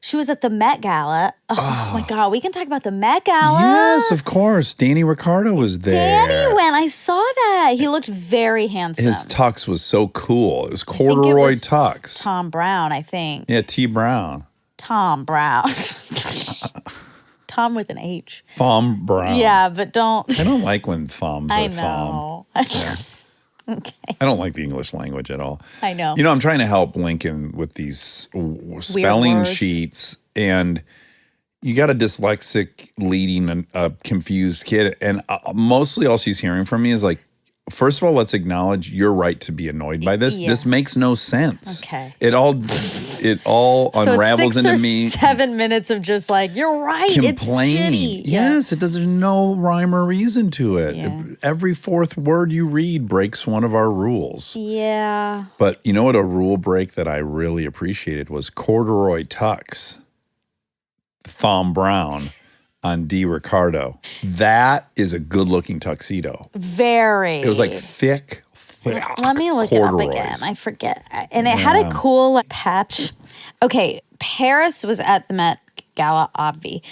Speaker 2: she was at the Met Gala. Oh my God, we can talk about the Met Gala.
Speaker 1: Yes, of course. Danny Ricardo was there.
Speaker 2: Danny went. I saw that. He looked very handsome.
Speaker 1: His tux was so cool. It was
Speaker 2: think it
Speaker 1: corduroy
Speaker 2: was
Speaker 1: tux.
Speaker 2: Tom Brown, I think.
Speaker 1: Yeah, T. Brown.
Speaker 2: Tom Brown. Tom with an H.
Speaker 1: Thom Brown.
Speaker 2: Yeah, but don't.
Speaker 1: I don't like when thumbs
Speaker 2: I
Speaker 1: are thumb.
Speaker 2: know. Okay.
Speaker 1: I don't like the English language at all.
Speaker 2: I know.
Speaker 1: You know, I'm trying to help Lincoln with these spelling
Speaker 2: words.
Speaker 1: sheets, and you got a dyslexic leading a confused kid, and mostly all she's hearing from me is like, first of all, let's acknowledge you're right to be annoyed by this.
Speaker 2: Yeah.
Speaker 1: This makes no sense.
Speaker 2: Okay.
Speaker 1: It all unravels
Speaker 2: so it's 6
Speaker 1: into
Speaker 2: or
Speaker 1: me
Speaker 2: 7 minutes of just like, you're right.
Speaker 1: complaining.
Speaker 2: It's shitty.
Speaker 1: Yes, there's no rhyme or reason to it.
Speaker 2: Yeah.
Speaker 1: Every fourth word you read breaks one of our rules.
Speaker 2: Yeah.
Speaker 1: But you know what a rule break that I really appreciated was corduroy tux. Thom Brown on D. Ricardo. That is a good-looking tuxedo.
Speaker 2: Very.
Speaker 1: It was like thick
Speaker 2: Let me look it up
Speaker 1: corduroys.
Speaker 2: again. I forget. And it had a cool like, patch. Okay, Paris was at the Met Gala, obvi.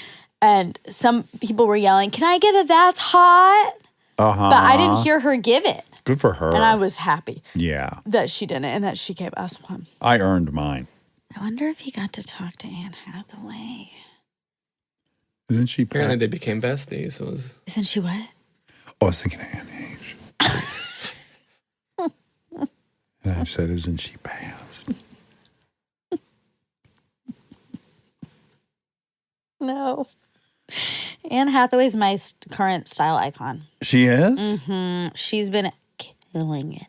Speaker 2: And some people were yelling, "Can I get a that's hot?"
Speaker 1: Uh-huh.
Speaker 2: But I didn't hear her give it.
Speaker 1: Good for her.
Speaker 2: And I was happy
Speaker 1: Yeah.
Speaker 2: that she didn't and that she gave us one.
Speaker 1: I earned mine.
Speaker 2: I wonder if he got to talk to Anne Hathaway.
Speaker 1: Isn't she
Speaker 7: Apparently
Speaker 1: Pat?
Speaker 7: they became besties. So it was
Speaker 2: Isn't she what?
Speaker 1: Oh, I was thinking of Anne H. And I said, isn't she past?
Speaker 2: No. Anne Hathaway's my current style icon.
Speaker 1: She is?
Speaker 2: She's been killing it.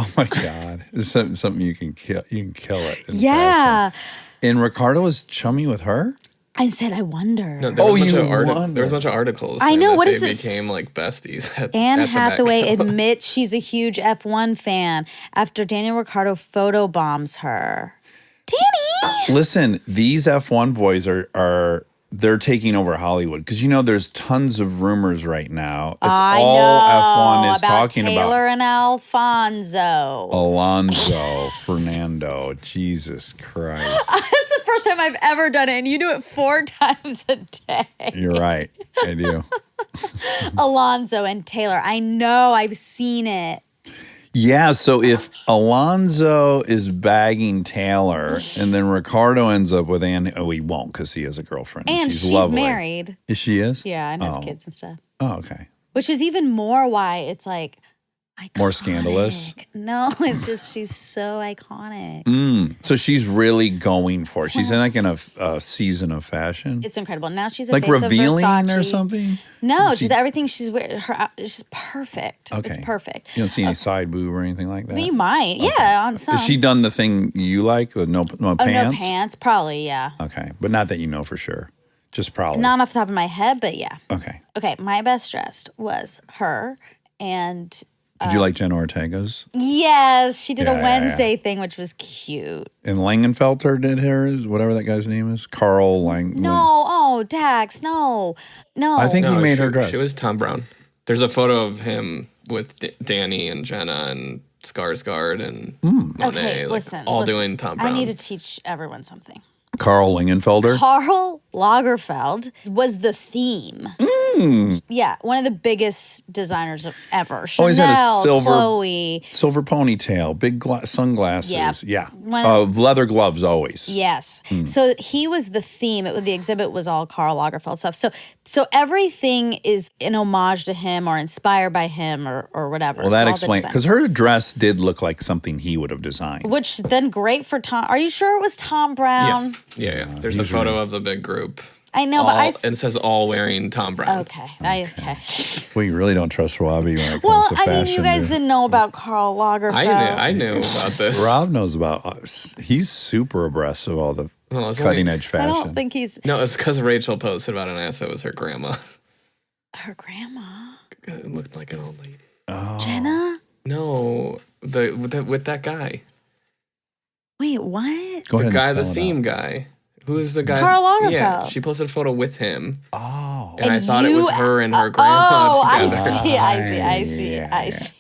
Speaker 1: Oh my God. It's something you can kill. You can kill it. in
Speaker 2: Yeah.
Speaker 1: fashion. And Ricardo was chummy with her?
Speaker 2: I said, I wonder.
Speaker 7: No, there was
Speaker 1: you
Speaker 7: there was
Speaker 1: wonder.
Speaker 7: a bunch of articles.
Speaker 2: I
Speaker 7: saying
Speaker 2: know,
Speaker 7: that
Speaker 2: what
Speaker 7: they
Speaker 2: is this?
Speaker 7: became like besties.
Speaker 2: Anne
Speaker 7: at the Met
Speaker 2: Hathaway
Speaker 7: Gala.
Speaker 2: admits she's a huge F1 fan after Daniel Ricciardo photobombs her. Danny!
Speaker 1: Listen, these F1 boys they're taking over Hollywood because there's tons of rumors right now. It's
Speaker 2: I
Speaker 1: all
Speaker 2: know
Speaker 1: F1 is
Speaker 2: about
Speaker 1: talking
Speaker 2: Taylor
Speaker 1: about.
Speaker 2: and Alfonso.
Speaker 1: Alonso, Fernando, Jesus Christ.
Speaker 2: This is the first time I've ever done it, and you do it 4 times a day.
Speaker 1: You're right. I do.
Speaker 2: Alonso and Taylor. I know. I've seen it.
Speaker 1: Yeah, so if Alonso is bagging Taylor and then Ricardo ends up with Anne, he won't because he has a girlfriend.
Speaker 2: And
Speaker 1: she's
Speaker 2: she's
Speaker 1: lovely.
Speaker 2: married.
Speaker 1: She is?
Speaker 2: Yeah, and has kids and stuff.
Speaker 1: Oh, okay.
Speaker 2: Which is even more why it's like iconic.
Speaker 1: More scandalous?
Speaker 2: No, it's just she's so iconic.
Speaker 1: So she's really going for it. She's in a season of fashion.
Speaker 2: It's incredible. Now she's a
Speaker 1: Like
Speaker 2: face of
Speaker 1: revealing
Speaker 2: Versace.
Speaker 1: or something?
Speaker 2: No,
Speaker 1: See-
Speaker 2: just everything she's wearing. She's perfect.
Speaker 1: Okay.
Speaker 2: It's perfect.
Speaker 1: You don't see any side boob or anything like that?
Speaker 2: You might, yeah, on some.
Speaker 1: Has she done the thing you like, the no pants?
Speaker 2: Oh, no pants, probably, yeah.
Speaker 1: Okay, but not that you know for sure. Just probably.
Speaker 2: Not off the top of my head, but yeah.
Speaker 1: Okay.
Speaker 2: Okay, my best dressed was her, and
Speaker 1: Did you like Jenna Ortega's?
Speaker 2: yes, she did
Speaker 1: Yeah,
Speaker 2: a
Speaker 1: yeah,
Speaker 2: Wednesday thing, which was cute.
Speaker 1: And Langenfelter did hers, whatever that guy's name is. Carl Lang.
Speaker 2: No, oh, Dax, no.
Speaker 1: I think he
Speaker 7: No,
Speaker 1: made her dress.
Speaker 7: She was Tom Brown. There's a photo of him with Danny and Jenna and Skarsgård and Monet,
Speaker 2: Okay,
Speaker 7: like
Speaker 2: listen.
Speaker 7: all
Speaker 2: listen.
Speaker 7: doing Tom Brown.
Speaker 2: I need to teach everyone something.
Speaker 1: Carl Langenfelder.
Speaker 2: Karl Lagerfeld was the theme. Yeah, one of the biggest designers ever. Chanel,
Speaker 1: Always had a silver-
Speaker 2: Chloe.
Speaker 1: Silver ponytail, big sunglasses.
Speaker 2: Yeah.
Speaker 1: Yeah. Leather gloves always.
Speaker 2: Yes. So he was the theme. The exhibit was all Karl Lagerfeld stuff. So everything is an homage to him or inspired by him or whatever.
Speaker 1: Well,
Speaker 2: So
Speaker 1: that
Speaker 2: all the
Speaker 1: explains,
Speaker 2: designs.
Speaker 1: because her dress did look like something he would have designed.
Speaker 2: Which then great for Tom. Are you sure it was Tom Brown?
Speaker 7: Yeah. There's a photo of the big group.
Speaker 2: I know, but
Speaker 7: And it says all wearing Tom Brown.
Speaker 2: Okay.
Speaker 1: Well, you really don't trust Robbie when it comes
Speaker 2: Well,
Speaker 1: to
Speaker 2: I
Speaker 1: fashion.
Speaker 2: mean, you guys
Speaker 1: do you?
Speaker 2: didn't know about Karl Lagerfeld.
Speaker 7: I knew about this.
Speaker 1: Rob knows about us. He's super abreast of all the
Speaker 7: Well, it's
Speaker 1: cutting
Speaker 7: only-
Speaker 1: edge
Speaker 2: I
Speaker 1: fashion.
Speaker 2: don't think he's
Speaker 7: No, it's because Rachel posted about it and asked if it was her grandma.
Speaker 2: her grandma.
Speaker 7: It looked like an old lady.
Speaker 2: Jenna?
Speaker 7: No, with that guy.
Speaker 2: Wait, what?
Speaker 1: Go
Speaker 7: The
Speaker 1: ahead
Speaker 7: guy,
Speaker 1: and
Speaker 7: the
Speaker 1: spell it
Speaker 7: theme
Speaker 1: out.
Speaker 7: guy. Who's the guy?
Speaker 2: Karl Lagerfeld.
Speaker 7: Yeah, she posted a photo with him.
Speaker 1: Oh.
Speaker 7: And I thought it was her and her grandma
Speaker 2: Oh, I
Speaker 7: together.
Speaker 2: see. I see.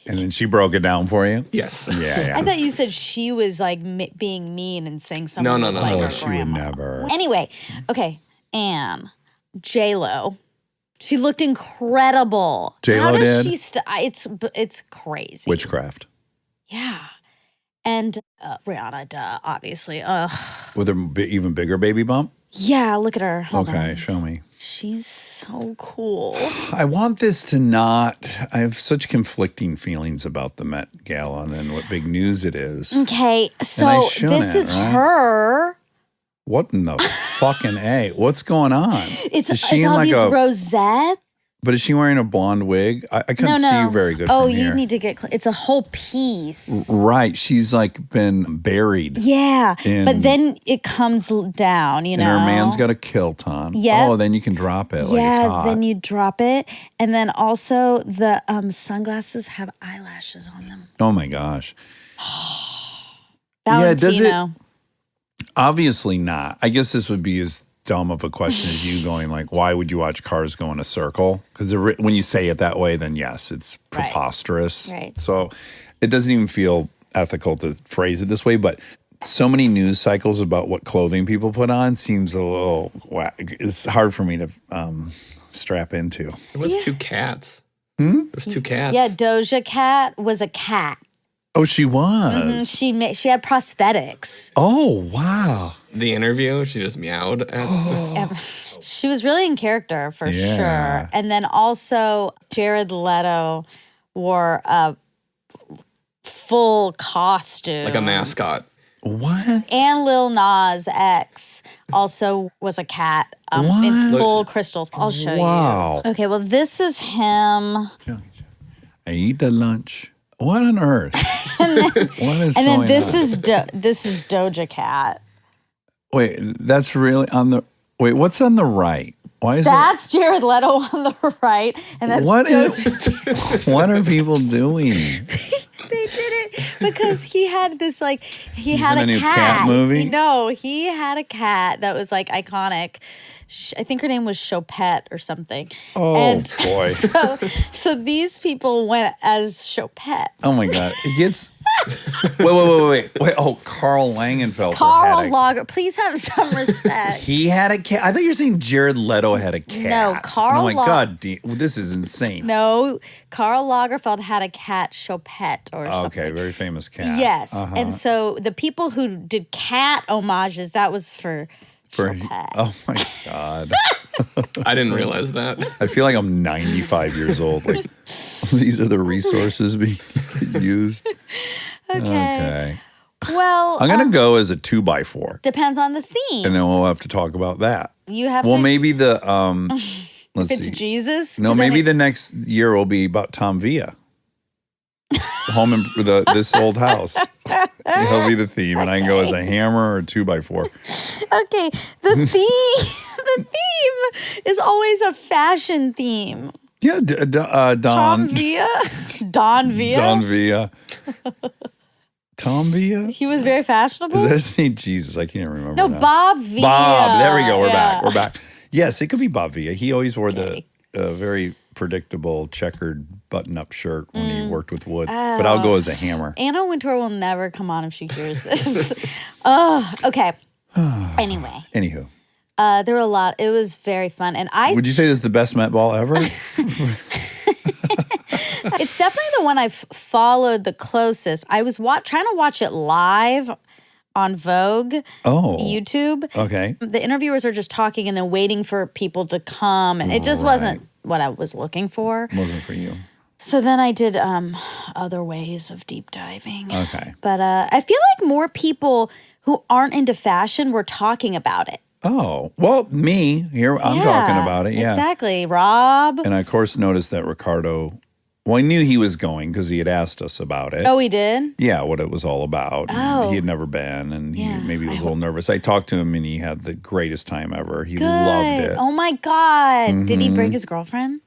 Speaker 1: And then she broke it down for you?
Speaker 7: Yes.
Speaker 1: Yeah.
Speaker 2: I thought you said she was like being mean and saying something.
Speaker 7: No,
Speaker 2: like
Speaker 1: Oh,
Speaker 2: her
Speaker 1: she would
Speaker 2: grandma.
Speaker 1: never.
Speaker 2: Anyway, okay, Anne, J-Lo. She looked incredible.
Speaker 1: J-Lo
Speaker 2: How does
Speaker 1: did?
Speaker 2: she it's crazy.
Speaker 1: Witchcraft.
Speaker 2: Yeah. And Rihanna, duh, obviously.
Speaker 1: With an even bigger baby bump?
Speaker 2: Yeah, look at her. Hold
Speaker 1: Okay,
Speaker 2: on.
Speaker 1: show me.
Speaker 2: She's so cool.
Speaker 1: I want this to not. I have such conflicting feelings about the Met Gala and then what big news it is.
Speaker 2: Okay,
Speaker 1: I
Speaker 2: so
Speaker 1: shouldn't,
Speaker 2: this is
Speaker 1: right?
Speaker 2: her.
Speaker 1: What in the fucking A? What's going on?
Speaker 2: It's,
Speaker 1: Is she
Speaker 2: it's
Speaker 1: in
Speaker 2: all
Speaker 1: like
Speaker 2: these
Speaker 1: a?
Speaker 2: Rosettes.
Speaker 1: But is she wearing a blonde wig? I couldn't see you very good
Speaker 2: Oh,
Speaker 1: from
Speaker 2: you
Speaker 1: here.
Speaker 2: need to get. It's a whole piece.
Speaker 1: Right, she's like been buried.
Speaker 2: Yeah,
Speaker 1: In-
Speaker 2: but then it comes down. You
Speaker 1: And
Speaker 2: know,
Speaker 1: her man's got a kilt on.
Speaker 2: Yeah.
Speaker 1: Oh, then you can drop it. Like it's
Speaker 2: Yeah,
Speaker 1: hot.
Speaker 2: then you drop it, and then also the sunglasses have eyelashes on them.
Speaker 1: Oh my gosh.
Speaker 2: Valentino.
Speaker 1: Yeah, does it? Obviously not. I guess this would be as dumb of a question as you going like, why would you watch cars go in a circle? Because when you say it that way, then yes, it's
Speaker 2: Right.
Speaker 1: preposterous.
Speaker 2: Right.
Speaker 1: So it doesn't even feel ethical to phrase it this way, but so many news cycles about what clothing people put on seems a little it's hard for me to strap into.
Speaker 7: There was 2 cats. There was 2 cats.
Speaker 2: Yeah, Doja Cat was a cat.
Speaker 1: Oh, she was.
Speaker 2: She had prosthetics.
Speaker 1: Oh, wow.
Speaker 7: The interview, she just meowed at
Speaker 2: She was really in character for
Speaker 1: Yeah.
Speaker 2: sure. And then also Jared Leto wore a full costume.
Speaker 7: like a mascot.
Speaker 1: What?
Speaker 2: And Lil Nas X also was a cat in
Speaker 1: What?
Speaker 2: full crystals. I'll show
Speaker 1: Wow.
Speaker 2: you. Okay, well, this is him.
Speaker 1: I eat the lunch. What on earth? What is
Speaker 2: And then
Speaker 1: going
Speaker 2: this
Speaker 1: on?
Speaker 2: this is Doja Cat.
Speaker 1: Wait, that's really on the. Wait, what's on the right? Why is
Speaker 2: That's Jared Leto on the right, and
Speaker 1: it?
Speaker 2: that's
Speaker 1: What
Speaker 2: Doja.
Speaker 1: is? What are people doing?
Speaker 2: They did it because he had this like he
Speaker 1: He's
Speaker 2: had
Speaker 1: in
Speaker 2: a
Speaker 1: a new
Speaker 2: cat.
Speaker 1: cat movie?
Speaker 2: No, he had a cat that was like iconic. I think her name was Chopette or something.
Speaker 1: Oh boy!
Speaker 2: So these people went as Chopette.
Speaker 1: Oh my god! It gets. Wait! Oh, Carl Langenfelter.
Speaker 2: Carl
Speaker 1: had a,
Speaker 2: Lager, please have some respect.
Speaker 1: He had a cat. I thought you were saying Jared Leto had a cat.
Speaker 2: No, Carl
Speaker 1: And I'm like, God, this is insane.
Speaker 2: No, Karl Lagerfeld had a cat, Chopette or something.
Speaker 1: Okay, very famous cat.
Speaker 2: Yes, and so the people who did cat homages, that was for Chopette.
Speaker 1: Oh my god!
Speaker 7: I didn't realize that.
Speaker 1: I feel like I'm 95 years old. Like these are the resources being used. Okay.
Speaker 2: Well,
Speaker 1: I'm gonna go as a 2x4,
Speaker 2: depends on the theme.
Speaker 1: and then we'll have to talk about that.
Speaker 2: You have
Speaker 1: Well,
Speaker 2: to.
Speaker 1: maybe the let's
Speaker 2: if it's
Speaker 1: see.
Speaker 2: Jesus.
Speaker 1: No,
Speaker 2: 'cause then
Speaker 1: maybe
Speaker 2: it-
Speaker 1: the next year will be about Tom Villa. Home in this old house. He'll be the theme, and I can go as a hammer or 2x4.
Speaker 2: Okay, the theme is always a fashion theme.
Speaker 1: Yeah,
Speaker 2: Tom
Speaker 1: Don
Speaker 2: Villa. Don Villa.
Speaker 1: Don Villa. Tom Villa?
Speaker 2: He was very fashionable.
Speaker 1: Is that his name? Jesus, I can't remember.
Speaker 2: No,
Speaker 1: now.
Speaker 2: Bob Villa.
Speaker 1: Bob. There we go. We're
Speaker 2: Yeah.
Speaker 1: back. We're back. Yes, it could be Bob Villa. He always wore the very predictable checkered button-up shirt when he worked with wood. But I'll go as a hammer.
Speaker 2: Anna Wintour will never come on if she hears this. Oh, okay. Anyway,
Speaker 1: Anywho,
Speaker 2: there were a lot. It was very fun, and
Speaker 1: would you say this is the best Met Ball ever?
Speaker 2: It's definitely the one I've followed the closest. I was trying to watch it live on Vogue YouTube.
Speaker 1: Okay.
Speaker 2: The interviewers are just talking and then waiting for people to come, and it just wasn't what I was looking for.
Speaker 1: Wasn't for you.
Speaker 2: So then I did other ways of deep diving.
Speaker 1: Okay.
Speaker 2: But I feel like more people who aren't into fashion were talking about it.
Speaker 1: Oh, well, me, here, I'm talking about it. Yeah.
Speaker 2: Exactly. Rob.
Speaker 1: And I, of course, noticed that Ricardo, well, I knew he was going because he had asked us about it.
Speaker 2: Oh, he did?
Speaker 1: Yeah, what it was all about.
Speaker 2: Oh.
Speaker 1: He had never been, and
Speaker 2: Yeah.
Speaker 1: maybe he was a little nervous. I talked to him, and he had the greatest time ever. He loved it.
Speaker 2: Oh my God. Did he bring his girlfriend?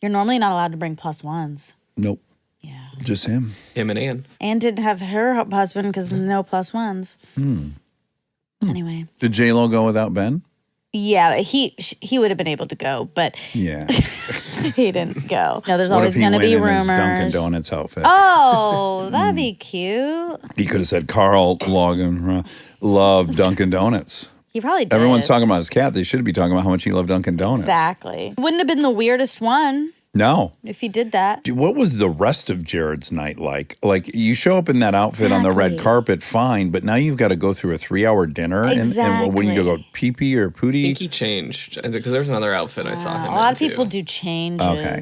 Speaker 2: You're normally not allowed to bring plus ones.
Speaker 1: Nope.
Speaker 2: Yeah.
Speaker 1: Just him.
Speaker 7: Him and Ann.
Speaker 2: Anne didn't have her husband because no plus ones. Anyway.
Speaker 1: Did J-Lo go without Ben?
Speaker 2: Yeah, he would have been able to go, but
Speaker 1: Yeah.
Speaker 2: he didn't go. No, there's
Speaker 1: What
Speaker 2: always
Speaker 1: if he
Speaker 2: going to
Speaker 1: went
Speaker 2: be
Speaker 1: in his
Speaker 2: rumors.
Speaker 1: Dunkin' Donuts outfit?
Speaker 2: Oh, that'd be cute.
Speaker 1: He could have said Carl Logan loved Dunkin' Donuts.
Speaker 2: He probably did.
Speaker 1: Everyone's talking about his cat. They should be talking about how much he loved Dunkin' Donuts.
Speaker 2: Exactly. Wouldn't have been the weirdest one
Speaker 1: No.
Speaker 2: if he did that.
Speaker 1: Dude, what was the rest of Jared's night like? Like, you show up in that outfit on the red
Speaker 2: Exactly.
Speaker 1: carpet, fine, but now you've got to go through a 3-hour dinner. And when you go pee-pee or
Speaker 7: I think
Speaker 1: pootie,
Speaker 7: he changed because there was another outfit I saw him.
Speaker 2: A lot
Speaker 7: in,
Speaker 2: of people
Speaker 7: too.
Speaker 2: do changes.
Speaker 1: Okay.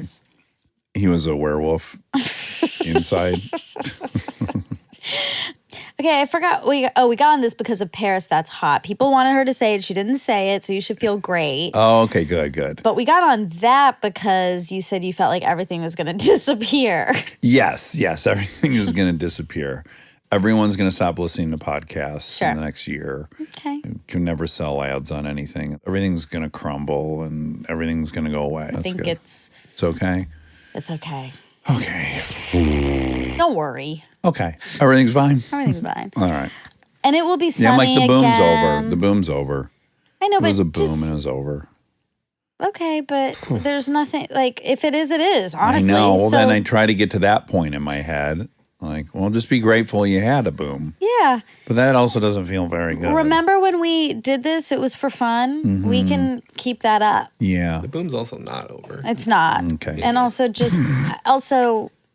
Speaker 1: he was a werewolf inside.
Speaker 2: Okay, I forgot. We got on this because of Paris That's Hot. People wanted her to say it. She didn't say it, so you should feel great.
Speaker 1: Oh, okay, good.
Speaker 2: But we got on that because you said you felt like everything was going to disappear.
Speaker 1: Yes, everything is going to disappear. Everyone's going to stop listening to podcasts
Speaker 2: Sure.
Speaker 1: in the next year.
Speaker 2: Okay.
Speaker 1: Can never sell ads on anything. Everything's going to crumble and everything's going to go away.
Speaker 2: I think
Speaker 1: it's okay.
Speaker 2: it's okay.
Speaker 1: Okay.
Speaker 2: Don't worry.
Speaker 1: Okay. Everything's fine.
Speaker 2: Everything's fine.
Speaker 1: All right.
Speaker 2: And it will be
Speaker 1: Yeah,
Speaker 2: sunny
Speaker 1: I'm like, the boom's
Speaker 2: again.
Speaker 1: over. The boom's over.
Speaker 2: I know,
Speaker 1: It
Speaker 2: but
Speaker 1: was a boom
Speaker 2: just,
Speaker 1: and it was over.
Speaker 2: okay, but there's nothing like if it is, it is. Honestly,
Speaker 1: I know. Well,
Speaker 2: so,
Speaker 1: then I try to get to that point in my head. Like, well, just be grateful you had a boom.
Speaker 2: yeah.
Speaker 1: But that also doesn't feel very good.
Speaker 2: Remember when we did this? It was for fun.
Speaker 1: Mm-hmm.
Speaker 2: We can keep that up.
Speaker 1: Yeah.
Speaker 7: The boom's also not over.
Speaker 2: It's not.
Speaker 1: Okay.
Speaker 2: And also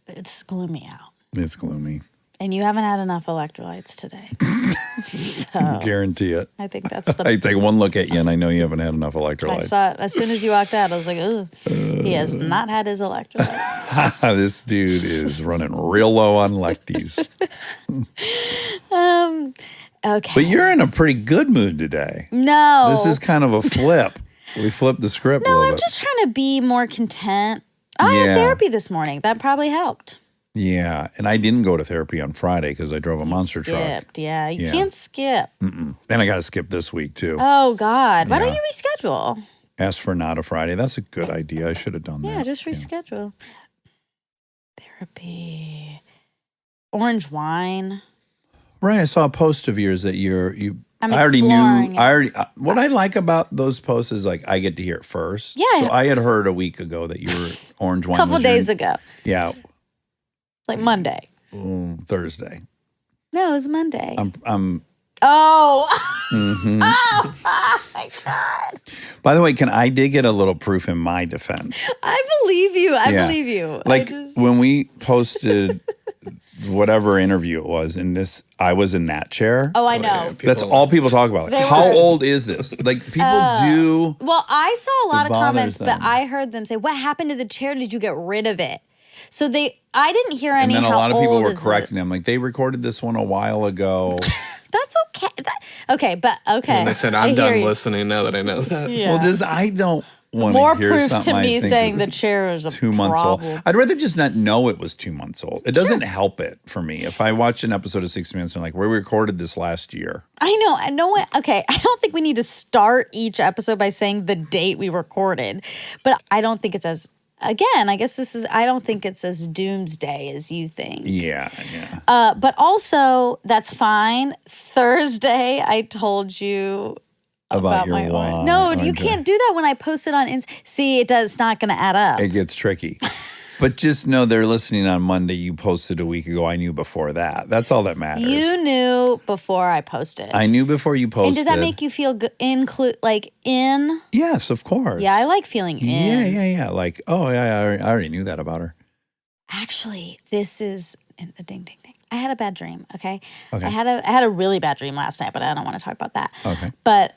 Speaker 2: it's gloomy out.
Speaker 1: It's gloomy.
Speaker 2: And you haven't had enough electrolytes today. So
Speaker 1: Guarantee it.
Speaker 2: I think that's the
Speaker 1: I take one look at you and I know you haven't had enough
Speaker 2: I
Speaker 1: electrolytes.
Speaker 2: saw it as soon as you walked out. I was like, "Ugh, he has not had his electrolytes."
Speaker 1: This dude is running real low on lecties.
Speaker 2: Okay.
Speaker 1: But you're in a pretty good mood today.
Speaker 2: No.
Speaker 1: This is kind of a flip. We flipped the script a
Speaker 2: No,
Speaker 1: little
Speaker 2: I'm
Speaker 1: bit.
Speaker 2: just trying to be more content. I had
Speaker 1: Yeah.
Speaker 2: therapy this morning. That probably helped.
Speaker 1: Yeah, and I didn't go to therapy on Friday because I drove a monster truck.
Speaker 2: Skipped. Yeah, you
Speaker 1: Yeah.
Speaker 2: can't skip.
Speaker 1: Then I got to skip this week too.
Speaker 2: Oh God, why don't
Speaker 1: Yeah.
Speaker 2: you reschedule?
Speaker 1: Ask for not a Friday. That's a good idea. I should have done that.
Speaker 2: Yeah, just reschedule. Therapy. Orange wine.
Speaker 1: Right. I saw a post of yours that
Speaker 2: I'm
Speaker 1: I already
Speaker 2: exploring
Speaker 1: knew.
Speaker 2: it.
Speaker 1: I already. What I like about those posts is like I get to hear it first.
Speaker 2: Yeah.
Speaker 1: So I had heard a week ago that you were orange
Speaker 2: A
Speaker 1: wine.
Speaker 2: couple
Speaker 1: was your-
Speaker 2: days ago,
Speaker 1: Yeah.
Speaker 2: like Monday.
Speaker 1: Thursday.
Speaker 2: No, it was Monday.
Speaker 1: I'm.
Speaker 2: Oh.
Speaker 1: Mhm.
Speaker 2: Oh my God.
Speaker 1: By the way, can I did get a little proof in my defense?
Speaker 2: I believe you. I
Speaker 1: Yeah.
Speaker 2: believe you.
Speaker 1: Like when we posted whatever interview it was, in this, I was in that chair.
Speaker 2: Oh, I know.
Speaker 1: That's all people talk about.
Speaker 2: They
Speaker 1: How
Speaker 2: were.
Speaker 1: old is this? Like people do.
Speaker 2: Well, I saw a lot
Speaker 1: It
Speaker 2: of comments,
Speaker 1: bothers
Speaker 2: but
Speaker 1: them.
Speaker 2: I heard them say, "What happened to the chair? Did you get rid of it?" So I didn't hear any.
Speaker 1: And then a
Speaker 2: how
Speaker 1: lot of people
Speaker 2: old
Speaker 1: were
Speaker 2: is it?
Speaker 1: correcting them. Like they recorded this one a while ago.
Speaker 2: That's okay. Okay, but okay.
Speaker 7: And they said,
Speaker 2: I
Speaker 7: I'm
Speaker 2: hear
Speaker 7: done
Speaker 2: you.
Speaker 7: listening now that I know that.
Speaker 2: Yeah.
Speaker 1: Well, I don't want
Speaker 2: More
Speaker 1: to hear
Speaker 2: proof
Speaker 1: something
Speaker 2: to
Speaker 1: I
Speaker 2: me
Speaker 1: think
Speaker 2: saying
Speaker 1: is
Speaker 2: the chair is a
Speaker 1: 2 months
Speaker 2: problem.
Speaker 1: old. I'd rather just not know it was 2 months old. It doesn't help it for me. If I watch an episode of 60 Minutes and I'm like, we recorded this last year.
Speaker 2: I know. I know. Okay, I don't think we need to start each episode by saying the date we recorded, but I don't think it's as. Again, I guess I don't think it's as doomsday as you think.
Speaker 1: Yeah, yeah.
Speaker 2: But also, that's fine. Thursday, I told you about
Speaker 1: your
Speaker 2: my
Speaker 1: wine.
Speaker 2: No, you can't do that when I post it on Insta. See, it's not going to add up.
Speaker 1: It gets tricky. But just know they're listening on Monday. You posted a week ago. I knew before that. That's all that matters.
Speaker 2: You knew before I posted.
Speaker 1: I knew before you posted.
Speaker 2: And does that make you feel good? In?
Speaker 1: Yes, of course.
Speaker 2: Yeah, I like feeling in.
Speaker 1: Yeah. Like, oh, yeah, I already knew that about her.
Speaker 2: Actually, this is a ding, ding, ding. I had a bad dream. Okay.
Speaker 1: Okay.
Speaker 2: I had a really bad dream last night, but I don't want to talk about that.
Speaker 1: Okay.
Speaker 2: But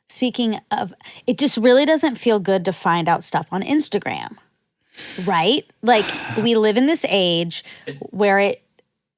Speaker 2: speaking of, it just really doesn't feel good to find out stuff on Instagram, right? Like we live in this age where it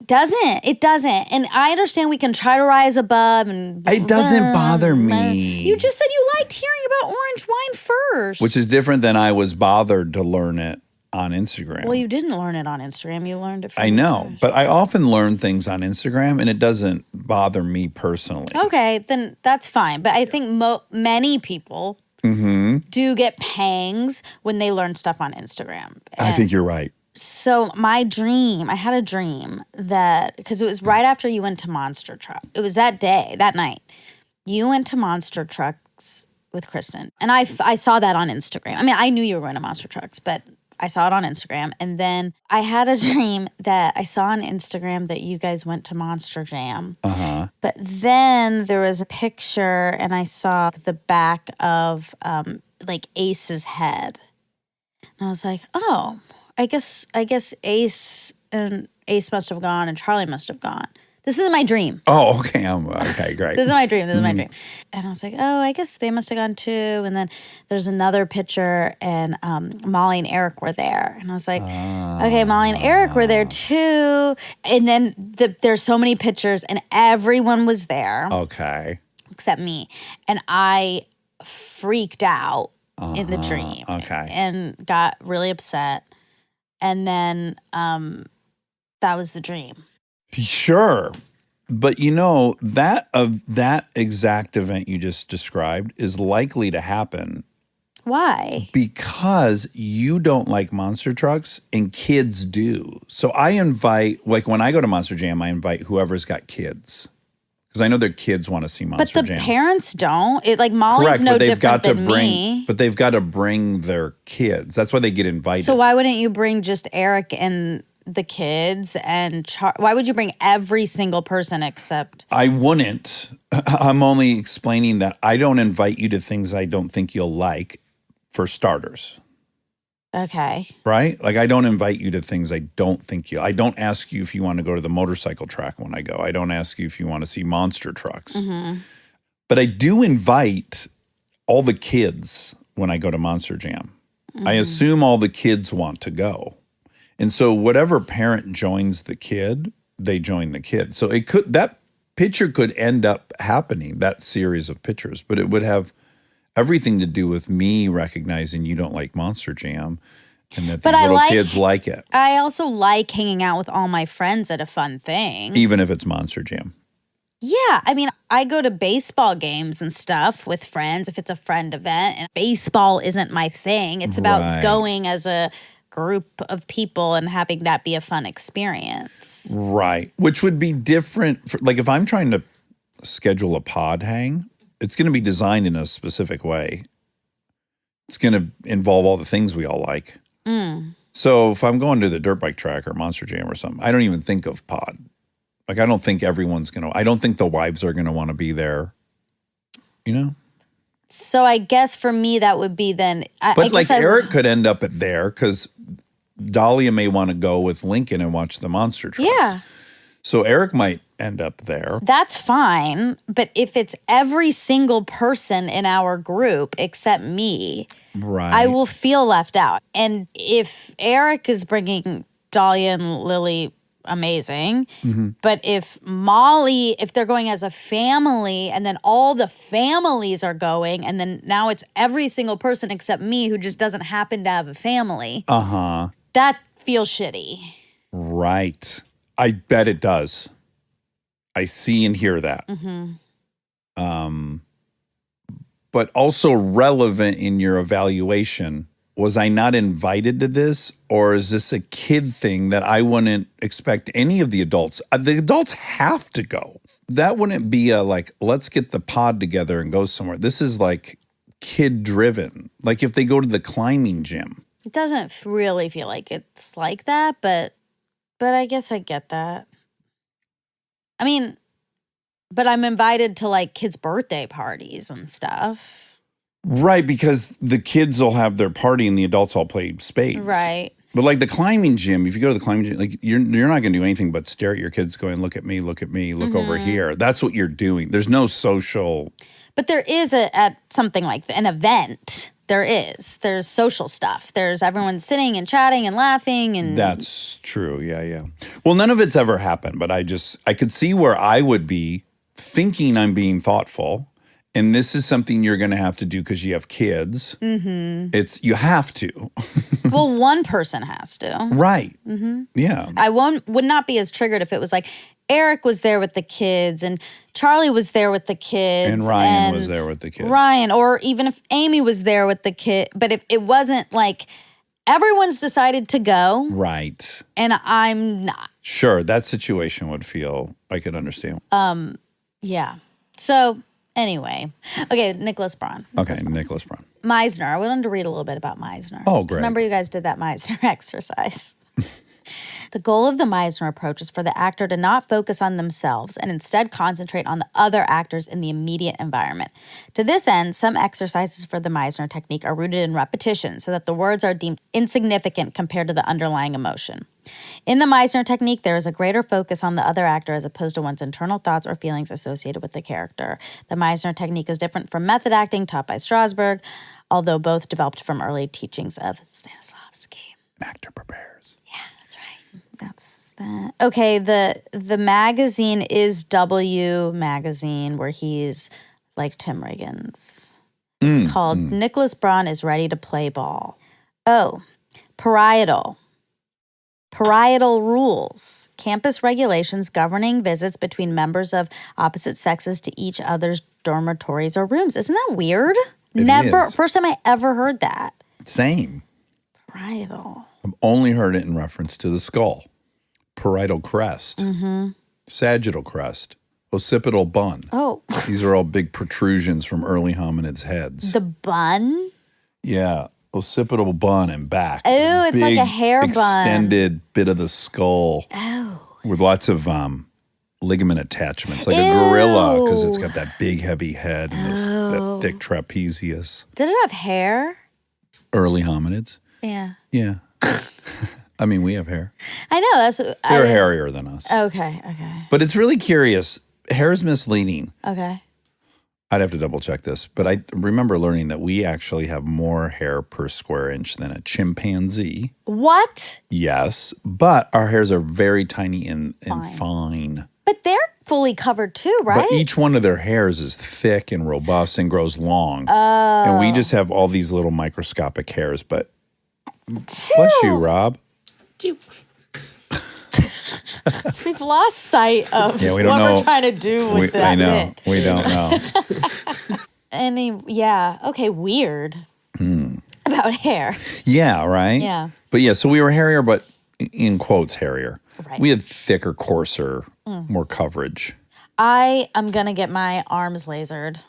Speaker 2: doesn't. And I understand we can try to rise above and
Speaker 1: It doesn't bother me.
Speaker 2: You just said you liked hearing about orange wine first.
Speaker 1: Which is different than I was bothered to learn it on Instagram.
Speaker 2: Well, you didn't learn it on Instagram. You learned it from
Speaker 1: I know,
Speaker 2: yours.
Speaker 1: but I often learn things on Instagram and it doesn't bother me personally.
Speaker 2: Okay, then that's fine. But I think many people do get pangs when they learn stuff on Instagram.
Speaker 1: I think you're right.
Speaker 2: So I had a dream that, because it was right after you went to Monster Truck. It was that night. You went to Monster Trucks with Kristen. And I saw that on Instagram. I mean, I knew you were going to Monster Trucks, but I saw it on Instagram. And then I had a dream that I saw on Instagram that you guys went to Monster Jam.
Speaker 1: Uh-huh.
Speaker 2: But then there was a picture and I saw the back of like Ace's head. And I was like, oh, I guess Ace must have gone and Charlie must have gone. This is my dream.
Speaker 1: Oh, okay. Okay, great.
Speaker 2: This is my dream. And I was like, oh, I guess they must have gone too. And then there's another picture and Molly and Eric were there. And I was like, okay, Molly and Eric were there too. And then there's so many pictures and everyone was there
Speaker 1: Okay.
Speaker 2: except me. And I freaked out in the dream.
Speaker 1: Okay.
Speaker 2: And got really upset. And then that was the dream.
Speaker 1: Sure. But you know, that exact event you just described is likely to happen
Speaker 2: Why?
Speaker 1: because you don't like monster trucks and kids do. So I invite, like when I go to Monster Jam, I invite whoever's got kids. Because I know their kids want to see Monster
Speaker 2: But the
Speaker 1: Jam.
Speaker 2: parents don't. Molly's
Speaker 1: Correct,
Speaker 2: no
Speaker 1: but they've
Speaker 2: different
Speaker 1: got to
Speaker 2: than
Speaker 1: bring,
Speaker 2: me.
Speaker 1: but they've got to bring their kids. That's why they get invited.
Speaker 2: So why wouldn't you bring just Eric and the kids and why would you bring every single person except?
Speaker 1: I wouldn't. I'm only explaining that I don't invite you to things I don't think you'll like, for starters.
Speaker 2: Okay.
Speaker 1: Right? Like I don't invite you to things I don't think you. I don't ask you if you want to go to the motorcycle track when I go. I don't ask you if you want to see monster trucks. But I do invite all the kids when I go to Monster Jam. I assume all the kids want to go. And so whatever parent joins the kid, they join the kid. So that picture could end up happening, that series of pictures, but it would have everything to do with me recognizing you don't like Monster Jam. and that
Speaker 2: But
Speaker 1: these
Speaker 2: I
Speaker 1: little
Speaker 2: like-
Speaker 1: kids like it,
Speaker 2: I also like hanging out with all my friends at a fun thing.
Speaker 1: even if it's Monster Jam.
Speaker 2: Yeah, I mean, I go to baseball games and stuff with friends if it's a friend event, and baseball isn't my thing. It's about
Speaker 1: Right.
Speaker 2: going as a group of people and having that be a fun experience.
Speaker 1: Right. Which would be different. Like if I'm trying to schedule a pod hang, it's going to be designed in a specific way. It's going to involve all the things we all like. So if I'm going to the dirt bike track or Monster Jam or something, I don't even think of pod. Like I don't think everyone's going to, I don't think the wives are going to want to be there, you know?
Speaker 2: So I guess for me, that would be then. I
Speaker 1: But like
Speaker 2: guess
Speaker 1: Eric could end up at there because Dahlia may want to go with Lincoln and watch the monster trucks.
Speaker 2: Yeah.
Speaker 1: So Eric might end up there.
Speaker 2: That's fine. But if it's every single person in our group except me,
Speaker 1: Right.
Speaker 2: I will feel left out. And if Eric is bringing Dahlia and Lily, amazing. But if they're going as a family and then all the families are going and then now it's every single person except me who just doesn't happen to have a family, that feels shitty.
Speaker 1: Right. I bet it does. I see and hear that. But also relevant in your evaluation, was I not invited to this, or is this a kid thing that I wouldn't expect any of the adults? The adults have to go. That wouldn't be a like, let's get the pod together and go somewhere. This is like kid driven. Like if they go to the climbing gym.
Speaker 2: It doesn't really feel like it's like that, but I guess I get that. I mean, but I'm invited to like kids' birthday parties and stuff.
Speaker 1: Right, because the kids will have their party and the adults all play spades.
Speaker 2: Right.
Speaker 1: But like the climbing gym, if you go to the climbing gym, like you're not going to do anything but stare at your kids going, look at me, look over here. That's what you're doing. There's no social.
Speaker 2: But there is at something like an event. There's social stuff. There's everyone sitting and chatting and laughing and
Speaker 1: That's true. Yeah. Well, none of it's ever happened, but I could see where I would be thinking I'm being thoughtful. And this is something you're going to have to do because you have kids. You have to.
Speaker 2: well, one person has to.
Speaker 1: Right. Yeah.
Speaker 2: I would not be as triggered if it was like Eric was there with the kids and Charlie was there with the kids.
Speaker 1: And Ryan was there with the kids.
Speaker 2: Ryan, or even if Amy was there with the kid. But if it wasn't like everyone's decided to go.
Speaker 1: Right.
Speaker 2: And I'm not.
Speaker 1: Sure. That situation would feel, I could understand.
Speaker 2: Yeah. So anyway. Okay, Nicholas Braun.
Speaker 1: Okay, Nicholas Braun.
Speaker 2: Meisner. I wanted to read a little bit about Meisner.
Speaker 1: Oh,
Speaker 2: 'Cause
Speaker 1: great.
Speaker 2: Remember you guys did that Meisner exercise. The goal of the Meisner approach is for the actor to not focus on themselves and instead concentrate on the other actors in the immediate environment. To this end, some exercises for the Meisner technique are rooted in repetition so that the words are deemed insignificant compared to the underlying emotion. In the Meisner technique, there is a greater focus on the other actor as opposed to one's internal thoughts or feelings associated with the character. The Meisner technique is different from method acting taught by Strasberg, although both developed from early teachings of Stanislavski.
Speaker 1: Actor prepares.
Speaker 2: That's right. That's that. Okay, the magazine is W Magazine, where he's like Tim Riggins. It's called Nicholas Braun is Ready to Play Ball. Oh, parietal. Parietal rules. Campus regulations governing visits between members of opposite sexes to each other's dormitories or rooms. Isn't that weird?
Speaker 1: It
Speaker 2: Never.
Speaker 1: is.
Speaker 2: First time I ever heard that.
Speaker 1: Same.
Speaker 2: Parietal.
Speaker 1: I've only heard it in reference to the skull. Parietal crest. Sagittal crest. Occipital bun.
Speaker 2: Oh,
Speaker 1: These are all big protrusions from early hominids' heads.
Speaker 2: the bun?
Speaker 1: Yeah. Occipital bun and back.
Speaker 2: Oh, it's like a
Speaker 1: Big,
Speaker 2: hair bun.
Speaker 1: extended bit of the skull.
Speaker 2: Oh.
Speaker 1: With lots of ligament attachments, like a gorilla, because it's
Speaker 2: Ew.
Speaker 1: got that big, heavy head and that thick trapezius.
Speaker 2: Did it have hair?
Speaker 1: Early hominids.
Speaker 2: Yeah.
Speaker 1: Yeah. I mean, we have hair.
Speaker 2: I know. That's
Speaker 1: They're hairier than us.
Speaker 2: Okay.
Speaker 1: But it's really curious. Hair is misleading.
Speaker 2: Okay.
Speaker 1: I'd have to double check this, but I remember learning that we actually have more hair per square inch than a chimpanzee.
Speaker 2: What?
Speaker 1: Yes, but our hairs are very tiny and fine.
Speaker 2: But they're fully covered too, right?
Speaker 1: But each one of their hairs is thick and robust and grows long. And we just have all these little microscopic hairs, but Bless you, Rob.
Speaker 2: We've lost sight of
Speaker 1: Yeah, we
Speaker 2: what
Speaker 1: don't know.
Speaker 2: we're trying to do with that
Speaker 1: I know.
Speaker 2: bit.
Speaker 1: We don't know.
Speaker 2: Okay, weird. About hair.
Speaker 1: Yeah, right?
Speaker 2: Yeah.
Speaker 1: But yeah, so we were hairier, but in quotes, hairier.
Speaker 2: Right.
Speaker 1: We had thicker, coarser, more coverage.
Speaker 2: I am going to get my arms lasered.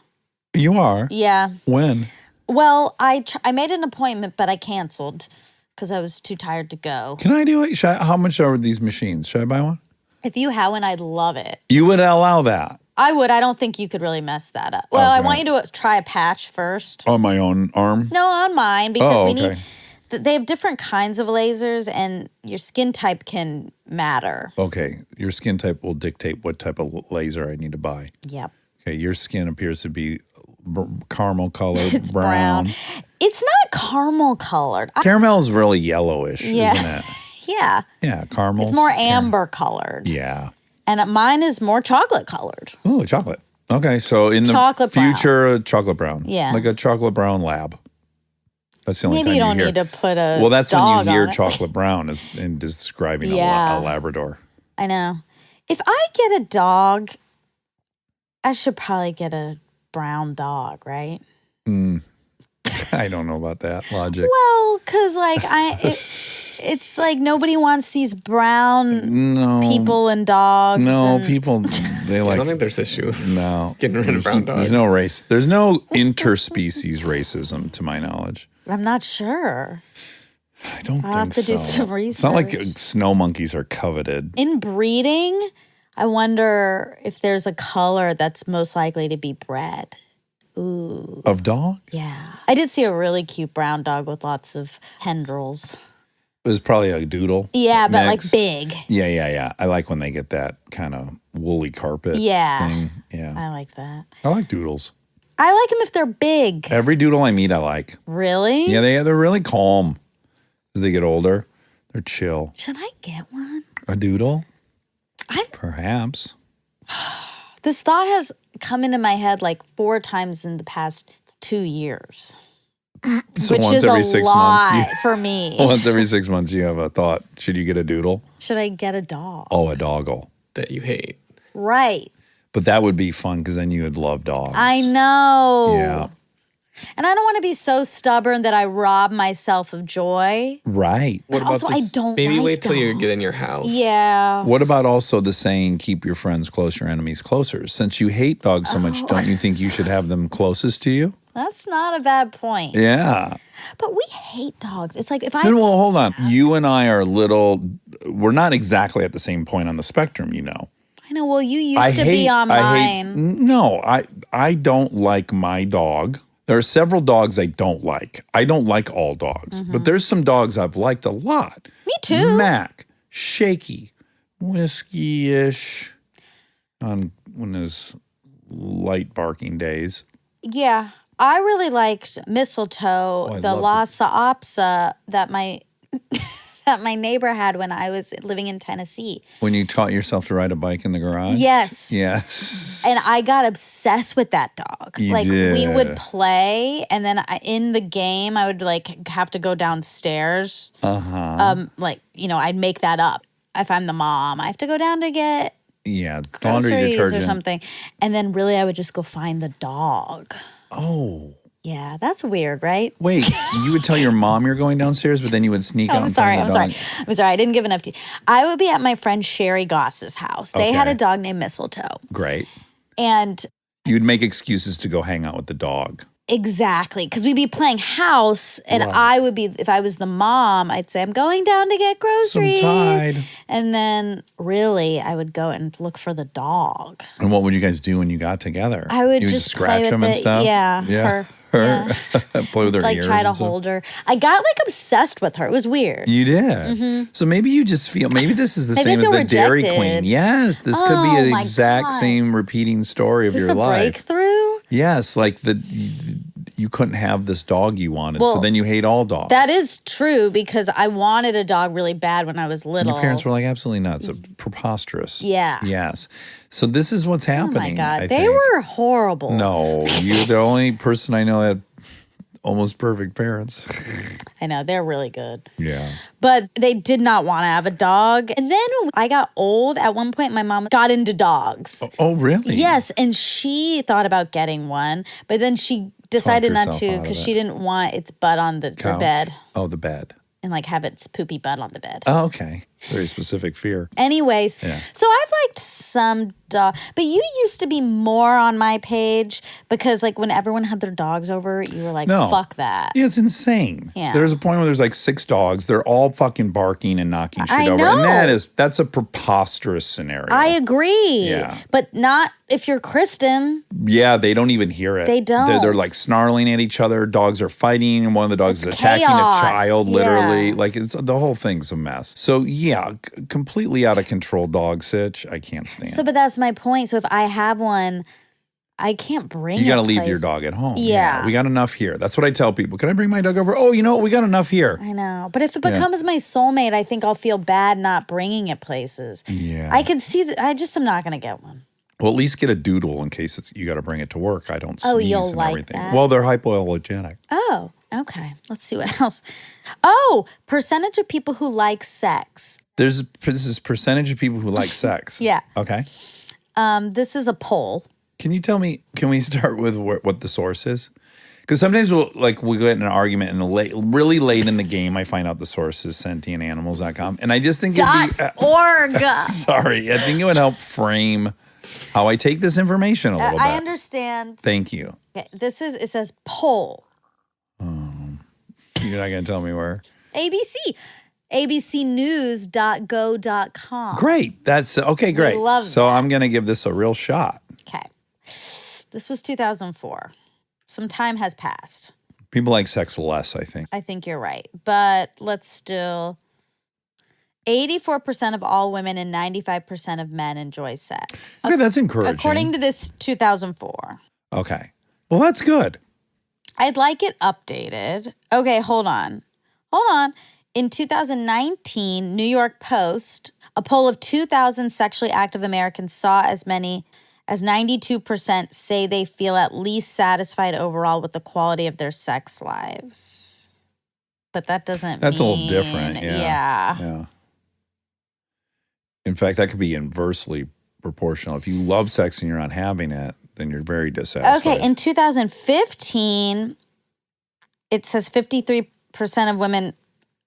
Speaker 1: You are?
Speaker 2: Yeah.
Speaker 1: When?
Speaker 2: Well, I made an appointment, but I canceled because I was too tired to go.
Speaker 1: Can I do it? How much are these machines? Should I buy one?
Speaker 2: If you have one, I'd love it.
Speaker 1: You would allow that?
Speaker 2: I would. I don't think you could really mess that up. Well, I
Speaker 1: Okay.
Speaker 2: want you to try a patch first.
Speaker 1: On my own arm?
Speaker 2: No, on mine because
Speaker 1: Oh,
Speaker 2: we
Speaker 1: okay.
Speaker 2: need. They have different kinds of lasers, and your skin type can matter.
Speaker 1: Okay. Your skin type will dictate what type of laser I need to buy.
Speaker 2: Yep.
Speaker 1: Okay. Your skin appears to be caramel colored,
Speaker 2: It's brown. It's not caramel colored.
Speaker 1: Caramel is really yellowish,
Speaker 2: Yeah.
Speaker 1: isn't it?
Speaker 2: Yeah.
Speaker 1: Yeah, caramel.
Speaker 2: It's more amber colored.
Speaker 1: Yeah.
Speaker 2: And mine is more chocolate colored.
Speaker 1: Oh, chocolate. Okay, so in the
Speaker 2: Chocolate brown.
Speaker 1: future, chocolate brown.
Speaker 2: Yeah.
Speaker 1: Like a chocolate brown lab. That's the only
Speaker 2: Maybe
Speaker 1: time
Speaker 2: you don't
Speaker 1: hear.
Speaker 2: need to put a
Speaker 1: Well, that's when
Speaker 2: dog
Speaker 1: you hear
Speaker 2: on it.
Speaker 1: chocolate brown is in describing
Speaker 2: Yeah.
Speaker 1: a Labrador.
Speaker 2: I know. If I get a dog, I should probably get a brown dog, right?
Speaker 1: I don't know about that logic.
Speaker 2: Well, because it's like nobody wants these brown
Speaker 1: No.
Speaker 2: people and dogs.
Speaker 1: No,
Speaker 2: and-
Speaker 1: people, they
Speaker 7: I
Speaker 1: like,
Speaker 7: don't think there's issue.
Speaker 1: no.
Speaker 7: Getting rid of brown
Speaker 1: There's
Speaker 7: dogs.
Speaker 1: no race. There's no interspecies racism, to my knowledge.
Speaker 2: I'm not sure.
Speaker 1: I don't
Speaker 2: I'll
Speaker 1: think
Speaker 2: have to do
Speaker 1: so.
Speaker 2: some
Speaker 1: It's not like
Speaker 2: research.
Speaker 1: snow monkeys are coveted.
Speaker 2: In breeding, I wonder if there's a color that's most likely to be bred.
Speaker 1: Of dog?
Speaker 2: Yeah. I did see a really cute brown dog with lots of tendrils.
Speaker 1: It was probably a doodle.
Speaker 2: Yeah, but like
Speaker 1: mix.
Speaker 2: big.
Speaker 1: Yeah. I like when they get that kind of woolly carpet
Speaker 2: Yeah.
Speaker 1: thing. Yeah.
Speaker 2: I like that.
Speaker 1: I like doodles.
Speaker 2: I like them if they're big.
Speaker 1: Every doodle I meet, I like.
Speaker 2: Really?
Speaker 1: Yeah, they're really calm as they get older. They're chill.
Speaker 2: Should I get one?
Speaker 1: A doodle?
Speaker 2: I've-
Speaker 1: Perhaps.
Speaker 2: This thought has come into my head like 4 times in the past 2 years,
Speaker 1: So
Speaker 2: which
Speaker 1: once
Speaker 2: is
Speaker 1: every
Speaker 2: a
Speaker 1: 6
Speaker 2: lot
Speaker 1: months,
Speaker 2: for me.
Speaker 1: once every 6 months, you have a thought. Should you get a doodle?
Speaker 2: Should I get a dog?
Speaker 1: Oh, a doggle.
Speaker 7: That you hate.
Speaker 2: Right.
Speaker 1: But that would be fun because then you would love dogs.
Speaker 2: I know.
Speaker 1: Yeah.
Speaker 2: And I don't want to be so stubborn that I rob myself of joy.
Speaker 1: Right.
Speaker 7: What about
Speaker 2: Also,
Speaker 7: this?
Speaker 2: I don't
Speaker 7: Maybe
Speaker 2: like
Speaker 7: wait till you
Speaker 2: dogs.
Speaker 7: get in your house.
Speaker 2: Yeah.
Speaker 1: What about also the saying, keep your friends close, your enemies closer? Since you hate dogs so much, don't you think you should have them closest to you?
Speaker 2: That's not a bad point.
Speaker 1: Yeah.
Speaker 2: But we hate dogs. It's like if I
Speaker 1: Then, well, hold on. You and I are we're not exactly at the same point on the spectrum, you know.
Speaker 2: I know, well, you used to be on mine.
Speaker 1: No, I don't like my dog. There are several dogs I don't like. I don't like all dogs, but there's some dogs I've liked a lot.
Speaker 2: Me too.
Speaker 1: Mac, shaky, whiskey-ish on one of his light barking days.
Speaker 2: Yeah. I really liked mistletoe,
Speaker 1: I
Speaker 2: the
Speaker 1: love
Speaker 2: Lhasa Apso that my that my neighbor had when I was living in Tennessee.
Speaker 1: When you taught yourself to ride a bike in the garage?
Speaker 2: Yes.
Speaker 1: Yes.
Speaker 2: And I got obsessed with that dog.
Speaker 1: You
Speaker 2: like we
Speaker 1: did.
Speaker 2: would play, and then in the game, I would like have to go downstairs. Like I'd make that up. If I'm the mom, I have to go down to get
Speaker 1: Yeah, laundry
Speaker 2: groceries
Speaker 1: detergent.
Speaker 2: or something, and then really I would just go find the dog.
Speaker 1: Oh.
Speaker 2: Yeah, that's weird, right?
Speaker 1: Wait, you would tell your mom you're going downstairs, but then you would sneak out
Speaker 2: I'm
Speaker 1: and
Speaker 2: sorry.
Speaker 1: find
Speaker 2: I'm
Speaker 1: the
Speaker 2: sorry.
Speaker 1: dog.
Speaker 2: I'm sorry. I didn't give enough to you. I would be at my friend Sherry Goss's house. They had
Speaker 1: Okay.
Speaker 2: a dog named Mistletoe.
Speaker 1: Great.
Speaker 2: And
Speaker 1: You'd make excuses to go hang out with the dog.
Speaker 2: exactly, because we'd be playing house, and I would be, if I was the mom, I'd say, I'm going down to get groceries.
Speaker 1: Tide.
Speaker 2: And then really, I would go and look for the dog.
Speaker 1: And what would you guys do when you got together?
Speaker 2: I would
Speaker 1: you
Speaker 2: just
Speaker 1: scratch
Speaker 2: play
Speaker 1: them
Speaker 2: with
Speaker 1: and
Speaker 2: it.
Speaker 1: stuff.
Speaker 2: Yeah,
Speaker 1: her. Play with her
Speaker 2: Like
Speaker 1: ears.
Speaker 2: try to
Speaker 1: and stuff?
Speaker 2: hold her. I got like obsessed with her. It was weird.
Speaker 1: You did. So maybe you just feel maybe this is the
Speaker 2: Maybe I
Speaker 1: same as
Speaker 2: feel
Speaker 1: the Dairy
Speaker 2: rejected.
Speaker 1: Queen. Yes, this could
Speaker 2: Oh,
Speaker 1: be the
Speaker 2: my
Speaker 1: exact
Speaker 2: God.
Speaker 1: same repeating story of
Speaker 2: Is this
Speaker 1: your
Speaker 2: a
Speaker 1: life.
Speaker 2: breakthrough?
Speaker 1: Yes, like you couldn't have this dog you wanted, so
Speaker 2: Well,
Speaker 1: then you hate all dogs.
Speaker 2: That is true because I wanted a dog really bad when I was
Speaker 1: And
Speaker 2: little.
Speaker 1: your parents were like, absolutely not. It's preposterous.
Speaker 2: Yeah.
Speaker 1: Yes. So this is what's
Speaker 2: Oh
Speaker 1: happening.
Speaker 2: my God.
Speaker 1: I
Speaker 2: They
Speaker 1: think.
Speaker 2: were horrible.
Speaker 1: No, you're the only person I know that
Speaker 6: almost perfect parents.
Speaker 2: I know, they're really good.
Speaker 6: Yeah.
Speaker 2: But they did not want to have a dog. And then when I got old, at one point, my mom got into dogs.
Speaker 6: Oh, really?
Speaker 2: Yes, and she thought about getting one, but then she decided not
Speaker 6: herself
Speaker 2: to
Speaker 6: out of
Speaker 2: because
Speaker 6: it.
Speaker 2: she didn't want its butt on the
Speaker 6: Couch?
Speaker 2: bed
Speaker 6: Oh, the bed.
Speaker 2: and like have its poopy butt on the bed.
Speaker 6: Oh, okay. Very specific fear.
Speaker 2: Anyways,
Speaker 6: Yeah.
Speaker 2: so I've liked some dog, but you used to be more on my page because like when everyone had their dogs over, you were like,
Speaker 6: No.
Speaker 2: fuck that.
Speaker 6: Yeah, it's insane.
Speaker 2: Yeah.
Speaker 6: There's a point where there's like 6 dogs. They're all fucking barking and knocking shit
Speaker 2: I
Speaker 6: over.
Speaker 2: know.
Speaker 6: And that's a preposterous scenario.
Speaker 2: I agree.
Speaker 6: Yeah.
Speaker 2: But not if you're Kristen.
Speaker 6: Yeah, they don't even hear it.
Speaker 2: They don't.
Speaker 6: They're like snarling at each other. Dogs are fighting, and one of the dogs
Speaker 2: It's
Speaker 6: is attacking
Speaker 2: chaos.
Speaker 6: a child, literally.
Speaker 2: Yeah.
Speaker 6: Like, the whole thing's a mess. So, yeah, completely out of control dog sitch. I can't stand.
Speaker 2: So, but that's my point. So if I have one, I can't bring
Speaker 6: You got to
Speaker 2: it
Speaker 6: leave your
Speaker 2: places.
Speaker 6: dog at home.
Speaker 2: Yeah.
Speaker 6: We got enough here. That's what I tell people. Can I bring my dog over? Oh, you know what? We got enough here.
Speaker 2: I know. But if it becomes my soulmate, I think I'll feel bad not bringing it places.
Speaker 6: Yeah.
Speaker 2: I can see that. I just am not going to get one.
Speaker 6: Well, at least get a doodle in case you got to bring it to work. I don't sneeze
Speaker 2: Oh, you'll
Speaker 6: and
Speaker 2: like
Speaker 6: everything.
Speaker 2: that?
Speaker 6: Well, they're hypoallergenic.
Speaker 2: Oh, okay. Let's see what else. Oh, percentage of people who like sex.
Speaker 6: This is percentage of people who like sex.
Speaker 2: Yeah.
Speaker 6: Okay.
Speaker 2: This is a poll.
Speaker 6: Can you tell me? Can we start with what the source is? Because sometimes we get in an argument and really late in the game, I find out the source is sentientanimals.com, and I just think
Speaker 2: .org.
Speaker 6: sorry, I think it would help frame how I take this information a little bit.
Speaker 2: I understand.
Speaker 6: Thank you.
Speaker 2: Okay, it says poll.
Speaker 6: You're not going to tell me where.
Speaker 2: ABC. abcnews.go.com.
Speaker 6: Great. That's okay. Great.
Speaker 2: love
Speaker 6: so
Speaker 2: that.
Speaker 6: I'm going to give this a real shot.
Speaker 2: Okay. This was 2004. Some time has passed.
Speaker 6: People like sex less, I think.
Speaker 2: I think you're right. But let's still 84% of all women and 95% of men enjoy sex.
Speaker 6: Okay, that's encouraging.
Speaker 2: According to this 2004.
Speaker 6: Okay. Well, that's good.
Speaker 2: I'd like it updated. Okay, hold on. In 2019, New York Post, a poll of 2,000 sexually active Americans saw as many as 92% say they feel at least satisfied overall with the quality of their sex lives. But that doesn't
Speaker 6: That's
Speaker 2: mean...
Speaker 6: a little different. Yeah.
Speaker 2: Yeah.
Speaker 6: In fact, that could be inversely proportional. If you love sex and you're not having it, then you're very dissatisfied.
Speaker 2: Okay, in 2015, it says 53% of women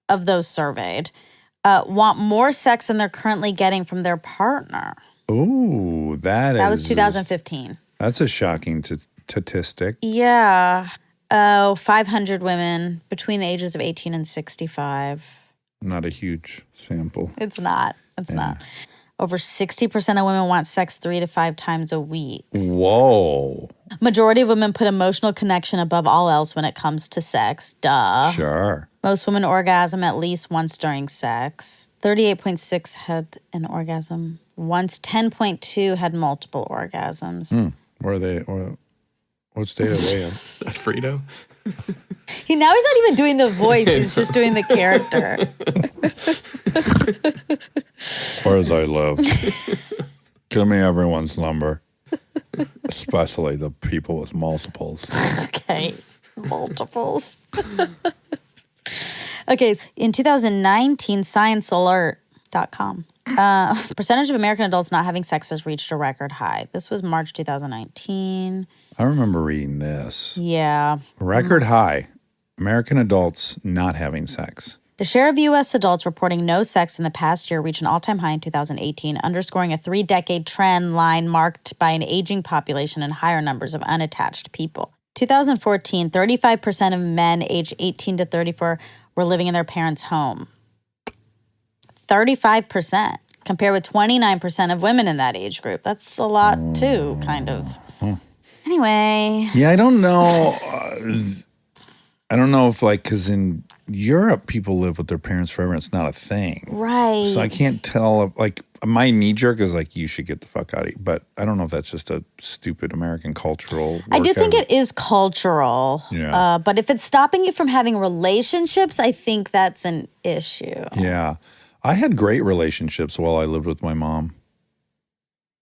Speaker 2: of those surveyed want more sex than they're currently getting from their partner.
Speaker 6: Ooh, that
Speaker 2: was 2015.
Speaker 6: That's a shocking statistic.
Speaker 2: Yeah. Oh, 500 women between the ages of 18 and 65.
Speaker 6: Not a huge sample.
Speaker 2: It's not. Over 60% of women want sex 3 to 5 times a week.
Speaker 6: Whoa.
Speaker 2: Majority of women put emotional connection above all else when it comes to sex. Duh.
Speaker 6: Sure.
Speaker 2: Most women orgasm at least once during sex. 38.6 had an orgasm once. 10.2 had multiple orgasms.
Speaker 6: Where are they? What state are they in?
Speaker 7: Frito.
Speaker 2: Now he's not even doing the voice. He's just doing the character.
Speaker 6: Where as I live. Give me everyone's number. Especially the people with multiples.
Speaker 2: Okay. Multiples. Okay. In 2019, ScienceAlert.com. Percentage of American adults not having sex has reached a record high. This was March 2019.
Speaker 6: I remember reading this.
Speaker 2: Yeah.
Speaker 6: Record high. American adults not having sex.
Speaker 2: The share of U.S. adults reporting no sex in the past year reached an all-time high in 2018, underscoring a 3-decade trend line marked by an aging population and higher numbers of unattached people. 2014, 35% of men aged 18 to 34 were living in their parents' home. 35%, compared with 29% of women in that age group. That's a lot too, kind of. Anyway.
Speaker 6: Yeah, I don't know. I don't know if because in Europe, people live with their parents forever and it's not a thing.
Speaker 2: Right.
Speaker 6: So I can't tell my knee jerk is you should get the fuck out of here. But I don't know if that's just a stupid American cultural.
Speaker 2: I do think it is cultural.
Speaker 6: Yeah.
Speaker 2: But if it's stopping you from having relationships, I think that's an issue.
Speaker 6: Yeah. I had great relationships while I lived with my mom.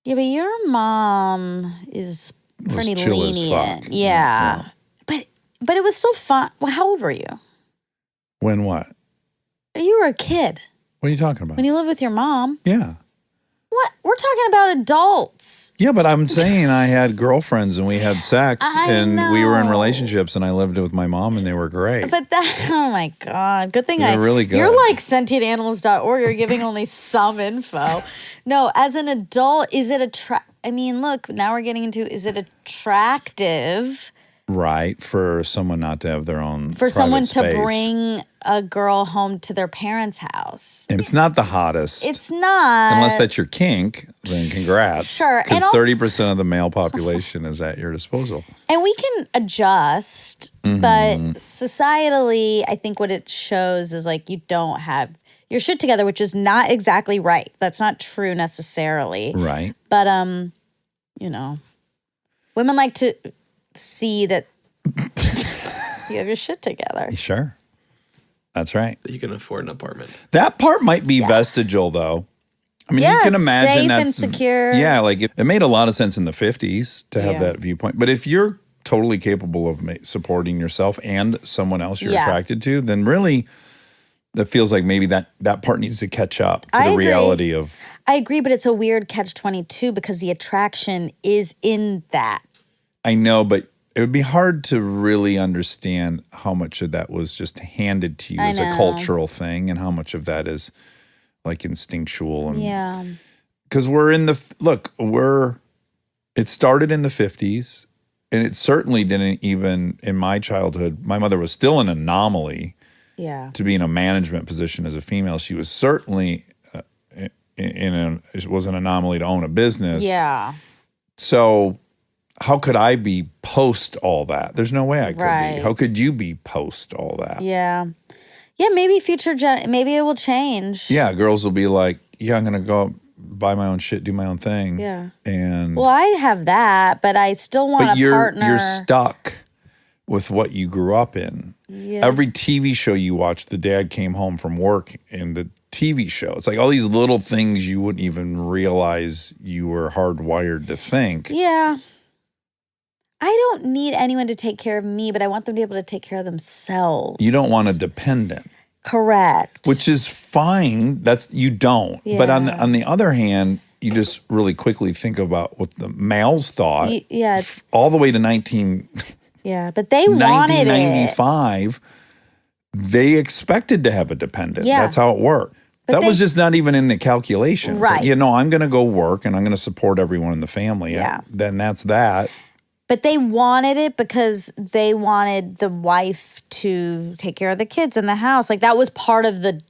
Speaker 2: Yeah, but your mom is pretty
Speaker 6: chill as
Speaker 2: lenient.
Speaker 6: fuck.
Speaker 2: Yeah. But But it was so fun. Well, how old were you?
Speaker 6: When what?
Speaker 2: You were a kid
Speaker 6: What are you talking about?
Speaker 2: when you lived with your mom.
Speaker 6: Yeah.
Speaker 2: What? We're talking about adults.
Speaker 6: Yeah, but I'm saying I had girlfriends and we had sex
Speaker 2: I
Speaker 6: and we were in
Speaker 2: know.
Speaker 6: relationships and I lived with my mom and they were great.
Speaker 2: But that, oh my God. Good thing
Speaker 6: They're really good.
Speaker 2: You're like sentientanimals.org. You're giving only some info. No, as an adult, is it I mean, look, now we're getting into, is it attractive
Speaker 6: Right, for someone not to have their own
Speaker 2: for someone to
Speaker 6: space.
Speaker 2: bring a girl home to their parents' house?
Speaker 6: And it's not the hottest.
Speaker 2: It's not.
Speaker 6: Unless that's your kink, then congrats.
Speaker 2: Sure, and
Speaker 6: Because
Speaker 2: also-
Speaker 6: 30% of the male population is at your disposal.
Speaker 2: And we can adjust,
Speaker 6: Mm-hmm.
Speaker 2: but societally, I think what it shows is like you don't have your shit together, which is not exactly right. That's not true necessarily.
Speaker 6: Right.
Speaker 2: But you know, women like to see that you have your shit together.
Speaker 6: Sure. That's right.
Speaker 7: That you can afford an apartment.
Speaker 6: That part might be vestigial, though. I mean, you
Speaker 2: Yeah,
Speaker 6: can imagine
Speaker 2: safe and
Speaker 6: that's
Speaker 2: secure.
Speaker 6: Yeah, like it made a lot of sense in the 50s to have
Speaker 2: Yeah.
Speaker 6: that viewpoint. But if you're totally capable of supporting yourself and someone else you're
Speaker 2: Yeah.
Speaker 6: attracted to, then really that feels like maybe that part needs to catch up to
Speaker 2: I
Speaker 6: the
Speaker 2: agree.
Speaker 6: reality of.
Speaker 2: I agree, but it's a weird catch-22 because the attraction is in that.
Speaker 6: I know, but it would be hard to really understand how much of that was just handed to you
Speaker 2: I
Speaker 6: as a
Speaker 2: know.
Speaker 6: cultural thing and how much of that is like instinctual and
Speaker 2: Yeah.
Speaker 6: because we're in the it started in the 50s and it certainly didn't even in my childhood. My mother was still an anomaly
Speaker 2: Yeah.
Speaker 6: to be in a management position as a female. She was certainly it was an anomaly to own a business.
Speaker 2: Yeah.
Speaker 6: So how could I be post all that? There's no way I could
Speaker 2: Right.
Speaker 6: be. How could you be post all that?
Speaker 2: Yeah. Yeah, maybe maybe it will change.
Speaker 6: Yeah, girls will be like, yeah, I'm going to go buy my own shit, do my own thing.
Speaker 2: Yeah.
Speaker 6: And
Speaker 2: Well, I have that, but I still want
Speaker 6: but
Speaker 2: a partner.
Speaker 6: you're stuck with what you grew up in.
Speaker 2: Yeah.
Speaker 6: Every TV show you watch, the dad came home from work in the TV show. It's like all these little things you wouldn't even realize you were hardwired to think.
Speaker 2: Yeah. I don't need anyone to take care of me, but I want them to be able to take care of themselves.
Speaker 6: You don't want a dependent.
Speaker 2: Correct.
Speaker 6: Which is fine. You don't. But on
Speaker 2: Yeah.
Speaker 6: the other hand, you just really quickly think about what the males thought.
Speaker 2: Yeah.
Speaker 6: All the way to 1995,
Speaker 2: Yeah, but they wanted it.
Speaker 6: they expected to have a dependent.
Speaker 2: Yeah.
Speaker 6: That's how it worked.
Speaker 2: But
Speaker 6: That was
Speaker 2: they-
Speaker 6: just not even in the calculation.
Speaker 2: Right.
Speaker 6: I'm going to go work and I'm going to support everyone in the family.
Speaker 2: Yeah.
Speaker 6: Then that's that.
Speaker 2: But they wanted it because they wanted the wife to take care of the kids in the house. Like that was part of the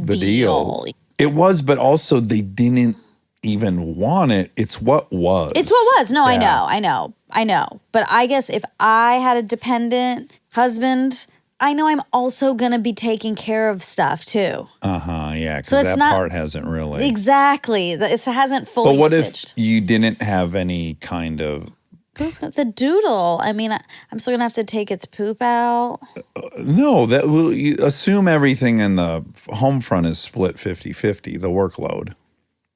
Speaker 2: deal.
Speaker 6: It was, but also they didn't even want it. It's what was.
Speaker 2: It's what was. No,
Speaker 6: Yeah.
Speaker 2: I know. But I guess if I had a dependent husband, I know I'm also going to be taking care of stuff too.
Speaker 6: Yeah, because
Speaker 2: So it's
Speaker 6: that
Speaker 2: not-
Speaker 6: part hasn't really.
Speaker 2: Exactly. It hasn't fully
Speaker 6: But what
Speaker 2: switched.
Speaker 6: if you didn't have any kind of.
Speaker 2: Who's got the doodle? I mean, I'm still going to have to take its poop out.
Speaker 6: No, that will you assume everything in the home front is split 50-50, the workload.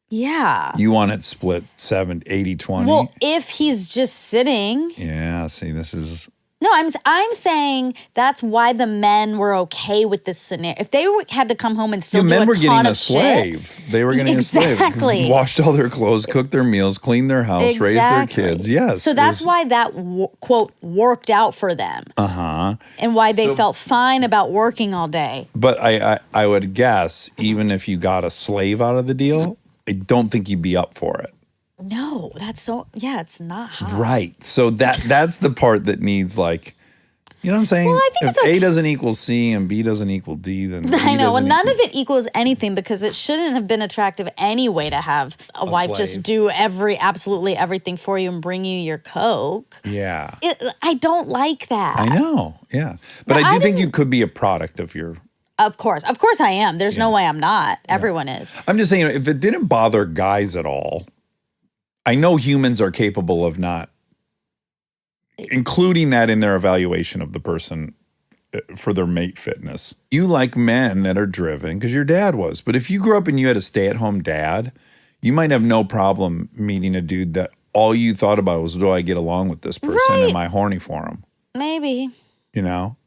Speaker 2: Yeah.
Speaker 6: You want it split 80-20?
Speaker 2: Well, if he's just sitting.
Speaker 6: Yeah, see, this is.
Speaker 2: No, I'm saying that's why the men were okay with this scenario. If they had to come home and still do
Speaker 6: Men
Speaker 2: a
Speaker 6: were
Speaker 2: ton
Speaker 6: getting a
Speaker 2: of
Speaker 6: slave.
Speaker 2: shit.
Speaker 6: They were getting a
Speaker 2: Exactly.
Speaker 6: slave. Washed all their clothes, cooked their meals, cleaned their house, raised their kids. Yes.
Speaker 2: So that's why that quote worked out for them. And why they felt fine about working all day.
Speaker 6: But I would guess, even if you got a slave out of the deal, I don't think you'd be up for it.
Speaker 2: No, it's not hot.
Speaker 6: Right. So that's the part that needs like, you know what I'm saying?
Speaker 2: Well, I think
Speaker 6: if
Speaker 2: it's okay.
Speaker 6: A doesn't equal C and B doesn't equal D, then
Speaker 2: I know. Well,
Speaker 6: doesn't
Speaker 2: none
Speaker 6: equal-
Speaker 2: of it equals anything because it shouldn't have been attractive anyway to have a wife just
Speaker 6: slave.
Speaker 2: do absolutely everything for you and bring you your Coke.
Speaker 6: Yeah.
Speaker 2: I don't like that.
Speaker 6: I know. Yeah. But
Speaker 2: But
Speaker 6: I do
Speaker 2: I
Speaker 6: think you
Speaker 2: didn't-
Speaker 6: could be a product of your.
Speaker 2: Of course I am. There's no way I'm not. Everyone is.
Speaker 6: I'm just saying, if it didn't bother guys at all, I know humans are capable of not including that in their evaluation of the person for their mate fitness. You like men that are driven because your dad was. But if you grew up and you had a stay-at-home dad, you might have no problem meeting a dude that all you thought about was, do I get along with this person?
Speaker 2: Right.
Speaker 6: Am I horny for him?
Speaker 2: Maybe.
Speaker 6: You know,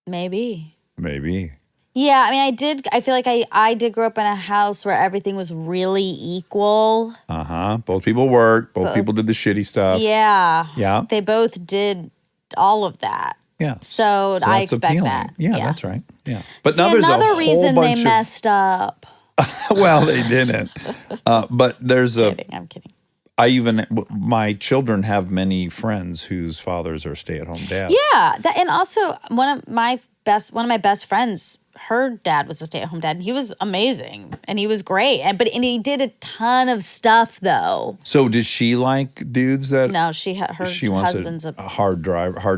Speaker 2: Maybe.
Speaker 6: maybe.
Speaker 2: Yeah, I mean, I feel like I did grow up in a house where everything was really equal.
Speaker 6: Both people worked. Both people did the shitty stuff.
Speaker 2: Yeah.
Speaker 6: Yeah.
Speaker 2: They both did all of that.
Speaker 6: Yeah.
Speaker 2: So I
Speaker 6: that's
Speaker 2: expect
Speaker 6: appealing.
Speaker 2: that.
Speaker 6: Yeah, that's right. Yeah. But
Speaker 2: See,
Speaker 6: now there's a
Speaker 2: another
Speaker 6: whole
Speaker 2: reason they
Speaker 6: bunch of
Speaker 2: messed up.
Speaker 6: well, they didn't. But there's
Speaker 2: I'm kidding.
Speaker 6: My children have many friends whose fathers are stay-at-home dads.
Speaker 2: Yeah, and also one of my best friends, her dad was a stay-at-home dad. And he was amazing and he was great. And he did a ton of stuff though.
Speaker 6: So does she like dudes that?
Speaker 2: No, she wants husband's
Speaker 6: a hard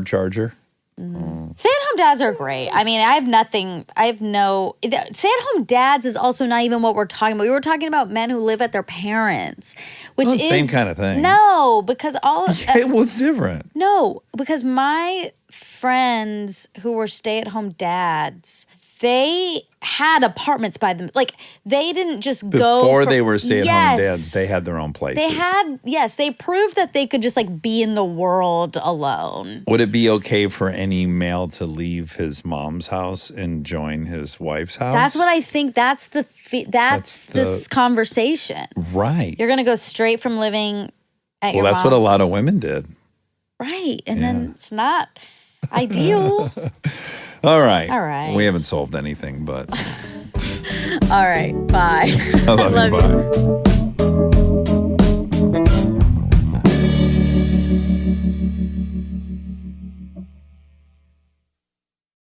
Speaker 6: charger.
Speaker 2: Stay-at-home dads are great. I mean, stay-at-home dads is also not even what we're talking about. We were talking about men who live at their parents, which is
Speaker 6: same kind of thing.
Speaker 2: No, because
Speaker 6: What's different?
Speaker 2: No, because my friends who were stay-at-home dads, they had apartments by them. Like, they didn't just go
Speaker 6: before they were stay-at-home dads. They had their own places.
Speaker 2: They proved that they could just like be in the world alone.
Speaker 6: Would it be okay for any male to leave his mom's house and join his wife's house?
Speaker 2: That's what I think. That's this conversation.
Speaker 6: Right.
Speaker 2: You're gonna go straight from living at your
Speaker 6: That's what a
Speaker 2: mom's
Speaker 6: lot of women did.
Speaker 2: Right, and then it's not ideal.
Speaker 6: All right.
Speaker 2: All right.
Speaker 6: We haven't solved anything, but
Speaker 2: All right. Bye.
Speaker 6: I love you. Bye.